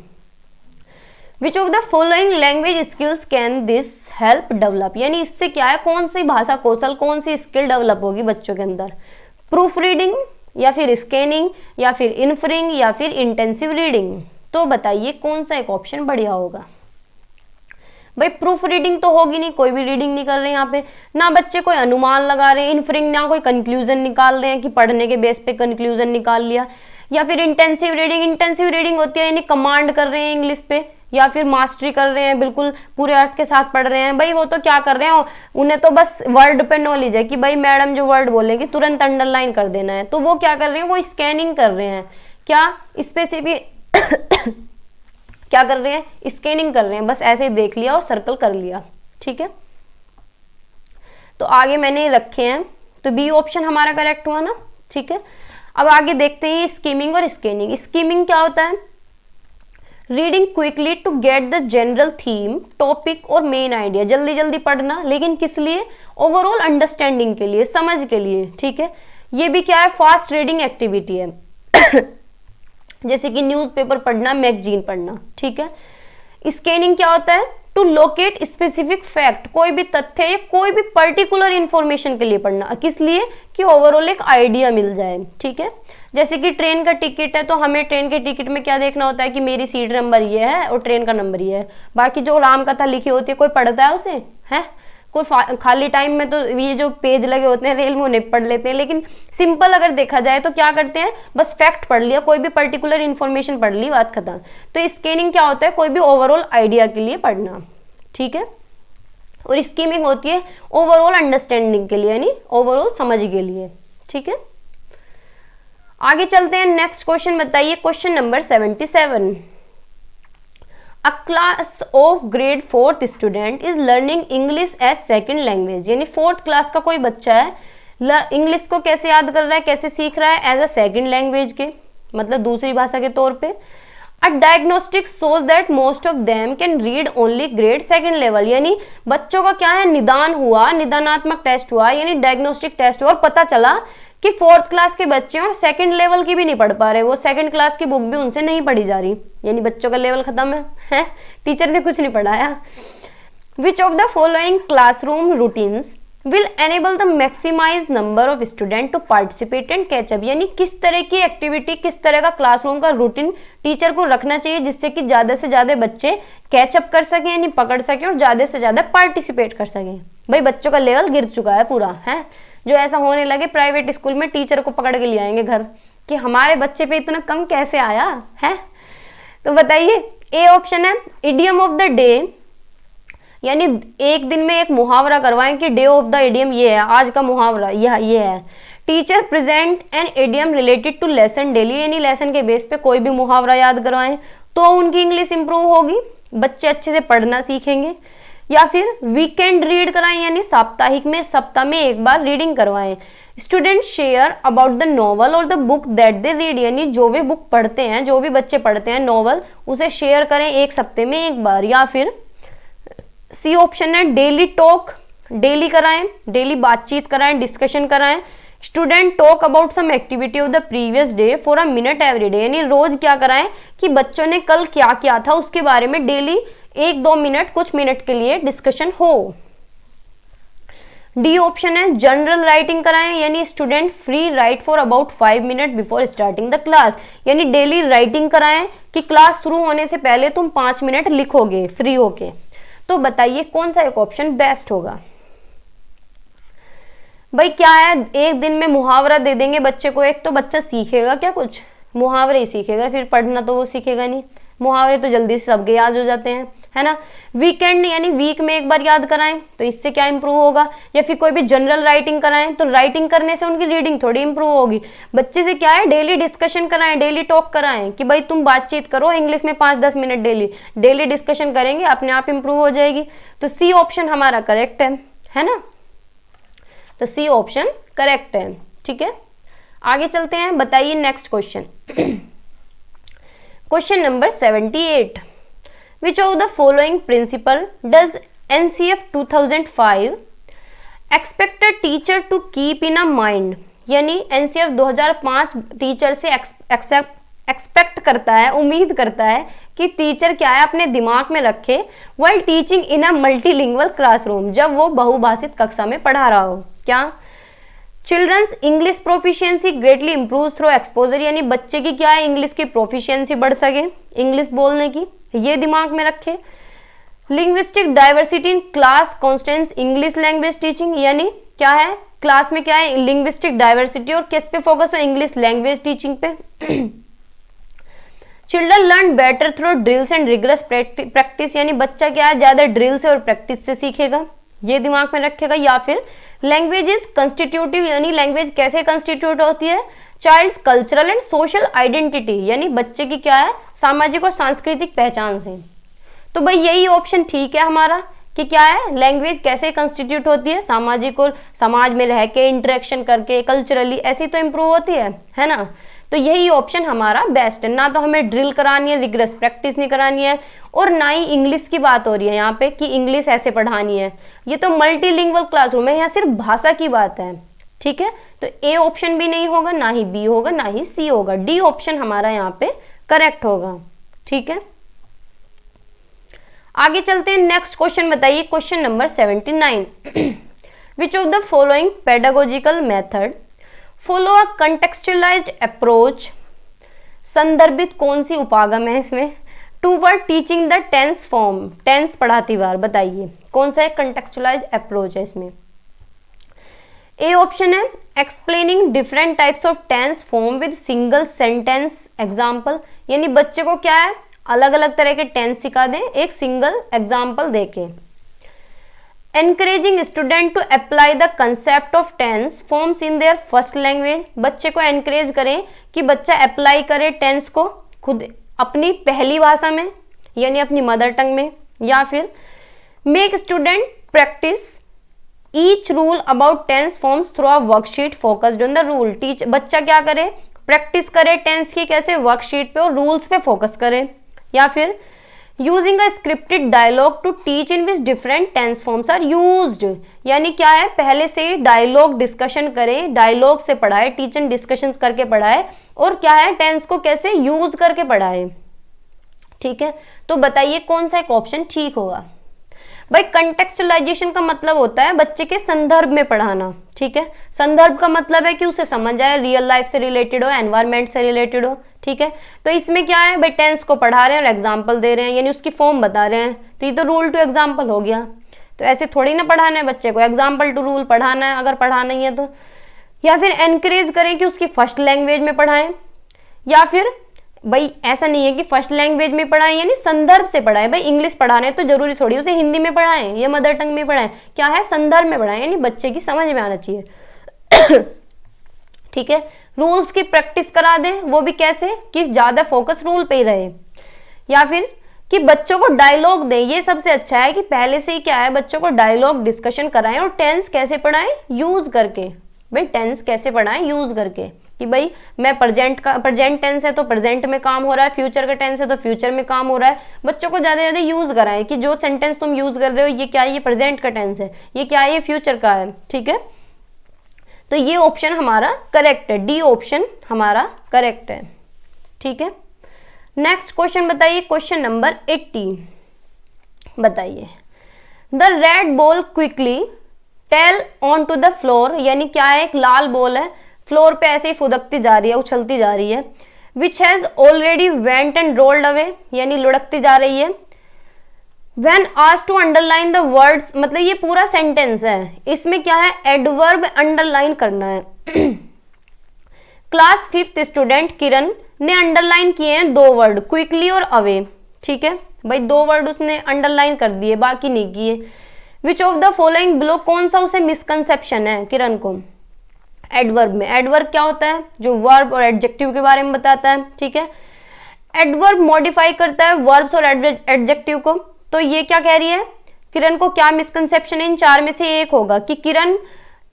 विच of the following language skills can this help develop, यानी इससे क्या है कौन सी भाषा कौशल कौन सी स्किल डेवलप होगी बच्चों के अंदर। प्रूफ रीडिंग या फिर स्कैनिंग या फिर इन्फरिंग या फिर इंटेंसिव रीडिंग। तो बताइए कौन सा एक ऑप्शन बढ़िया होगा। भाई प्रूफ रीडिंग तो होगी नहीं, कोई भी रीडिंग नहीं कर रहे हैं यहाँ पे, ना बच्चे कोई अनुमान लगा रहे हैं, इन्फरिंग ना कोई कंक्लूजन निकाल रहे हैं कि पढ़ने के बेस पे कंक्लूजन निकाल लिया। या फिर इंटेंसिव रीडिंग होती है यानी कमांड कर रहे हैं इंग्लिश पे या फिर मास्टरी कर रहे हैं, बिल्कुल पूरे अर्थ के साथ पढ़ रहे हैं। भाई वो तो क्या कर रहे हैं, उन्हें तो बस वर्ड पे नॉलेज है कि भाई मैडम जो वर्ड बोलेगी तुरंत अंडरलाइन कर देना है। तो वो क्या कर रहे हैं, वो स्कैनिंग कर रहे हैं, क्या स्पेसिफिक क्या कर रहे हैं, स्कैनिंग कर रहे हैं, बस ऐसे ही देख लिया और सर्कल कर लिया। ठीक है, तो आगे मैंने रखे हैं, तो बी ऑप्शन हमारा करेक्ट हुआ ना। ठीक है, अब आगे देखते हैं स्कीमिंग और स्कैनिंग। स्कीमिंग क्या होता है, reading quickly to get the general theme topic और मेन आइडिया, जल्दी जल्दी पढ़ना, लेकिन किस लिए, ओवरऑल अंडरस्टैंडिंग के लिए, समझ के लिए। ठीक है, ये भी क्या है फास्ट रीडिंग एक्टिविटी है जैसे कि न्यूज़पेपर पढ़ना, मैगजीन पढ़ना। ठीक है, स्कैनिंग क्या होता है, टू लोकेट स्पेसिफिक फैक्ट, कोई भी तथ्य या कोई भी पर्टिकुलर इंफॉर्मेशन के लिए पढ़ना, किस लिए कि ओवरऑल एक आइडिया मिल जाए। ठीक है, जैसे कि ट्रेन का टिकट है तो हमें ट्रेन के टिकट में क्या देखना होता है कि मेरी सीट नंबर ये है और ट्रेन का नंबर ये है। बाकी जो राम कथा लिखी होती है कोई पढ़ता है उसे, है कोई खाली टाइम में तो ये जो पेज लगे होते हैं रेल में उन्हें पढ़ लेते हैं। लेकिन सिंपल अगर देखा जाए तो क्या करते हैं, बस फैक्ट पढ़ लिया, कोई भी पर्टिकुलर इन्फॉर्मेशन पढ़ ली, बात खत्म। तो स्कैनिंग क्या होता है, कोई भी ओवरऑल आइडिया के लिए पढ़ना, ठीक है। और स्कीमिंग होती है ओवरऑल अंडरस्टैंडिंग के लिए, यानी ओवरऑल समझ के लिए, ठीक है। आगे चलते हैं, नेक्स्ट क्वेश्चन बताइए, question number 77। A class of grade 4th student is learning English as second language, यानी 4th क्लास का कोई बच्चा है, इंग्लिश को कैसे याद कर रहा है, कैसे सीख रहा है, एज अ सेकेंड लैंग्वेज के, मतलब दूसरी भाषा के तौर पे। A diagnostic shows that most of them can read only grade 2nd level, यानी बच्चों का क्या है, निदान हुआ, निदानात्मक टेस्ट हुआ, यानी डायग्नोस्टिक टेस्ट हुआ और पता चला कि 4th क्लास के बच्चे और 2nd लेवल की भी नहीं पढ़ पा रहे, वो 2nd क्लास की बुक भी उनसे नहीं पढ़ी जा रही, यानी बच्चों का लेवल खत्म है, टीचर ने कुछ नहीं पढ़ाया। Which of the following classroom routines will enable the maximise number of student to participate and catch up, यानी किस तरह की एक्टिविटी, किस तरह का क्लासरूम का रूटीन टीचर को रखना चाहिए जिससे कि ज्यादा से ज्यादा बच्चे कैचअप कर सकें, यानी पकड़ सकें और ज्यादा से ज्यादा पार्टिसिपेट कर सकें। भाई बच्चों का लेवल गिर चुका है पूरा, है जो ऐसा होने लगे प्राइवेट स्कूल में टीचर को पकड़ के ले आएंगे घर कि हमारे बच्चे पे इतना कम कैसे आया है। तो बताइए, ए ऑप्शन है इडियम ऑफ द डे, यानी एक दिन में एक मुहावरा करवाएं कि डे ऑफ द इडियम ये है, आज का मुहावरा ये है। Teacher present an idiom related to lesson daily, यानी लेसन के बेस पे कोई भी मुहावरा याद करवाएं तो उनकी इंग्लिश इंप्रूव होगी, बच्चे अच्छे से पढ़ना सीखेंगे। या फिर वीकेंड रीड कराएं, यानी साप्ताहिक में सप्ताह में एक बार रीडिंग करवाएं। Student share about the novel और the book that they read, यानी जो भी बुक पढ़ते हैं, जो भी बच्चे पढ़ते हैं नॉवल, उसे शेयर करें एक सप्ते में एक बार। या फिर सी ऑप्शन है डेली टॉक, डेली कराएं, डेली बातचीत कराएं, डिस्कशन कराएं। Student talk about some activity of the previous day for a minute every day, यानी रोज क्या कराएं कि बच्चों ने कल क्या किया था उसके बारे में डेली 1-2 मिनट, कुछ मिनट के लिए डिस्कशन हो। डी ऑप्शन है जनरल राइटिंग कराएं, यानी student free right for about 5 minute before starting the class, यानी डेली राइटिंग कराएं कि क्लास शुरू होने से पहले तुम 5 मिनट लिखोगे फ्री होके। तो बताइए कौन सा एक ऑप्शन बेस्ट होगा। भाई क्या है, एक दिन में मुहावरा दे देंगे बच्चे को एक, तो बच्चा सीखेगा क्या, कुछ मुहावरे ही सीखेगा, फिर पढ़ना तो वो सीखेगा नहीं, मुहावरे तो जल्दी से सबके याद हो जाते हैं, है ना। वीकेंड यानी वीक में एक बार याद कराएं तो इससे क्या इंप्रूव होगा। या फिर कोई भी जनरल राइटिंग कराएं तो राइटिंग करने से उनकी रीडिंग थोड़ी इंप्रूव होगी। बच्चे से क्या है, डेली डिस्कशन कराएं, डेली टॉक कराएं कि भाई तुम बातचीत करो इंग्लिश में 5-10 मिनट डेली डिस्कशन करेंगे, अपने आप इंप्रूव हो जाएगी। तो सी ऑप्शन हमारा करेक्ट है ना। तो सी ऑप्शन करेक्ट है, ठीक है। आगे चलते हैं, बताइए next question. Question number 78। Which of the following principle does NCF 2005 expect a teacher to keep in a mind, यानी NCF 2005 टीचर से एक्सपेक्ट करता है, उम्मीद करता है कि टीचर क्या है अपने दिमाग में रखे while teaching in a multilingual classroom, जब वो बहुभाषित कक्षा में पढ़ा रहा हो। क्या, childrens English proficiency greatly improve through exposure, यानी बच्चे की क्या है इंग्लिश की प्रोफिशिएंसी बढ़ सके इंग्लिश बोलने की, ये दिमाग में रखे। Linguistic diversity in class Constance English language teaching, यानी क्या है क्लास में क्या है लिंग्विस्टिक डाइवर्सिटी और किस पे फोकस है, इंग्लिश लैंग्वेज टीचिंग पे। Children learn better through drills and rigorous practice, यानी बच्चा क्या है ज्यादा ड्रिल से और प्रैक्टिस से सीखेगा, ये दिमाग में रखेगा। या फिर लैंग्वेज इज कंस्टिट्यूटिव, यानी लैंग्वेज कैसे कंस्टिट्यूट होती है, child's cultural and social identity, यानी बच्चे की क्या है सामाजिक और सांस्कृतिक पहचान से। तो भाई यही ऑप्शन ठीक है हमारा कि क्या है लैंग्वेज कैसे कंस्टिट्यूट होती है, सामाजिक और समाज में रह के इंटरेक्शन करके कल्चरली ऐसी तो इंप्रूव होती है ना। तो यही ऑप्शन हमारा बेस्ट है। ना तो हमें ड्रिल करानी है, रिग्रेस प्रैक्टिस नहीं करानी है, और ना ही इंग्लिश की बात हो रही है यहाँ पे कि इंग्लिश ऐसे पढ़ानी है। ये तो मल्टीलिंगुअल क्लासरूम है, यहाँ सिर्फ भाषा की बात है, ठीक है। तो ए ऑप्शन भी नहीं होगा, ना ही बी होगा, ना ही सी होगा, डी ऑप्शन हमारा यहाँ पे करेक्ट होगा, ठीक है। आगे चलते हैं, नेक्स्ट क्वेश्चन बताइए, question number 79। Which of the following pedagogical method follow a contextualised approach, संदर्भित कौन सी उपागम है इसमें, toward teaching the tense form, tense पढ़ाती बार, बताइए कौन सा है कंटेक्चुअलाइज्ड अप्रोच है इसमें। ए ऑप्शन है explaining different types of tense form with single sentence example, यानी बच्चे को क्या है अलग अलग तरह के टेंस सिखा दें एक सिंगल एग्जाम्पल देके। Encouraging student to apply the concept of tense forms in their first language, बच्चे को एनकरेज करें कि बच्चा अप्लाई करे टेंस को खुद अपनी पहली भाषा में यानी अपनी मदर टंग में, या फिर make student practice each rule about tense forms through a worksheet focused on the rule, teach बच्चा क्या करे प्रैक्टिस करे टेंस की कैसे वर्कशीट पे और रूल्स पे फोकस करे। या फिर using a scripted dialogue to teach in which different tense forms are used, यानी क्या है पहले से डायलॉग डिस्कशन करे, डायलॉग से पढ़ाए, टीचर डिस्कशन करके पढ़ाए और क्या है टेंस को कैसे यूज करके पढ़ाए। ठीक है, तो बताइए कौन सा एक ऑप्शन ठीक होगा। भाई कंटेक्चुअलाइजेशन का मतलब होता है बच्चे के संदर्भ में पढ़ाना। ठीक है, संदर्भ का मतलब है कि उसे समझ आए, रियल लाइफ से रिलेटेड हो, एनवायरमेंट से रिलेटेड हो। ठीक है, तो इसमें क्या है भाई टेंस को पढ़ा रहे हैं और एग्जाम्पल दे रहे हैं यानी उसकी फॉर्म बता रहे हैं, तो ये तो रूल टू एग्जाम्पल हो गया। तो ऐसे थोड़ी ना पढ़ाना है बच्चे को, एग्जाम्पल टू रूल पढ़ाना है अगर पढ़ाना ही है तो। या फिर एनकरेज करें कि उसकी फर्स्ट लैंग्वेज में पढ़ाएं, या फिर भाई ऐसा नहीं है कि फर्स्ट लैंग्वेज में पढ़ाएं यानी संदर्भ से पढ़ाएं। भाई इंग्लिश पढ़ा रहे हैं तो जरूरी थोड़ी उसे हिंदी में पढ़ाएं या मदर टंग में पढ़ाएं, क्या है संदर्भ में पढ़ाएं यानी बच्चे की समझ में आना चाहिए। ठीक है, रूल्स की प्रैक्टिस करा दें, वो भी कैसे कि ज्यादा फोकस रूल पे ही रहे। या फिर कि बच्चों को डायलॉग दें, ये सबसे अच्छा है कि पहले से ही क्या है बच्चों को डायलॉग डिस्कशन कराएं और टेंस कैसे पढ़ाएं यूज करके। भाई टेंस कैसे पढ़ाएं यूज करके कि भाई मैं प्रेजेंट टेंस है तो प्रेजेंट में काम हो रहा है, फ्यूचर का टेंस है तो फ्यूचर में काम हो रहा है। बच्चों को ज्यादा ज्यादा यूज कराएं कि जो सेंटेंस तुम यूज कर रहे हो ये क्या है, ये प्रेजेंट का टेंस है, ये क्या है, ये फ्यूचर का है। ठीक है, तो ये ऑप्शन हमारा करेक्ट है, डी ऑप्शन हमारा करेक्ट है। ठीक है, नेक्स्ट क्वेश्चन बताइए, क्वेश्चन नंबर 80 बताइए। The red ball quickly tell on to the floor, यानी क्या है एक लाल बॉल है फ्लोर पे ऐसे ही फुदकती जा रही है, उछलती जा रही है। Which has already went and rolled away, यानी लुढ़कती जा रही है। When asked to underline the words, मतलब ये पूरा सेंटेंस है, इसमें क्या है एडवर्ब अंडरलाइन करना है। क्लास 5th स्टूडेंट किरण ने अंडरलाइन किए हैं 2 वर्ड, क्विकली और अवे। ठीक है भाई 2 वर्ड उसने अंडरलाइन कर दिए, बाकी नहीं किए। विच ऑफ द फॉलोइंग बिलो, कौन सा उसे मिसकंसेप्शन है किरण को। एडवर्ब में, एडवर्ब क्या होता है जो वर्ब और एडजेक्टिव के बारे में बताता है। ठीक है, एडवर्ब मॉडिफाई करता है वर्ब्स और एडजेक्टिव को। तो ये क्या कह रही है किरण को, क्या मिसकंसेप्शन है, इन 4 में से एक होगा कि Kiran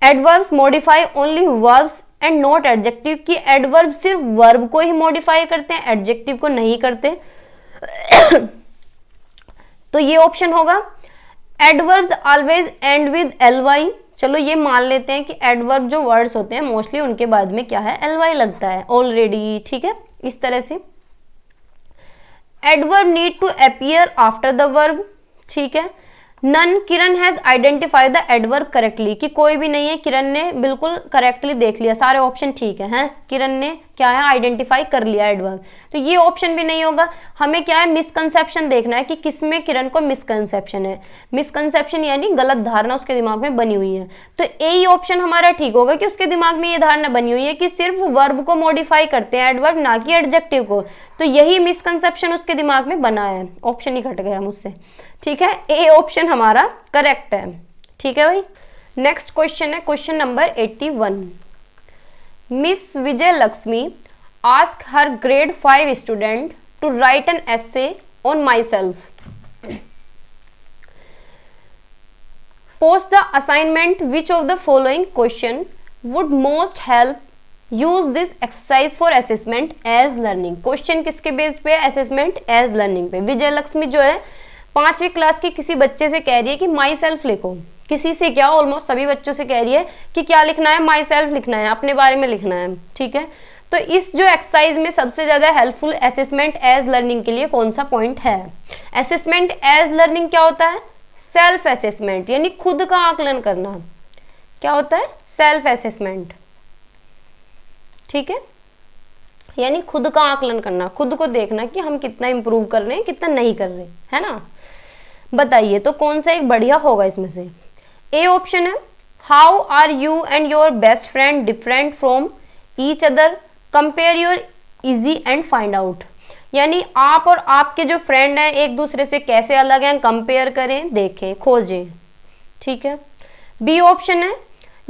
adverbs modify only verbs and not adjective, की एडवर्ब सिर्फ वर्ब को ही मॉडिफाई करते हैं एडजेक्टिव को नहीं करते। तो ये ऑप्शन होगा। Adverbs always and with ly, चलो ये मान लेते हैं कि एडवर्ब जो वर्ड्स होते हैं मोस्टली उनके बाद में क्या है ly लगता है ऑलरेडी। ठीक है, इस तरह से। Adverb need to appear after the verb. ठीक है, none, Kiran has identify the adverb correctly, कि कोई भी नहीं है, किरण ने बिल्कुल करेक्टली देख लिया, सारे ऑप्शन ठीक है, हैं किरण ने क्या है आइडेंटिफाई कर लिया एडवर्ब। तो ये ऑप्शन भी नहीं होगा। हमें क्या है मिसकंसेप्शन देखना है कि किसमें किरण को मिसकंसेप्शन है। मिसकंसेप्शन यानी गलत धारणा उसके दिमाग में बनी हुई है। तो यही ऑप्शन हमारा ठीक होगा कि उसके दिमाग में ये धारणा बनी हुई है कि सिर्फ वर्ब को मॉडिफाई करते हैं एडवर्ब, ना कि एडजेक्टिव को। तो यही मिसकंसेप्शन उसके दिमाग में बना है, ऑप्शन ही कट गया मुझसे। ठीक है, ए ऑप्शन हमारा करेक्ट है। ठीक है भाई, नेक्स्ट क्वेश्चन है question number 81। Miss Vijay Lakshmi ask her grade 5 student to write an essay on myself. Post the assignment. Which of the following question would most help use this exercise for assessment as learning? Question किसके base पे, assessment as learning पे। विजय लक्ष्मी जो है 5वीं class की किसी बच्चे से कह रही है कि माई सेल्फ लिखो। किसी से क्या, ऑलमोस्ट सभी बच्चों से कह रही है कि क्या लिखना है, माई सेल्फ लिखना है, अपने बारे में लिखना है। ठीक है, तो इस जो एक्सरसाइज में सबसे ज्यादा हेल्पफुल असेसमेंट एज लर्निंग के लिए कौन सा पॉइंट है। असेसमेंट एज लर्निंग क्या होता है, सेल्फ असेसमेंट, यानी खुद का आकलन करना। क्या होता है सेल्फ असेसमेंट। ठीक है, यानी खुद का आकलन करना, खुद को देखना कि हम कितना इंप्रूव कर रहे हैं, कितना नहीं कर रहे, है ना। बताइए तो कौन सा एक बढ़िया होगा इसमें से। ए ऑप्शन है, how are you and your best friend different from each other, compare your easy and find out. यानी आप और आपके जो फ्रेंड हैं एक दूसरे से कैसे अलग हैं, कंपेयर करें, देखें, खोजें। ठीक है। बी ऑप्शन है,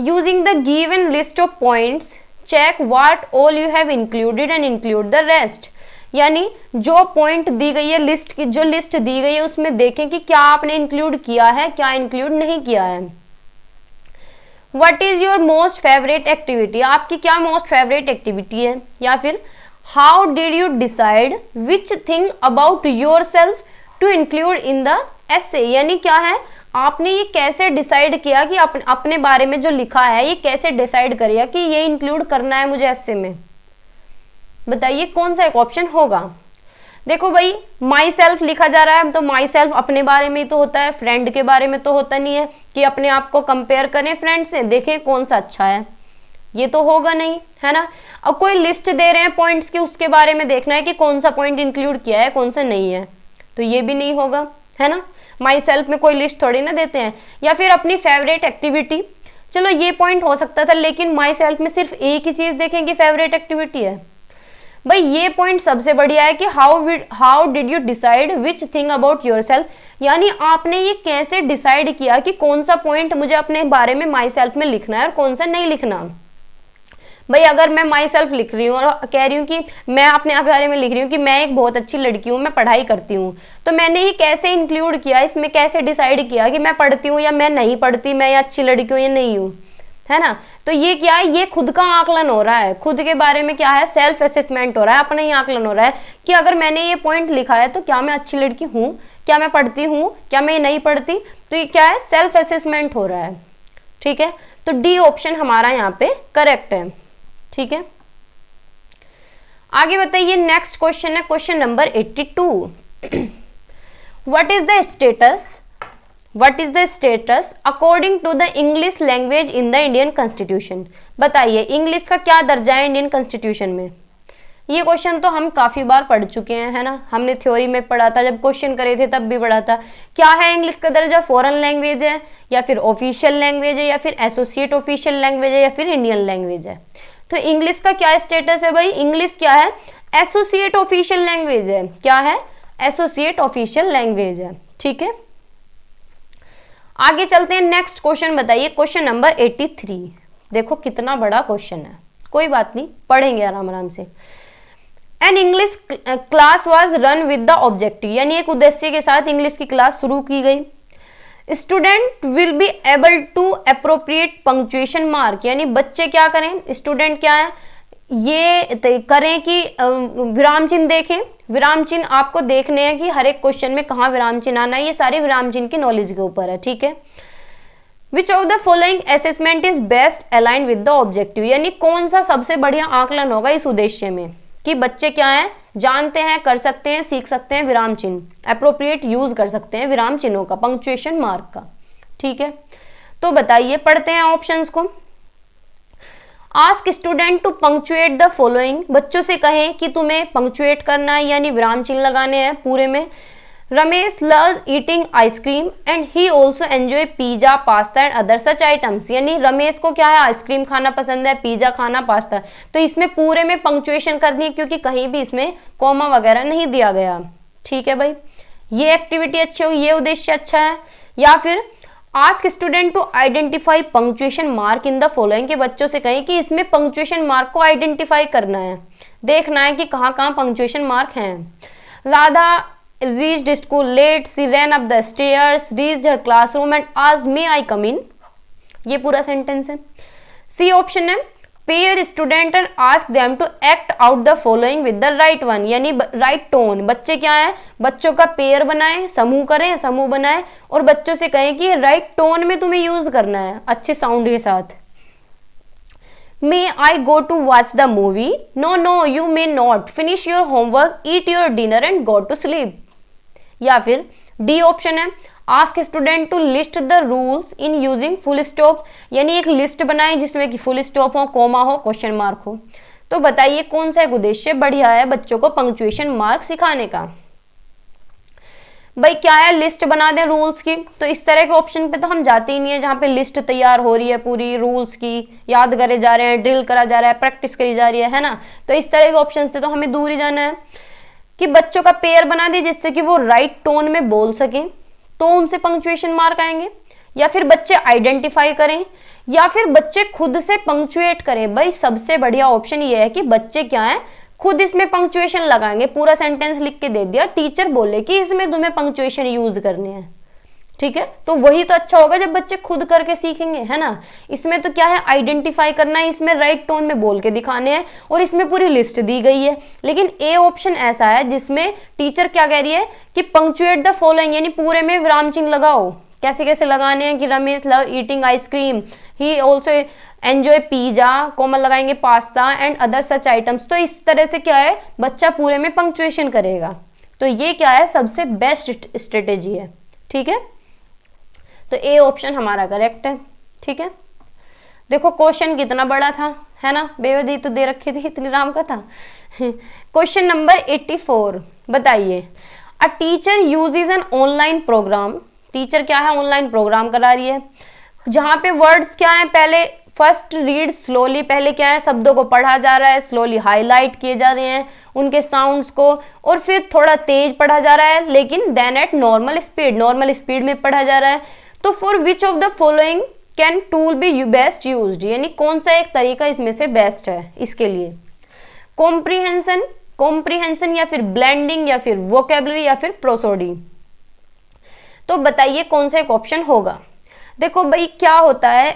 using the given list of points check what all you have included and include the rest. यानी जो पॉइंट दी गई है, लिस्ट की जो लिस्ट दी गई है उसमें देखें कि क्या आपने इंक्लूड किया है, क्या इंक्लूड नहीं किया है। What is your most favourite activity, आपकी क्या मोस्ट फेवरेट एक्टिविटी है। या फिर how did you decide which thing about your self to include in the essay. यानी क्या है, आपने ये कैसे डिसाइड किया कि अपने बारे में जो लिखा है ये कैसे डिसाइड करिए कि ये इंक्लूड करना है मुझे एसे में। बताइए कौन सा एक ऑप्शन होगा। देखो भाई, माई सेल्फ लिखा जा रहा है तो माई सेल्फ अपने बारे में ही तो होता है, फ्रेंड के बारे में तो होता नहीं है कि अपने आप को कंपेयर करें फ्रेंड से, देखें कौन सा अच्छा है, ये तो होगा नहीं, है ना। अब कोई लिस्ट दे रहे हैं पॉइंट्स की, उसके बारे में देखना है कि कौन सा पॉइंट इंक्लूड किया है, कौन सा नहीं है, तो ये भी नहीं होगा, है ना। माई सेल्फ में कोई लिस्ट थोड़ी ना देते हैं। या फिर अपनी फेवरेट एक्टिविटी, चलो ये पॉइंट हो सकता था, लेकिन माई सेल्फ में सिर्फ एक ही चीज देखेंगे फेवरेट एक्टिविटी है। भाई ये पॉइंट सबसे बढ़िया है कि how did you decide which thing about your self. यानी आपने ये कैसे डिसाइड किया कि कौन सा पॉइंट मुझे अपने बारे में माई सेल्फ में लिखना है और कौन सा नहीं लिखना। भाई अगर मैं माई सेल्फ लिख रही हूँ और कह रही हूँ कि मैं अपने आप बारे में लिख रही हूँ कि मैं एक बहुत अच्छी लड़की हूँ, मैं पढ़ाई करती हूँ, तो मैंने ये कैसे इंक्लूड किया, इसमें कैसे डिसाइड किया कि मैं पढ़ती हूँ या मैं नहीं पढ़ती, मैं अच्छी लड़की हूँ या नहीं हूँ, है ना। तो ये क्या है, ये खुद का आकलन हो रहा है, खुद के बारे में क्या है, सेल्फ असेसमेंट हो रहा है, अपना ही आकलन हो रहा है कि अगर मैंने ये पॉइंट लिखा है तो क्या मैं अच्छी लड़की हूँ, क्या मैं पढ़ती हूँ, क्या मैं नहीं पढ़ती। तो ये क्या है, सेल्फ असेसमेंट हो रहा है। ठीक है, तो डी ऑप्शन हमारा यहाँ पे करेक्ट है। ठीक है, आगे बताइए। नेक्स्ट क्वेश्चन है question number 82। What is the status according to the English language in the Indian constitution. बताइए इंग्लिश का क्या दर्जा है इंडियन कॉन्स्टिट्यूशन में। ये क्वेश्चन तो हम काफी बार पढ़ चुके हैं, है ना। हमने थ्योरी में पढ़ा था, जब क्वेश्चन करे थे तब भी पढ़ा था। क्या है इंग्लिश का दर्जा, फॉरेन लैंग्वेज है या फिर ऑफिशियल लैंग्वेज है या फिर एसोसिएट ऑफिशियल लैंग्वेज है या फिर इंडियन लैंग्वेज है। तो इंग्लिश का क्या स्टेटस है भाई, इंग्लिश क्या है, एसोसिएट ऑफिशियल लैंग्वेज है। क्या है, एसोसिएट ऑफिशियल लैंग्वेज है। ठीक है, आगे चलते हैं। नेक्स्ट क्वेश्चन बताइए क्वेश्चन नंबर 83। देखो कितना बड़ा क्वेश्चन है, कोई बात नहीं, पढ़ेंगे आराम आराम से। An English class was run with the objective, यानी एक उद्देश्य के साथ इंग्लिश की क्लास शुरू की गई। Student will be able to appropriate punctuation mark, यानी बच्चे क्या करें, स्टूडेंट क्या है, ये करें कि विराम चिन्ह देखें। विराम चिन्ह आपको देखने हैं कि हर एक क्वेश्चन में कहाँ विराम चिन्ह आना है, ये सारी विराम चिन्ह की नॉलेज के ऊपर है। ठीक है, विच of the following assessment is best align with the objective, यानी कौन सा सबसे बढ़िया आकलन होगा इस उद्देश्य में कि बच्चे क्या है, जानते हैं, कर सकते हैं, सीख सकते हैं विराम चिन्ह, अप्रोप्रिएट यूज कर सकते हैं विराम चिन्हों का, पंक्चुएशन मार्क का। ठीक है, तो बताइए, पढ़ते हैं ऑप्शंस को। Ask student to punctuate the following, बच्चों से कहें कि तुम्हें पंक्चुएट करना है यानी विराम चिन्ह लगाने हैं पूरे में। Ramesh loves eating ice cream and he also enjoy pizza pasta and other such items, यानी रमेश को क्या है, आइसक्रीम खाना पसंद है, पिज्जा खाना, पास्ता। तो इसमें पूरे में पंक्चुएशन करनी है क्योंकि कहीं भी इसमें कॉमा वगैरह नहीं दिया गया। ठीक है भाई, ये एक्टिविटी अच्छी होगी, ये उद्देश्य अच्छा है। या फिर ask student to identify punctuation mark in the following, के बच्चों से कहें कि इसमें पंक्चुएशन मार्क को आइडेंटिफाई करना है, देखना है कि कहाँ कहाँ पंक्चुएशन मार्क हैं। Radha reached school late, she ran up the stairs, reached her classroom and asked may I come in, ये पूरा सेंटेंस है। सी ऑप्शन है pair student and ask them to act out the following with the right one, यानी right tone. बच्चे क्या है, बच्चों का पेयर बनाए, समूह करें, समूह बनाए और बच्चों से कहें कि राइट टोन में तुम्हें यूज करना है, अच्छे साउंड के साथ। May I go to watch the movie? No, no, you may not. Finish your homework, eat your dinner and go to sleep. या फिर डी ऑप्शन है ask student to list the rules in using full stop, यानी एक list बनाए जिसमें कि full stop हो, comma हो, क्वेश्चन मार्क हो। तो बताइए कौन सा एक उद्देश्य बढ़िया है बच्चों को पंक्चुएशन मार्क सिखाने का। भाई क्या है, लिस्ट बना दें रूल्स की, तो इस तरह के ऑप्शन पे तो हम जाते ही नहीं है जहाँ पे लिस्ट तैयार हो रही है पूरी रूल्स की, याद करे जा रहे हैं, ड्रिल करा जा रहा है, प्रैक्टिस करी जा रही है ना। तो इस तरह के ऑप्शन से तो हमें दूर ही जाना है कि बच्चों का पेयर बना दिए जिससे कि वो राइट टोन में बोल सकें, तो उनसे पंक्चुएशन मार्क आएंगे, या फिर बच्चे आइडेंटिफाई करें, या फिर बच्चे खुद से पंक्चुएट करें। भाई सबसे बढ़िया ऑप्शन ये है कि बच्चे क्या है, खुद इसमें पंक्चुएशन लगाएंगे। पूरा सेंटेंस लिख के दे दिया, टीचर बोले कि इसमें तुम्हें पंक्चुएशन यूज करने हैं, ठीक है, तो वही तो अच्छा होगा जब बच्चे खुद करके सीखेंगे, है ना। इसमें तो क्या है, आइडेंटिफाई करना है, इसमें राइट टोन में बोल के दिखाने हैं, और इसमें पूरी लिस्ट दी गई है। लेकिन ए ऑप्शन ऐसा है जिसमें टीचर क्या कह रही है कि पंक्चुएट द फॉलोइंग, यानी पूरे में विराम चिन्ह लगाओ। कैसे कैसे लगाने हैं कि Ramesh love eating ice cream, he also enjoy pizza, comma लगाएंगे pasta and other such items. तो इस तरह से क्या है, बच्चा पूरे में पंक्चुएशन करेगा। तो ये क्या है, सबसे बेस्ट स्ट्रेटेजी है, ठीक है। तो ए ऑप्शन हमारा करेक्ट है, ठीक है। देखो क्वेश्चन कितना बड़ा था, है ना, बेवजह तो दे रखी थी, इतनी राम का था। क्वेश्चन नंबर 84, बताइए a teacher uses an online program. Teacher क्या है, ऑनलाइन प्रोग्राम करा रही है, जहां पे वर्ड्स क्या है, पहले फर्स्ट रीड स्लोली, पहले क्या है, शब्दों को पढ़ा जा रहा है, स्लोली हाईलाइट किए जा रहे हैं उनके साउंड्स को, और फिर थोड़ा तेज पढ़ा जा रहा है, लेकिन देन एट नॉर्मल स्पीड में पढ़ा जा रहा है। तो for which of the following can tool B best used, यानी कौन सा एक तरीका इसमें से बेस्ट है इसके लिए। कॉम्प्रीहेंशन या फिर ब्लेंडिंग या फिर वोकेबलरी या फिर प्रोसोडी। तो बताइए कौन सा एक ऑप्शन होगा। देखो भाई क्या होता है,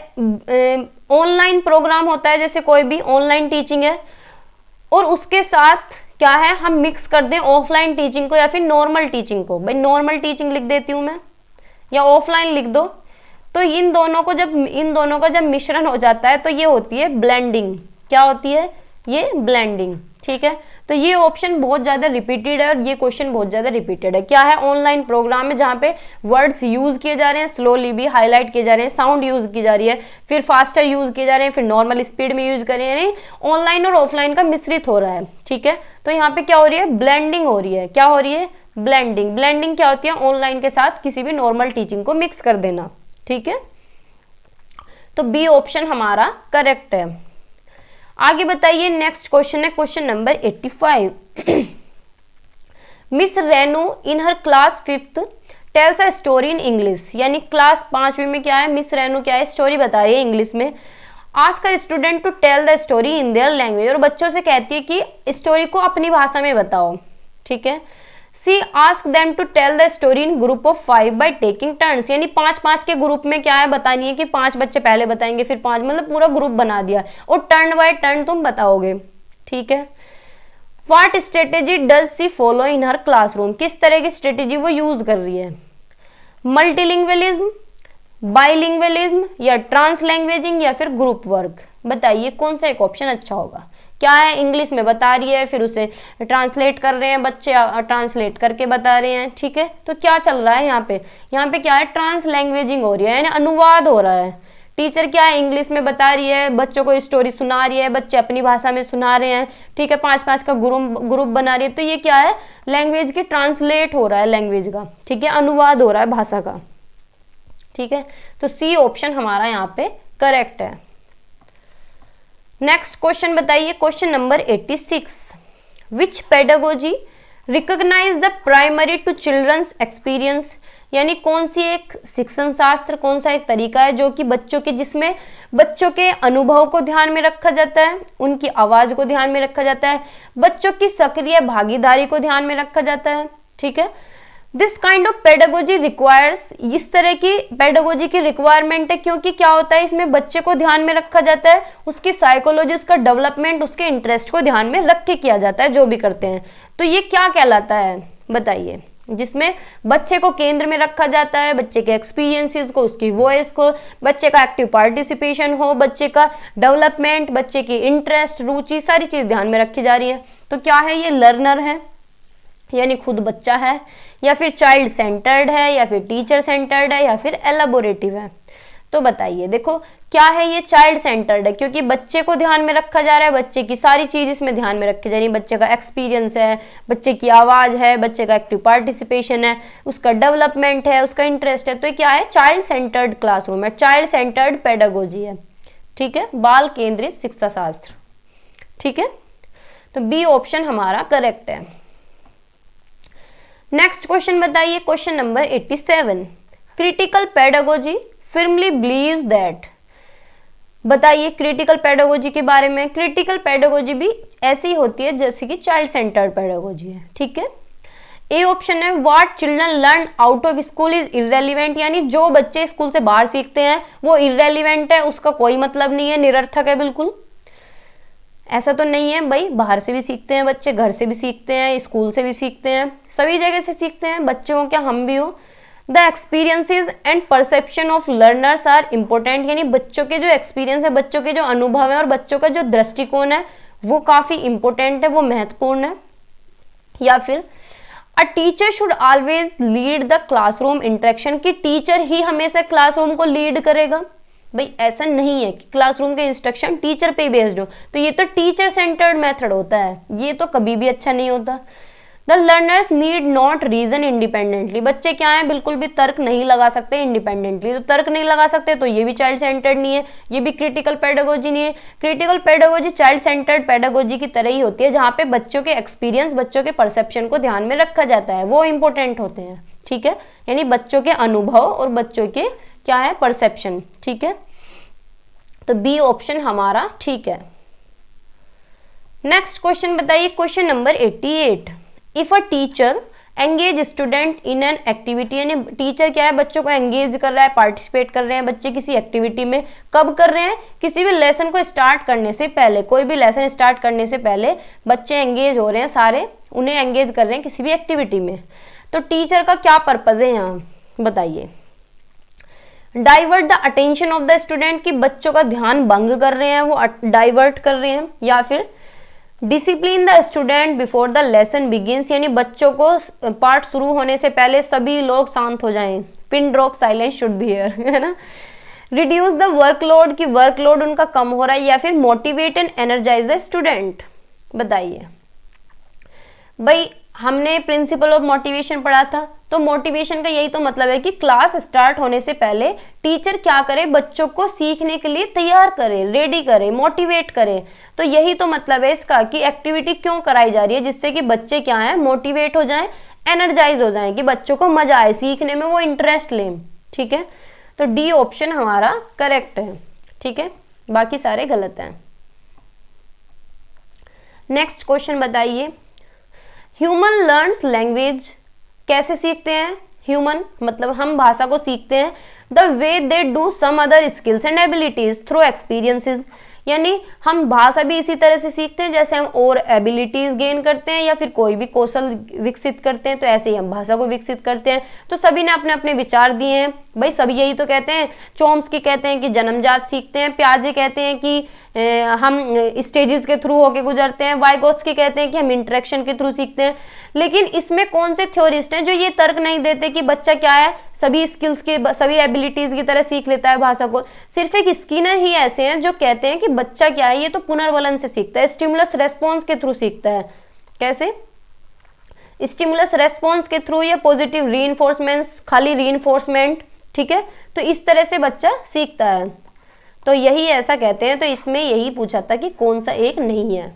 ऑनलाइन प्रोग्राम होता है, जैसे कोई भी ऑनलाइन टीचिंग है, और उसके साथ क्या है, हम मिक्स कर दें ऑफलाइन टीचिंग को या फिर नॉर्मल टीचिंग को। भाई नॉर्मल टीचिंग लिख देती हूँ मैं, या ऑफलाइन लिख दो। तो इन दोनों का जब मिश्रण हो जाता है तो ये होती है ब्लेंडिंग। क्या होती है, ये ब्लेंडिंग, ठीक है। तो ये ऑप्शन बहुत ज्यादा रिपीटेड है और ये क्वेश्चन बहुत ज्यादा रिपीटेड है। क्या है, ऑनलाइन प्रोग्राम में जहाँ पे वर्ड्स यूज किए जा रहे हैं, स्लोली भी हाईलाइट किए जा रहे हैं, साउंड यूज की जा रही है, फिर फास्टर यूज किए जा रहे हैं, फिर नॉर्मल स्पीड में यूज कर रहे हैं, यानी ऑनलाइन और ऑफलाइन का मिश्रित हो रहा है, ठीक है। तो यहाँ पे क्या हो रही है, ब्लेंडिंग हो रही है। क्या हो रही है, ब्लेंडिंग क्या होती है, ऑनलाइन के साथ किसी भी नॉर्मल टीचिंग को मिक्स कर देना, ठीक है। तो बी ऑप्शन हमारा करेक्ट है। आगे बताइए, नेक्स्ट क्वेश्चन है question number 85। Miss Renu in her class 5th tales a story in English, यानी क्लास 5वीं में क्या है, मिस रेनू क्या है, स्टोरी बता रही है इंग्लिश में। Ask a student to tell the story in their language, और बच्चों से कहती है कि स्टोरी को अपनी भाषा में बताओ, ठीक है। C ask them to tell the story in group of 5 by taking turns, यानी 5-5 के ग्रुप में क्या है बतानी है कि 5 बच्चे पहले बताएंगे, फिर 5, मतलब पूरा ग्रुप बना दिया, और टर्न बाय टर्न तुम बताओगे, ठीक है। What strategy does she follow in her classroom, किस तरह की स्ट्रेटेजी वो यूज कर रही है। मल्टीलिंग्वलिज्म, बाइलिंग्वलिज्म, या ट्रांसलैंग्वेजिंग, या फिर ग्रुप वर्क। बताइए कौन सा एक ऑप्शन अच्छा होगा। क्या है, इंग्लिश में बता रही है, फिर उसे ट्रांसलेट कर रहे हैं बच्चे, ट्रांसलेट करके बता रहे हैं, ठीक है। तो क्या चल रहा है यहाँ पे क्या है, ट्रांसलैंग्वेजिंग हो रही है, यानी अनुवाद हो रहा है। टीचर क्या है, इंग्लिश में बता रही है, बच्चों को स्टोरी सुना रही है, बच्चे अपनी भाषा में सुना रहे हैं, ठीक है, 5-5 का ग्रुप बना रही है। तो ये क्या है, लैंग्वेज की ट्रांसलेट हो रहा है, लैंग्वेज का, ठीक है, अनुवाद हो रहा है भाषा का, ठीक है। तो सी ऑप्शन हमारा यहाँ पे करेक्ट है। नेक्स्ट क्वेश्चन बताइए, question number 86। Which pedagogy recognize the primary to children's experience, यानी कौन सी एक शिक्षण शास्त्र, कौन सा एक तरीका है जो कि जिसमें बच्चों के अनुभव को ध्यान में रखा जाता है, उनकी आवाज को ध्यान में रखा जाता है, बच्चों की सक्रिय भागीदारी को ध्यान में रखा जाता है, ठीक है। This kind of pedagogy requires, इस तरह की पेडागोजी की रिक्वायरमेंट है, क्योंकि क्या होता है, इसमें बच्चे को ध्यान में रखा जाता है, उसकी साइकोलॉजी, उसका डेवलपमेंट, उसके इंटरेस्ट को ध्यान में रख के किया जाता है जो भी करते हैं। तो ये क्या कहलाता है बताइए, जिसमें बच्चे को केंद्र में रखा जाता है, बच्चे के एक्सपीरियंसेस को, उसकी वॉइस को, बच्चे का एक्टिव पार्टिसिपेशन हो, बच्चे का डेवलपमेंट, बच्चे की इंटरेस्ट, रुचि, सारी चीज ध्यान में रखी जा रही है। तो क्या है, ये लर्नर है, यानी खुद बच्चा है, या फिर चाइल्ड सेंटर्ड है, या फिर टीचर सेंटर्ड है, या फिर एलाबोरेटिव है। तो बताइए, देखो क्या है ये, चाइल्ड सेंटर्ड है क्योंकि बच्चे को ध्यान में रखा जा रहा है, बच्चे की सारी चीज इसमें ध्यान में रखी जा रही है, बच्चे का एक्सपीरियंस है, बच्चे की आवाज है, बच्चे का एक्टिव पार्टिसिपेशन है, उसका डेवलपमेंट है, उसका इंटरेस्ट है, तो ये क्या है, चाइल्ड सेंटर्ड क्लासरूम है, चाइल्ड सेंटर्ड पेडागोजी है, ठीक है, बाल केंद्रित शिक्षा शास्त्र, ठीक है, तो बी ऑप्शन हमारा करेक्ट है। नेक्स्ट क्वेश्चन बताइए, question number 87, critical pedagogy firmly believes that, बताइए क्रिटिकल पेडागोजी के बारे में। क्रिटिकल पेडागोजी भी ऐसी होती है जैसे कि चाइल्ड सेंटर्ड पेडागोजी है, ठीक है। ए ऑप्शन है, what children learn out of school is irrelevant, यानी जो बच्चे स्कूल से बाहर सीखते हैं वो इररेलेवेंट है, उसका कोई मतलब नहीं है, निरर्थक है बिल्कुल। ऐसा तो नहीं है भाई, बाहर से भी सीखते हैं बच्चे, घर से भी सीखते हैं, स्कूल से भी सीखते हैं, सभी जगह से सीखते हैं, बच्चे हो क्या हम भी हो। The experiences and perception of learners are important, यानी बच्चों के जो एक्सपीरियंस है, बच्चों के जो अनुभव है और बच्चों का जो दृष्टिकोण है वो काफ़ी इंपॉर्टेंट है, वो महत्वपूर्ण है। या फिर अ teacher should always lead the classroom interaction, कि टीचर ही हमेशा क्लासरूम को लीड करेगा। भाई ऐसा नहीं है कि क्लासरूम के इंस्ट्रक्शन टीचर पे बेस्ड हो, तो ये तो टीचर सेंटर्ड मेथड होता है, ये तो कभी भी अच्छा नहीं होता। The learners need not reason independently, बच्चे क्या है, बिल्कुल भी तर्क नहीं लगा सकते इंडिपेंडेंटली, तो तर्क नहीं लगा सकते तो ये भी चाइल्ड सेंटर्ड नहीं है, ये भी क्रिटिकल पेडागोजी नहीं है। Critical pedagogy child centred pedagogy की तरह ही होती है, जहाँ पे बच्चों के एक्सपीरियंस, बच्चों के परसेप्शन को ध्यान में रखा जाता है, वो इंपॉर्टेंट होते हैं, ठीक है, यानी बच्चों के अनुभव और बच्चों के क्या है, परसेप्शन, ठीक है, तो बी ऑप्शन हमारा ठीक है। नेक्स्ट क्वेश्चन बताइए, question number 88, if a teacher engage student in an activity, यानी टीचर क्या है, बच्चों को एंगेज कर रहा है, पार्टिसिपेट कर रहे हैं बच्चे किसी एक्टिविटी में, कब कर रहे हैं, किसी भी लेसन को स्टार्ट करने से पहले, कोई भी लेसन स्टार्ट करने से पहले बच्चे एंगेज हो रहे हैं, सारे उन्हें एंगेज कर रहे हैं किसी भी एक्टिविटी में, तो टीचर का क्या पर्पज है यहाँ बताइए। Divert the attention of the student, कि बच्चों का ध्यान भंग कर रहे हैं, वो डाइवर्ट कर रहे हैं। या फिर discipline the student before the lesson begins, यानी बच्चों को पाठ शुरू होने से पहले सभी लोग शांत हो जाएं, pin drop silence should be here, है ना। रिड्यूस द वर्कलोड, की वर्कलोड उनका कम हो रहा है। या फिर motivate and energize the student, बताइए भाई, हमने प्रिंसिपल ऑफ मोटिवेशन पढ़ा था, तो मोटिवेशन का यही तो मतलब है कि क्लास स्टार्ट होने से पहले टीचर क्या करे, बच्चों को सीखने के लिए तैयार करे, रेडी करे, मोटिवेट करे। तो यही तो मतलब है इसका कि एक्टिविटी क्यों कराई जा रही है, जिससे कि बच्चे क्या है, मोटिवेट हो जाएं, एनर्जाइज हो जाएं, कि बच्चों को मजा आए सीखने में, वो इंटरेस्ट लें, ठीक है, तो डी ऑप्शन हमारा करेक्ट है, ठीक है, बाकी सारे गलत हैं। नेक्स्ट क्वेश्चन बताइए, ह्यूमन लर्न्स लैंग्वेज, कैसे सीखते हैं ह्यूमन, मतलब हम भाषा को सीखते हैं, the way they do some other skills and abilities through experiences, यानी हम भाषा भी इसी तरह से सीखते हैं जैसे हम और एबिलिटीज गेन करते हैं या फिर कोई भी कौशल विकसित करते हैं, तो ऐसे ही हम भाषा को विकसित करते हैं। तो सभी ने अपने अपने विचार दिए हैं भाई, सभी यही तो कहते हैं। चोम्स्की कहते हैं कि जन्मजात सीखते हैं, पियाजे कहते हैं कि हम स्टेजेस के थ्रू होके गुजरते हैं, वाइगोत्स्की कहते हैं कि हम इंटरेक्शन के थ्रू सीखते हैं। लेकिन इसमें कौन से थ्योरिस्ट हैं जो ये तर्क नहीं देते कि बच्चा क्या है, सभी स्किल्स के, सभी एबिलिटीज की तरह सीख लेता है भाषा को। सिर्फ एक स्किनर ही ऐसे हैं जो कहते हैं कि बच्चा क्या है, ये तो पुनर्वलन से सीखता है, स्टिमुलस रेस्पॉन्स के थ्रू सीखता है। कैसे? स्टिमुलस रेस्पॉन्स के थ्रू या पॉजिटिव रीइंफोर्समेंट्स, खाली रीइंफोर्समेंट, ठीक है, तो इस तरह से बच्चा सीखता है। तो यही ऐसा कहते हैं, तो इसमें यही पूछा था कि कौन सा एक नहीं है,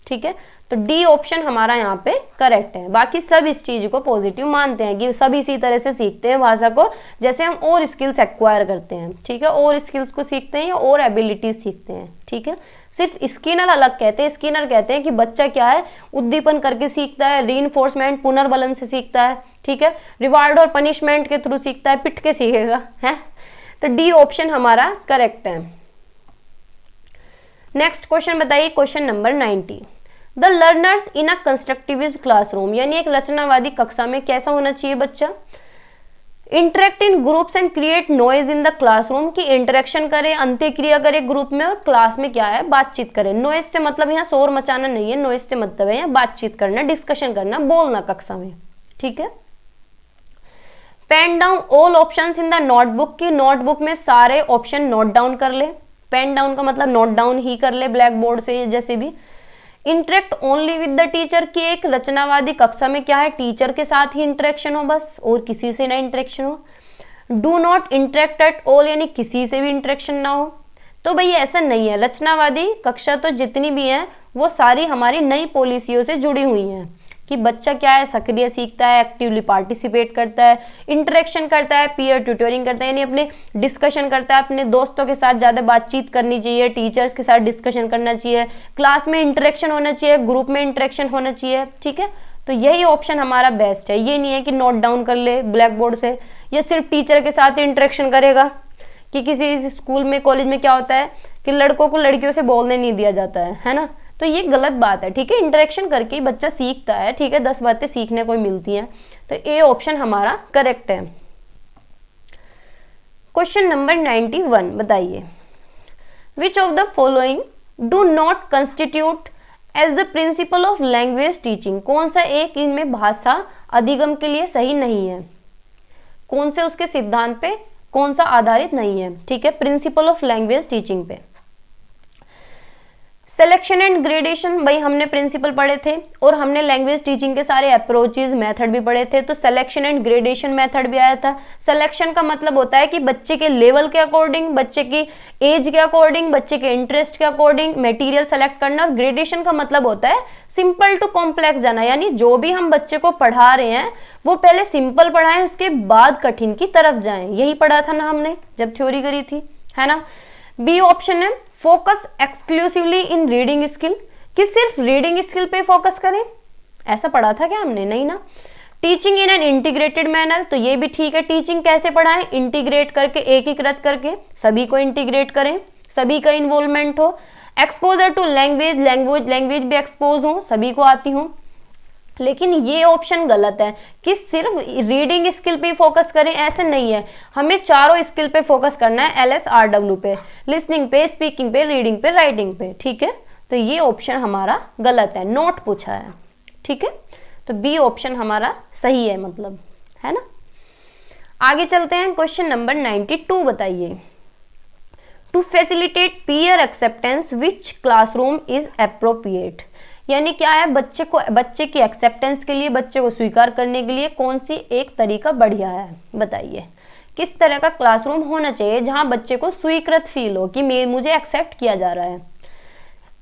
ठीक है, तो डी ऑप्शन हमारा यहाँ पे करेक्ट है। बाकी सब इस चीज को पॉजिटिव मानते हैं कि सब इसी तरह से सीखते हैं भाषा को, जैसे हम और स्किल्स एक्वायर करते हैं, ठीक है, और स्किल्स को सीखते हैं या और एबिलिटीज सीखते हैं, ठीक है। सिर्फ स्किनर अलग कहते हैं, स्किनर कहते हैं कि बच्चा क्या है, उद्दीपन करके सीखता है, रीइंफोर्समेंट पुनर्बलन से सीखता है, ठीक है, रिवार्ड और पनिशमेंट के थ्रू सीखता है, पिट के सीखेगा, है, तो डी ऑप्शन हमारा करेक्ट है। नेक्स्ट क्वेश्चन बताइए, question number 90, the learners in a constructivist classroom, यानी एक रचनावादी कक्षा में कैसा होना चाहिए बच्चा, interact in groups and create noise in the classroom, की इंटरेक्शन करे, अंत्यक्रिया करे ग्रुप में और क्लास में क्या है, बातचीत करे। नॉइज से मतलब यहाँ शोर मचाना नहीं है, नॉइज से मतलब है यहाँ बातचीत करना, डिस्कशन करना, बोलना कक्षा में, ठीक है। Pen down all options in the notebook, की नोटबुक में सारे ऑप्शन नोट डाउन कर ले। पेन डाउन का मतलब नोट डाउन ही कर ले ब्लैक बोर्ड से जैसे भी। Interact only with the teacher, की एक रचनावादी कक्षा में क्या है, टीचर के साथ ही इंटरेक्शन हो बस, और किसी से ना इंटरेक्शन हो। Do not interact at all, यानी किसी से भी इंटरेक्शन ना हो। तो भाई ऐसा नहीं है, रचनावादी कक्षा तो जितनी भी हैं वो सारी हमारी नई पॉलिसियों से जुड़ी हुई हैं, कि बच्चा क्या है, सक्रिय सीखता है, एक्टिवली पार्टिसिपेट करता है, इंटरेक्शन करता है, पीयर ट्यूटोरिंग करता है, यानी अपने डिस्कशन करता है, अपने दोस्तों के साथ ज़्यादा बातचीत करनी चाहिए, टीचर्स के साथ डिस्कशन करना चाहिए, क्लास में इंटरेक्शन होना चाहिए, ग्रुप में इंटरेक्शन होना चाहिए। ठीक है, तो यही ऑप्शन हमारा बेस्ट है। ये नहीं है कि नोट डाउन कर ले ब्लैक बोर्ड से, या सिर्फ टीचर के साथ इंटरेक्शन करेगा, कि किसी स्कूल में कॉलेज में क्या होता है कि लड़कों को लड़कियों से बोलने नहीं दिया जाता है ना, तो ये गलत बात है। ठीक है, इंटरेक्शन करके बच्चा सीखता है। ठीक है, 10 बातें सीखने को मिलती हैं, तो ए ऑप्शन हमारा करेक्ट है। क्वेश्चन नंबर 91 बताइए, which of the following do not constitute as the principle of language teaching, कौन सा एक इनमें भाषा अधिगम के लिए सही नहीं है, कौन से उसके सिद्धांत पे कौन सा आधारित नहीं है। ठीक है, प्रिंसिपल ऑफ लैंग्वेज टीचिंग पे। सिलेक्शन एंड ग्रेडेशन, भाई हमने प्रिंसिपल पढ़े थे और हमने लैंग्वेज टीचिंग के सारे अप्रोचेज मेथड भी पढ़े थे, तो सिलेक्शन एंड ग्रेडेशन मेथड भी आया था। सिलेक्शन का मतलब होता है कि बच्चे के लेवल के अकॉर्डिंग, बच्चे की एज के अकॉर्डिंग, बच्चे के इंटरेस्ट के अकॉर्डिंग मटेरियल सेलेक्ट करना। और ग्रेडेशन का मतलब होता है सिंपल टू कॉम्प्लेक्स जाना, यानी जो भी हम बच्चे को पढ़ा रहे हैं वो पहले सिंपल पढ़ाएं, उसके बाद कठिन की तरफ जाएं। यही पढ़ा था ना हमने जब थ्योरी करी थी, है ना। बी ऑप्शन है focus exclusively in reading skill, कि सिर्फ रीडिंग स्किल पे फोकस करें, ऐसा पढ़ा था क्या हमने, नहीं ना। Teaching in an integrated manner, तो ये भी ठीक है, टीचिंग कैसे पढ़ाएं, इंटीग्रेट करके, एकीकृत करके, सभी को इंटीग्रेट करें, सभी का इन्वॉल्वमेंट हो। एक्सपोजर टू लैंग्वेज, लैंग्वेज भी एक्सपोज हो, सभी को आती हो। लेकिन ये ऑप्शन गलत है कि सिर्फ रीडिंग स्किल पे फोकस करें, ऐसे नहीं है, हमें चारों स्किल पे फोकस करना है, LSRW पे, लिसनिंग पे, स्पीकिंग पे, रीडिंग पे, राइटिंग पे। ठीक है, तो ये ऑप्शन हमारा गलत है, नोट पूछा है। ठीक है, तो बी ऑप्शन हमारा सही है, मतलब, है ना। आगे चलते हैं, क्वेश्चन नंबर 92 बताइए, to facilitate peer acceptance which classroom is appropriate, यानी क्या है, बच्चे की एक्सेप्टेंस के लिए, बच्चे को स्वीकार करने के लिए कौन सी एक तरीका बढ़िया है, बताइए। किस तरह का क्लासरूम होना चाहिए जहां बच्चे को स्वीकृत फील हो कि मुझे एक्सेप्ट किया जा रहा है।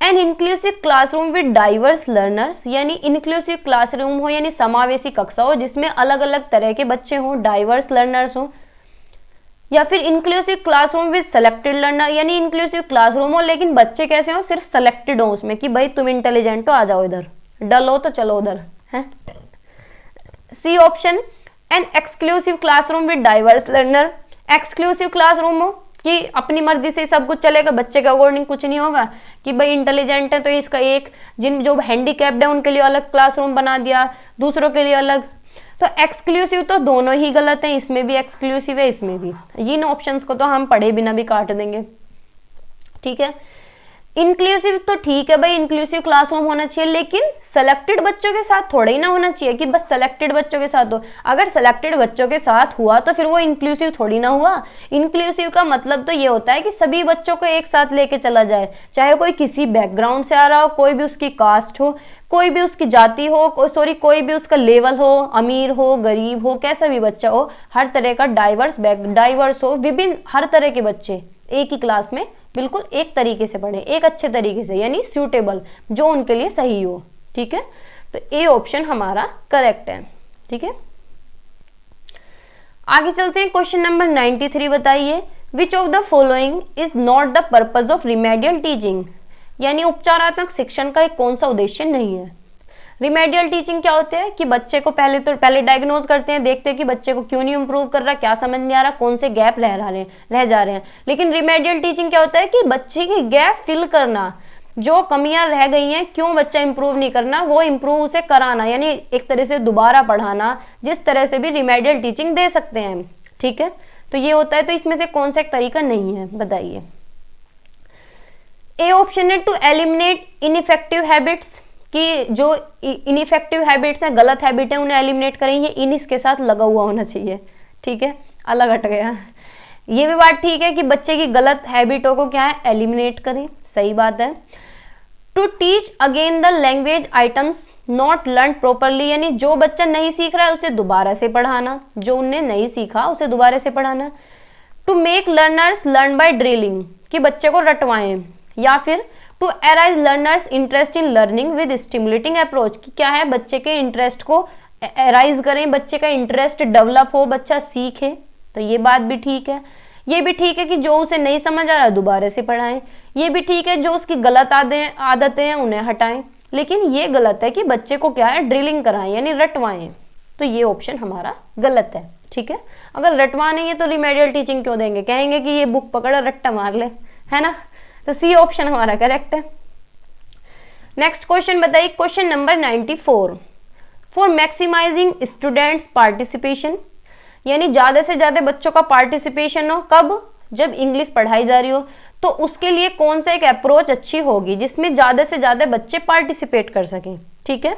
An inclusive classroom with diverse learners, यानी इंक्लूसिव क्लासरूम हो, यानी समावेशी कक्षा हो जिसमें अलग अलग तरह के बच्चे हों, डाइवर्स लर्नर्स हो। या फिर inclusive classroom with selected learner, यानी इंक्लूसिव क्लासरूम हो लेकिन बच्चे कैसे हो, सिर्फ सेलेक्टेड हो उसमें, कि भाई तुम इंटेलिजेंट हो आ जाओ इधर, डल हो तो चलो उधर, है। C option, an exclusive classroom with diverse learner, exclusive classroom हो कि अपनी मर्जी से सब कुछ चलेगा, बच्चे के अकॉर्डिंग कुछ नहीं होगा, कि भाई इंटेलिजेंट है तो इसका एक, जो हैंडीकैप्ड है उनके लिए अलग क्लासरूम बना दिया, दूसरों के लिए अलग। तो एक्सक्लूसिव तो दोनों ही गलत हैं, इसमें भी एक्सक्लूसिव है, इसमें भी। इन ऑप्शंस को तो हम पढ़े बिना भी काट देंगे। ठीक है, इंक्लूसिव तो ठीक है भाई, इंक्लूसिव क्लासरूम होना चाहिए, लेकिन सेलेक्टेड बच्चों के साथ थोड़ा ही ना होना चाहिए कि बस सेलेक्टेड बच्चों के साथ हो। अगर सेलेक्टेड बच्चों के साथ हुआ तो फिर वो इंक्लूसिव थोड़ी ना हुआ। इंक्लूसिव का मतलब तो ये होता है कि सभी बच्चों को एक साथ लेके चला जाए, चाहे कोई किसी बैकग्राउंड से आ रहा हो, कोई भी उसकी कास्ट हो, कोई भी उसकी जाति हो, कोई भी उसका लेवल हो, अमीर हो, गरीब हो, कैसा भी बच्चा हो, हर तरह का डाइवर्स हो, विभिन्न हर तरह के बच्चे एक ही क्लास में बिल्कुल एक तरीके से पढ़े, एक अच्छे तरीके से, यानी सूटेबल, जो उनके लिए सही हो। ठीक है, तो ए ऑप्शन हमारा करेक्ट है। ठीक है, आगे चलते हैं, क्वेश्चन नंबर 93 बताइए, which of the following is not the purpose of remedial teaching, यानी उपचारात्मक शिक्षण का एक कौन सा उद्देश्य नहीं है। रिमेडियल टीचिंग क्या होते हैं कि बच्चे को पहले डायग्नोज करते हैं, देखते हैं कि बच्चे को क्यों नहीं इंप्रूव कर रहा, क्या समझ नहीं आ रहा, कौन से गैप रह जा रहे हैं। लेकिन रिमेडियल टीचिंग क्या होता है कि बच्चे की गैप फिल करना, जो कमियां रह गई हैं, क्यों बच्चा इंप्रूव नहीं करना, वो इंप्रूव उसे कराना, यानी एक तरह से दोबारा पढ़ाना, जिस तरह से भी रिमेडियल टीचिंग दे सकते हैं। ठीक है, तो ये होता है। तो इसमें से कौन सा एक तरीका नहीं है, बताइए। ए ऑप्शन है टू एलिमिनेट इनइफेक्टिव हैबिट्स, कि जो इनइफेक्टिव हैबिट्स हैं, गलत हैबिट है, उन्हें एलिमिनेट करें, ये इन इसके साथ लगा हुआ होना चाहिए। ठीक है, अलग हट गया। ये भी बात ठीक है कि बच्चे की गलत हैबिटों को क्या है, एलिमिनेट करें, सही बात है। To teach again the language items not learn properly, यानी जो बच्चा नहीं सीख रहा है उसे दोबारा से पढ़ाना, जो उनने नहीं सीखा उसे दोबारा से पढ़ाना। To make learners learn by drilling, कि बच्चे को रटवाएं, या फिर to arise learners interest in learning with stimulating approach, कि क्या है, बच्चे के इंटरेस्ट को अराइज करें, बच्चे का इंटरेस्ट डेवलप हो, बच्चा सीखे। तो ये बात भी ठीक है। ये भी ठीक है कि जो उसे नहीं समझ आ रहा दोबारा से पढ़ाएं। ये भी ठीक है जो उसकी गलत आदतें हैं उन्हें हटाएं। लेकिन ये गलत है कि बच्चे को क्या है, ड्रिलिंग कराएं यानी रटवाएं। तो ये ऑप्शन हमारा गलत है। ठीक है, अगर रटवा नहीं है तो रिमेडियल टीचिंग क्यों देंगे, कहेंगे कि ये बुक पकड़ रट्टा मार ले, है ना। तो सी ऑप्शन हमारा करेक्ट है। नेक्स्ट क्वेश्चन बताइए, question number 94। For maximizing students participation, यानी ज्यादा से ज्यादा बच्चों का पार्टिसिपेशन हो, कब, जब इंग्लिश पढ़ाई जा रही हो, तो उसके लिए कौन सा एक अप्रोच अच्छी होगी जिसमें ज्यादा से ज्यादा बच्चे पार्टिसिपेट कर सकें। ठीक है,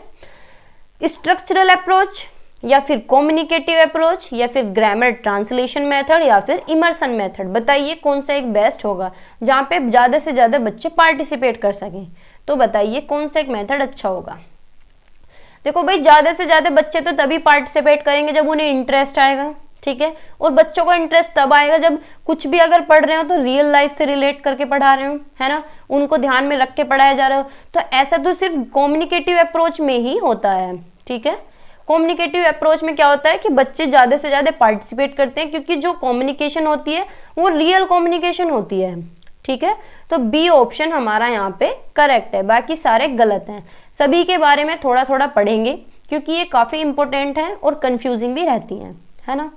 स्ट्रक्चरल अप्रोच, या फिर कम्युनिकेटिव अप्रोच, या फिर ग्रामर ट्रांसलेशन मेथड, या फिर इमर्सन मेथड। बताइए कौन सा एक बेस्ट होगा जहां पे ज्यादा से ज्यादा बच्चे पार्टिसिपेट कर सकें। तो बताइए कौन सा एक मेथड अच्छा होगा। देखो भाई, ज्यादा से ज्यादा बच्चे तो तभी पार्टिसिपेट करेंगे जब उन्हें इंटरेस्ट आएगा। ठीक है, और बच्चों को इंटरेस्ट तब आएगा जब कुछ भी अगर पढ़ रहे हो तो रियल लाइफ से रिलेट करके पढ़ा रहे हो, है ना, उनको ध्यान में रख के पढ़ाया जा रहा हो। तो ऐसा तो सिर्फ कम्युनिकेटिव अप्रोच में ही होता है। ठीक है, कम्युनिकेटिव अप्रोच में क्या होता है कि बच्चे ज्यादा से ज्यादा पार्टिसिपेट करते हैं, क्योंकि जो कम्युनिकेशन होती है वो रियल कम्युनिकेशन होती है। ठीक है, तो बी ऑप्शन हमारा यहाँ पे करेक्ट है, बाकी सारे गलत हैं। सभी के बारे में थोड़ा थोड़ा पढ़ेंगे क्योंकि ये काफी इंपॉर्टेंट है और कंफ्यूजिंग भी रहती हैं, है ना।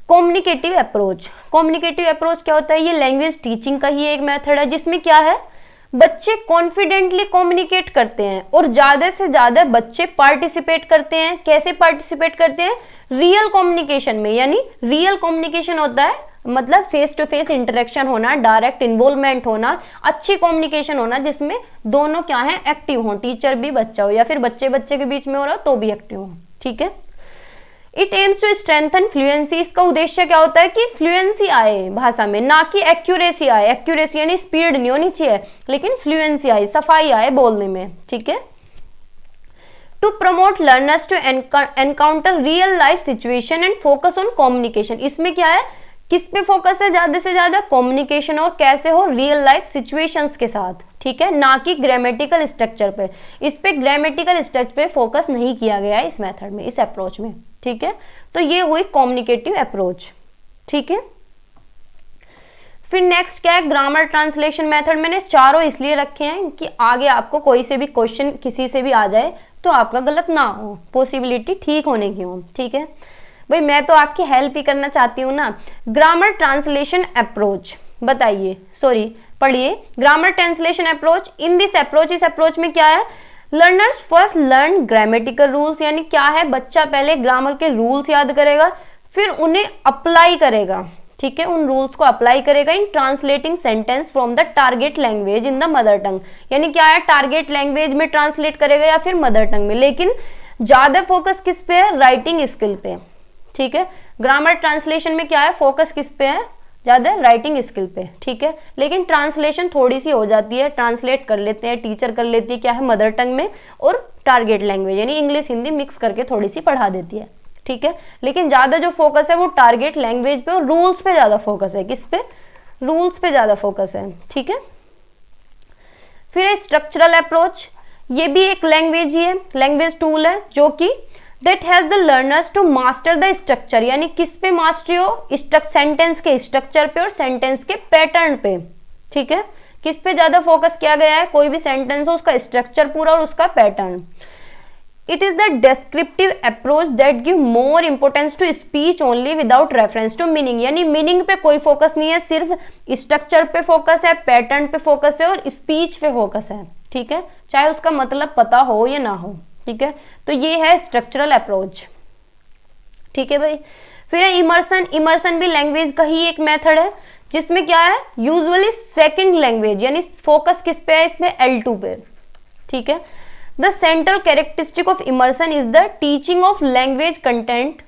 कम्युनिकेटिव अप्रोच, कम्युनिकेटिव अप्रोच क्या होता है, ये लैंग्वेज टीचिंग का ही एक मेथड है जिसमें क्या है, बच्चे कॉन्फिडेंटली कम्युनिकेट करते हैं और ज्यादा से ज्यादा बच्चे पार्टिसिपेट करते हैं। कैसे पार्टिसिपेट करते हैं, रियल कम्युनिकेशन में, यानी रियल कम्युनिकेशन होता है मतलब फेस टू फेस इंटरेक्शन होना, डायरेक्ट इन्वॉल्वमेंट होना, अच्छी कम्युनिकेशन होना जिसमें दोनों क्या है, एक्टिव हो, टीचर भी बच्चा हो या फिर बच्चे बच्चे के बीच में हो रहा तो भी एक्टिव हो। ठीक है, it aims to strengthen fluency, इसका उद्देश्य क्या होता है कि फ्लुएंसी आए भाषा में, ना कि एक्यूरेसी आए। एक्यूरेसी यानी स्पीड नहीं होनी चाहिए, लेकिन फ्लुएंसी आए, सफाई आए बोलने में। ठीक है, to promote learners to encounter real life situation and focus on communication, इसमें क्या है, किस पे फोकस है ज्यादा से ज्यादा, कम्युनिकेशन, और कैसे हो, रियल लाइफ सिचुएशंस के साथ। ठीक है, ना कि ग्रामेटिकल स्ट्रक्चर पे, इस पे ग्रामेटिकल स्ट्रक्चर पे फोकस नहीं किया गया है इस मेथड में, इस अप्रोच में। ठीक है, तो ये हुई कम्युनिकेटिव अप्रोच। ठीक है, फिर नेक्स्ट क्या है, ग्रामर ट्रांसलेशन मेथड। मैंने चारों इसलिए रखे हैं कि आगे आपको कोई से भी क्वेश्चन किसी से भी आ जाए तो आपका गलत ना हो, पॉसिबिलिटी ठीक होने की हो। ठीक है भाई, मैं तो आपकी हेल्प ही करना चाहती हूँ ना। ग्रामर ट्रांसलेशन अप्रोच, बताइए, सॉरी पढ़िए, grammar translation approach. In this approach, इस अप्रोच में क्या है, learners first learn grammatical rules, यानी क्या है, बच्चा पहले ग्रामर के रूल्स याद करेगा, फिर उन्हें अप्लाई करेगा। ठीक है, उन रूल्स को अप्लाई करेगा in translating sentence from the target language in the mother tongue, यानी क्या है, टारगेट लैंग्वेज में ट्रांसलेट करेगा या फिर मदर टंग में, लेकिन ज्यादा फोकस किस पे है, राइटिंग स्किल पे। ठीक है, ग्रामर ट्रांसलेशन में क्या है, फोकस किस पे है, ज्यादा राइटिंग स्किल पे। ठीक है, लेकिन ट्रांसलेशन थोड़ी सी हो जाती है, ट्रांसलेट कर लेते हैं, टीचर कर लेती है क्या है, मदर टंग में और टारगेट लैंग्वेज यानी इंग्लिश हिंदी मिक्स करके थोड़ी सी पढ़ा देती है। ठीक है, लेकिन ज्यादा जो फोकस है वो टारगेट लैंग्वेज पे और रूल्स पे ज्यादा फोकस है, किस पे, रूल्स पे ज्यादा फोकस है। ठीक है, फिर स्ट्रक्चरल अप्रोच, ये भी एक लैंग्वेज ही है, लैंग्वेज टूल है जो कि that helps the learners to master the structure, यानी किस पे मास्टरी हो, सेंटेंस के स्ट्रक्चर पे और सेंटेंस के पैटर्न पे। ठीक है, किस पे ज्यादा फोकस किया गया है, कोई भी सेंटेंस हो उसका स्ट्रक्चर पूरा और उसका pattern. It is the descriptive approach that give more importance to speech only without reference to meaning, यानी मीनिंग पे कोई फोकस नहीं है, सिर्फ स्ट्रक्चर पे फोकस है, पैटर्न पे फोकस है और स्पीच पे फोकस है। ठीक है, चाहे उसका मतलब पता हो या ना हो। ठीक है, तो ये है स्ट्रक्चरल अप्रोच। ठीक है भाई, फिर है इमर्सन। इमर्सन भी लैंग्वेज का ही एक मेथड है जिसमें क्या है, यूजुअली सेकंड लैंग्वेज, यानी फोकस किस पे है, इसमें L2 पे। ठीक है, the central characteristic of immersion is the teaching of language content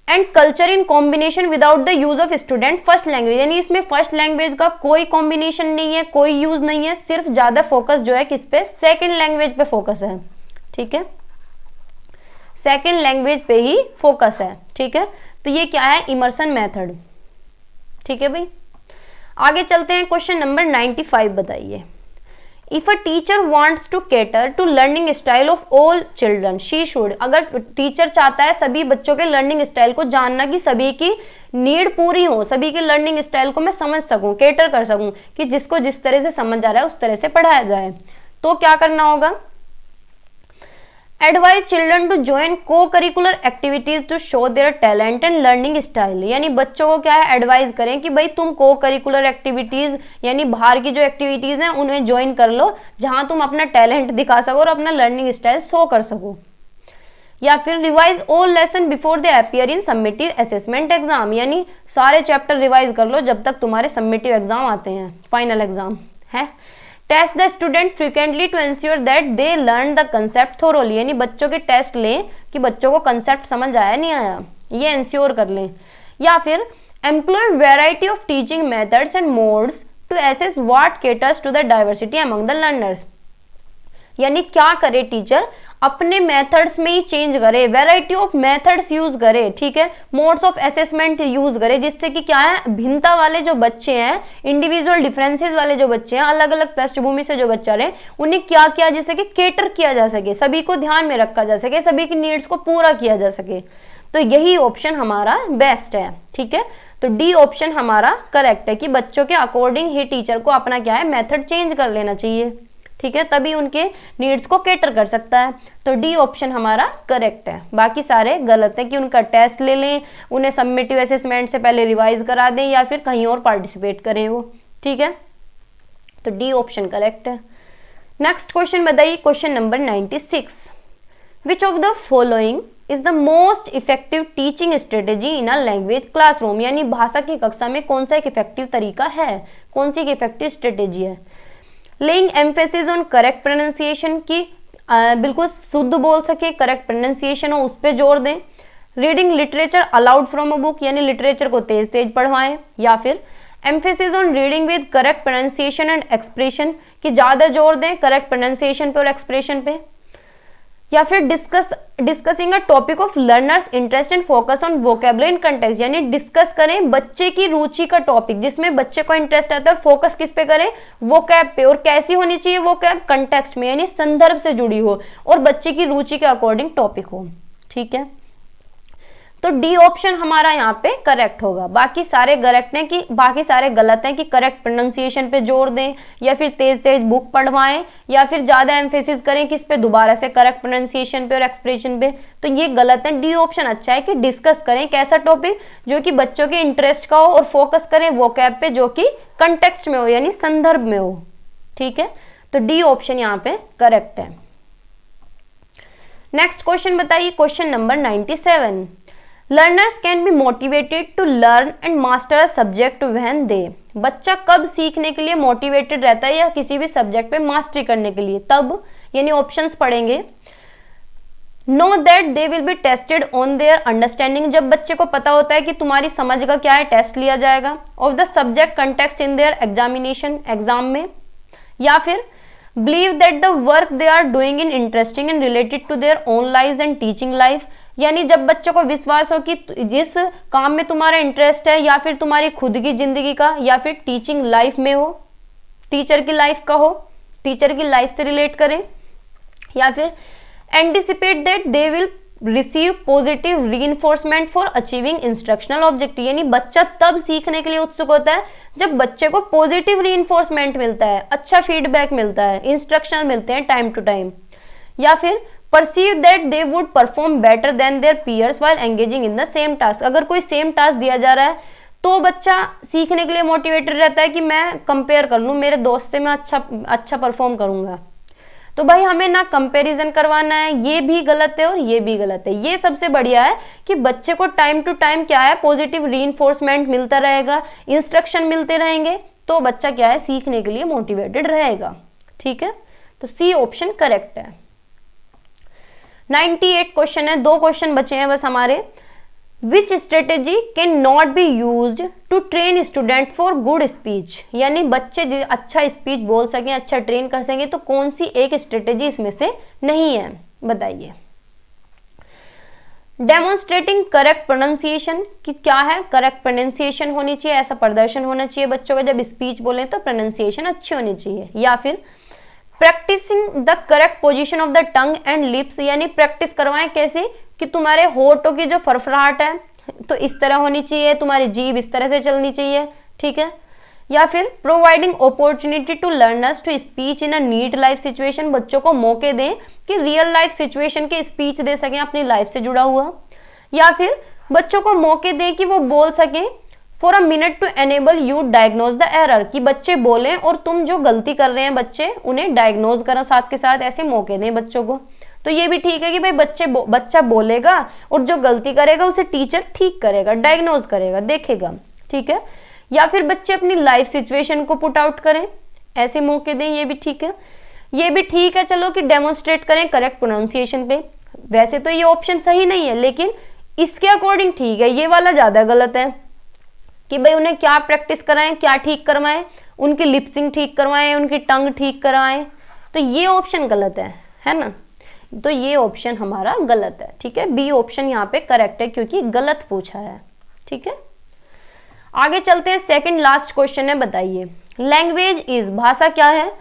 and culture in combination without the use of student first language, यानी इसमें फर्स्ट लैंग्वेज का कोई कॉम्बिनेशन नहीं है, कोई यूज नहीं है, सिर्फ ज्यादा फोकस जो है किस पे, सेकंड लैंग्वेज पे फोकस है। ठीक है, सेकंड लैंग्वेज पे ही फोकस है। ठीक है, तो ये क्या है, इमर्सन मेथड। ठीक है भाई, आगे चलते हैं। क्वेश्चन नंबर 95 बताइए। If a teacher wants to cater to learning style of all children she should, अगर टीचर चाहता है सभी बच्चों के लर्निंग स्टाइल को जानना, कि सभी की नीड पूरी हो, सभी के लर्निंग स्टाइल को मैं समझ सकूं, कैटर कर सकूं, कि जिसको जिस तरह से समझ आ रहा है उस तरह से पढ़ाया जाए, तो क्या करना होगा, advise children to join co curricular activities to show their talent and learning style, यानी बच्चों को क्या है, एडवाइज करें कि भाई तुम को करिकुलर एक्टिविटीज यानी बाहर की जो एक्टिविटीज हैं उन्हें ज्वाइन कर लो, जहां तुम अपना टैलेंट दिखा सको और अपना लर्निंग स्टाइल शो कर सको। या फिर revise all lesson before they appear in submissive assessment exam, यानी सारे चैप्टर रिवाइज कर लो जब तक तुम्हारे सबमिटिव एग्जाम आते हैं, फाइनल एग्जाम है। Test the student frequently to ensure that they learn the concept thoroughly, यानी बच्चों के टेस्ट लें कि बच्चों को कंसेप्ट समझ आया नहीं आया, ये एंश्योर कर लें। या फिर employ variety of teaching methods and modes to assess what caters to the diversity among the learners, यानी क्या करे टीचर, अपने मेथड्स में ही चेंज करे, वैरायटी ऑफ मेथड्स यूज करे। ठीक है, मोड्स ऑफ असेसमेंट यूज करे, जिससे कि क्या है, भिन्नता वाले जो बच्चे हैं, इंडिविजुअल डिफरेंसेस वाले जो बच्चे हैं, अलग अलग पृष्ठभूमि से जो बच्चा रहे, उन्हें क्या किया जैसे कि केटर किया जा सके, सभी को ध्यान में रखा जा सके, सभी की नीड्स को पूरा किया जा सके। तो यही ऑप्शन हमारा बेस्ट है। ठीक है, तो डी ऑप्शन हमारा करेक्ट है कि बच्चों के अकॉर्डिंग ही टीचर को अपना क्या है, मेथड चेंज कर लेना चाहिए। ठीक है, तभी उनके नीड्स को कैटर कर सकता है। तो डी ऑप्शन हमारा करेक्ट है, बाकी सारे गलत है कि उनका टेस्ट ले लें, उन्हें सबमिटिव असेसमेंट से पहले रिवाइज करा दें या फिर कहीं और पार्टिसिपेट करें वो। ठीक है, तो डी ऑप्शन करेक्ट है। नेक्स्ट क्वेश्चन बताइए, question number 96। Which of the following is the most effective teaching strategy in a language classroom, यानी भाषा की कक्षा में कौन सा एक इफेक्टिव तरीका है, कौन सी एक इफेक्टिव स्ट्रेटेजी है। Laying emphasis on correct pronunciation की बिल्कुल शुद्ध बोल सके, करेक्ट प्रोनाउंसिएशन हो उस पर जोर दें। Reading literature allowed from a book, यानी लिटरेचर को तेज तेज पढ़वाएं। या फिर emphasis on reading with correct pronunciation and expression की ज्यादा जोर दें करेक्ट प्रोनाउंसिएशन पे और एक्सप्रेशन पे। या फिर discussing a topic of learners interest and focus on vocabulary in context, यानी डिस्कस करें बच्चे की रुचि का टॉपिक जिसमें बच्चे को इंटरेस्ट आता है, फोकस किस पे करें, वोकैब पे। और कैसी होनी चाहिए वोकैब, कंटेक्स्ट में, यानी संदर्भ से जुड़ी हो और बच्चे की रुचि के अकॉर्डिंग टॉपिक हो। ठीक है, तो डी ऑप्शन हमारा यहाँ पे करेक्ट होगा। बाकी सारे करेक्ट हैं कि बाकी सारे गलत हैं कि करेक्ट प्रोनाउंसिएशन पे जोर दें या फिर तेज तेज बुक पढ़वाएं या फिर ज्यादा एम्फेसिस करें किस पे, दोबारा से करेक्ट प्रोनाउंसिएशन पे और एक्सप्रेशन पे, तो ये गलत है। डी ऑप्शन अच्छा है कि डिस्कस करें कैसा टॉपिक जो कि बच्चों के इंटरेस्ट का हो और फोकस करें वोकैब पे जो कि कंटेक्स्ट में हो यानी संदर्भ में हो। ठीक है, तो डी ऑप्शन यहाँ पे करेक्ट है। नेक्स्ट क्वेश्चन बताइए, question number 97। Learners can be motivated to learn and master a subject when they, बच्चा कब सीखने के लिए मोटिवेटेड रहता है या किसी भी सब्जेक्ट पे मास्टरी करने के लिए, तब, यानी ऑप्शंस पढ़ेंगे। Know that they will be tested on their understanding, जब बच्चे को पता होता है कि तुम्हारी समझ का क्या है, टेस्ट लिया जाएगा। Of the subject context in their examination, exam में। या फिर believe that the work they are doing in interesting and related to their own life and teaching life, यानी जब बच्चों को विश्वास हो कि जिस काम में तुम्हारा इंटरेस्ट है या फिर तुम्हारी खुद की जिंदगी का या फिर टीचिंग लाइफ में हो, टीचर की लाइफ का हो, टीचर की लाइफ से रिलेट करें। या फिर anticipate that they will receive positive reinforcement for achieving instructional objective, यानी बच्चा तब सीखने के लिए उत्सुक होता है जब बच्चे को पॉजिटिव रीइंफोर्समेंट मिलता है, अच्छा फीडबैक मिलता है, इंस्ट्रक्शन मिलते हैं टाइम टू टाइम। या फिर perceive that they would perform better than their peers while engaging in the same task, अगर कोई सेम टास्क दिया जा रहा है तो बच्चा सीखने के लिए मोटिवेटेड रहता है कि मैं कंपेयर कर लूँ मेरे दोस्त से, मैं अच्छा परफॉर्म करूंगा। तो भाई हमें ना कंपैरिजन करवाना है, ये भी गलत है और ये भी गलत है। ये सबसे बढ़िया है कि बच्चे को टाइम टू टाइम क्या है, पॉजिटिव रीइंफोर्समेंट मिलता रहेगा, इंस्ट्रक्शन मिलते रहेंगे, तो बच्चा क्या है, सीखने के लिए मोटिवेटेड रहेगा। ठीक है, तो सी ऑप्शन करेक्ट है। 98 क्वेश्चन है, 2 क्वेश्चन बचे हैं बस हमारे। Which strategy can not be use to train student for good speech, यानी बच्चे अच्छा स्पीच बोल सकें, अच्छा ट्रेन कर सकें, तो कौन सी एक स्ट्रेटेजी इसमें से नहीं है, बताइए। डेमोन्स्ट्रेटिंग करेक्ट प्रोनाउंसिएशन, कि क्या है, करेक्ट प्रोनाउंसिएशन होनी चाहिए, ऐसा प्रदर्शन होना चाहिए बच्चों का, जब स्पीच बोलें तो प्रोनाउंसिएशन अच्छी होनी चाहिए। या फिर practicing the correct position of the tongue and lips, यानी प्रैक्टिस करवाएं कैसे, कि तुम्हारे होठों की जो फरफराहट है तो इस तरह होनी चाहिए, तुम्हारी जीभ इस तरह से चलनी चाहिए, ठीक है। या फिर providing opportunity to learners to speech in a neat life situation, बच्चों को मौके दें कि रियल लाइफ सिचुएशन के स्पीच दे सकें अपनी लाइफ से जुड़ा हुआ। या फिर बच्चों को मौके दें कि वो बोल सकें for a minute to enable you diagnose the error, कि बच्चे बोलें और तुम जो गलती कर रहे हैं बच्चे उन्हें डायग्नोज करो साथ के साथ, ऐसे मौके दें बच्चों को। तो ये भी ठीक है कि भाई बच्चा बोलेगा और जो गलती करेगा उसे टीचर ठीक करेगा, डायग्नोज करेगा, देखेगा, ठीक है। या फिर बच्चे अपनी लाइफ सिचुएशन को पुट आउट करें, ऐसे मौके दें, ये भी ठीक है। ये भी ठीक है चलो कि डेमोन्स्ट्रेट करें करेक्ट प्रोनाउंसिएशन पे, वैसे तो ये ऑप्शन सही नहीं है लेकिन इसके अकॉर्डिंग ठीक है, ये वाला ज्यादा गलत है कि भाई उन्हें क्या प्रैक्टिस कराएं, क्या ठीक करवाएं, उनकी लिपसिंग ठीक करवाएं, उनकी टंग ठीक करवाएं, तो ये ऑप्शन गलत है ना। तो ये ऑप्शन हमारा गलत है, ठीक है। बी ऑप्शन यहाँ पे करेक्ट है क्योंकि गलत पूछा है, ठीक है। आगे चलते हैं, सेकंड लास्ट क्वेश्चन है, बताइए। लैंग्वेज इज, भाषा क्या है,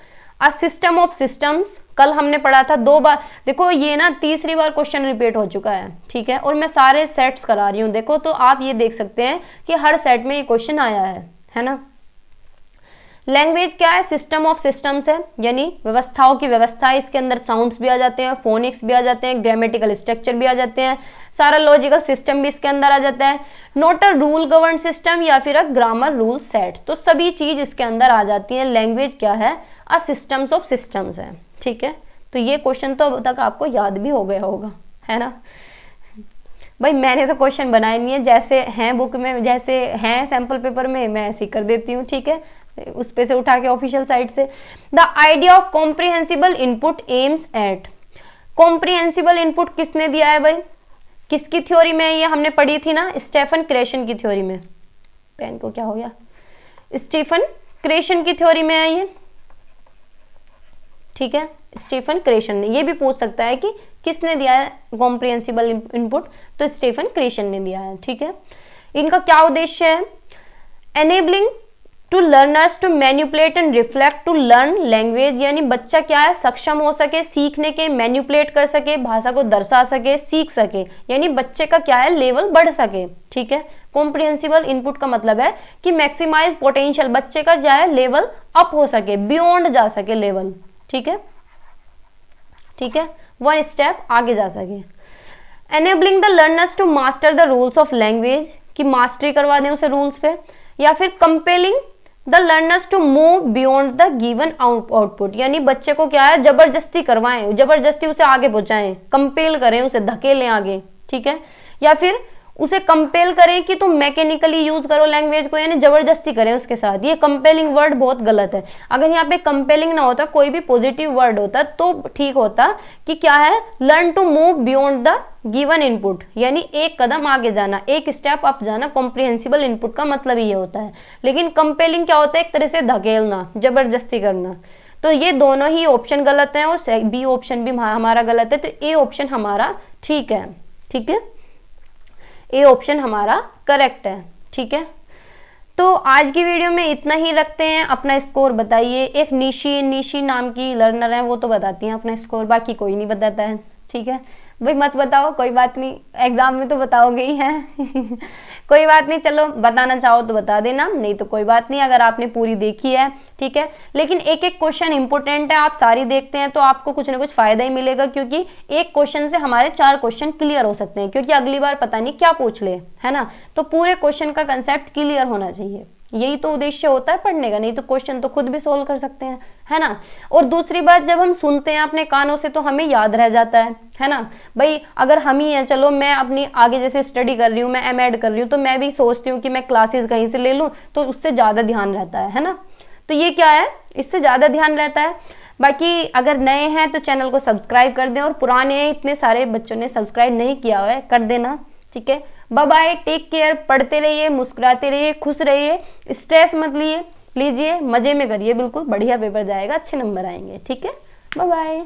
अ सिस्टम ऑफ सिस्टम्स, कल हमने पढ़ा था 2 बार, देखो ये ना तीसरी बार क्वेश्चन रिपीट हो चुका है, ठीक है, और मैं सारे सेट्स करा रही हूँ, देखो तो आप ये देख सकते हैं कि हर सेट में ये क्वेश्चन आया है ना। लैंग्वेज क्या है, सिस्टम ऑफ सिस्टम्स है, यानी व्यवस्थाओं की व्यवस्था है, इसके अंदर साउंड्स भी आ जाते हैं, फोनिक्स भी आ जाते हैं, ग्रामेटिकल स्ट्रक्चर भी आ जाते हैं, सारा लॉजिकल सिस्टम भी इसके अंदर आ जाता है, not a rule govern system या फिर अ ग्रामर रूल सेट, तो सभी चीज इसके अंदर आ जाती है। लैंग्वेज क्या है, अ सिस्टम्स ऑफ सिस्टम्स है, ठीक है। तो ये क्वेश्चन तो अब तक आपको याद भी हो गया होगा, है ना। भाई मैंने तो क्वेश्चन बनाए नहीं है, जैसे हैं बुक में, जैसे हैं सैंपल पेपर में, मैं ऐसे कर देती हूँ, ठीक है, उस पे से उठा के ऑफिशियल साइट से। The idea of comprehensible input aims at, comprehensible input किसने दिया है भाई, किसकी थ्योरी में, ये हमने पढ़ी थी ना, स्टेफन क्रेशन की थ्योरी में, पेन को क्या हो गया, स्टीफन क्रेशन की थ्योरी में है ये, ठीक है, स्टीफन क्रेशन ने। ये भी पूछ सकता है कि किसने दिया है कॉम्प्रिहेंसिबल इनपुट, तो स्टीफन क्रेशन ने दिया है, ठीक है। इनका क्या उद्देश्य है, enabling to learners to manipulate and reflect to learn language, यानी बच्चा क्या है, सक्षम हो सके सीखने के, मैन्युपुलेट कर सके, भाषा को दर्शा सके, सीख सके, यानी बच्चे का क्या है, लेवल बढ़ सके, ठीक है। कॉम्प्रिहेंसिबल इनपुट का मतलब है कि मैक्सिमाइज पोटेंशियल, बच्चे का क्या है, लेवल अप हो सके, बियॉन्ड जा सके लेवल, ठीक है, ठीक है, 1 स्टेप आगे जा सके। Enabling the learners to master the rules of language, की मास्टरी करवा दें उसे रूल्स पे। या फिर compelling the learners to move beyond the given output, यानी बच्चे को क्या है, जबरदस्ती करवाएं, जबरदस्ती उसे आगे पहुंचाएं, कंपेल करें, उसे धकेलें आगे, ठीक है। या फिर उसे कंपेल करें कि तुम मैकेनिकली यूज करो लैंग्वेज को, यानी जबरदस्ती करें उसके साथ। ये कंपेलिंग वर्ड बहुत गलत है, अगर यहाँ पे कंपेलिंग ना होता, कोई भी पॉजिटिव वर्ड होता तो ठीक होता कि क्या है, learn to move beyond the given input, यानी एक कदम आगे जाना, एक स्टेप अप जाना, कॉम्प्रिहेंसिबल इनपुट का मतलब ये होता है। लेकिन कंपेलिंग क्या होता है, एक तरह से धकेलना, जबरदस्ती करना। तो ये दोनों ही ऑप्शन गलत हैं और बी ऑप्शन भी हमारा गलत है, तो ए ऑप्शन हमारा ठीक है, ठीक है, ए ऑप्शन हमारा करेक्ट है, ठीक है। तो आज की वीडियो में इतना ही रखते हैं, अपना स्कोर बताइए। एक निशी नाम की लर्नर है, वो तो बताती हैं अपना स्कोर, बाकी कोई नहीं बताता है, ठीक है। भाई मत बताओ, कोई बात नहीं, एग्जाम में तो बताओगे ही हैं कोई बात नहीं, चलो बताना चाहो तो बता देना, नहीं तो कोई बात नहीं, अगर आपने पूरी देखी है, ठीक है। लेकिन एक एक क्वेश्चन इंपॉर्टेंट है, आप सारी देखते हैं तो आपको कुछ ना कुछ फायदा ही मिलेगा, क्योंकि एक क्वेश्चन से हमारे 4 क्वेश्चन क्लियर हो सकते हैं, क्योंकि अगली बार पता नहीं क्या पूछ ले, है ना। तो पूरे क्वेश्चन का कंसेप्ट क्लियर होना चाहिए, यही तो उद्देश्य होता है पढ़ने का, नहीं तो क्वेश्चन तो खुद भी सोल्व कर सकते हैं, है ना। और दूसरी बात, जब हम सुनते हैं अपने कानों से तो हमें याद रह जाता है ना। भाई अगर हम ही हैं, चलो मैं अपनी आगे जैसे स्टडी कर रही हूँ, मैं एमएड कर रही हूँ, तो मैं भी सोचती हूँ कि मैं क्लासेस कहीं से ले लूँ, तो उससे ज़्यादा ध्यान रहता है ना। तो ये क्या है, इससे ज़्यादा ध्यान रहता है। बाकी अगर नए हैं तो चैनल को सब्सक्राइब कर दें, और पुराने हैं, इतने सारे बच्चों ने सब्सक्राइब नहीं किया हुआ है, कर देना, ठीक है। बाय बाय, टेक केयर, पढ़ते रहिए, मुस्कुराते रहिए, खुश रहिए, स्ट्रेस मत लीजिए, मजे में करिए, बिल्कुल बढ़िया पेपर जाएगा, अच्छे नंबर आएंगे। ठीक है, बाय बाय।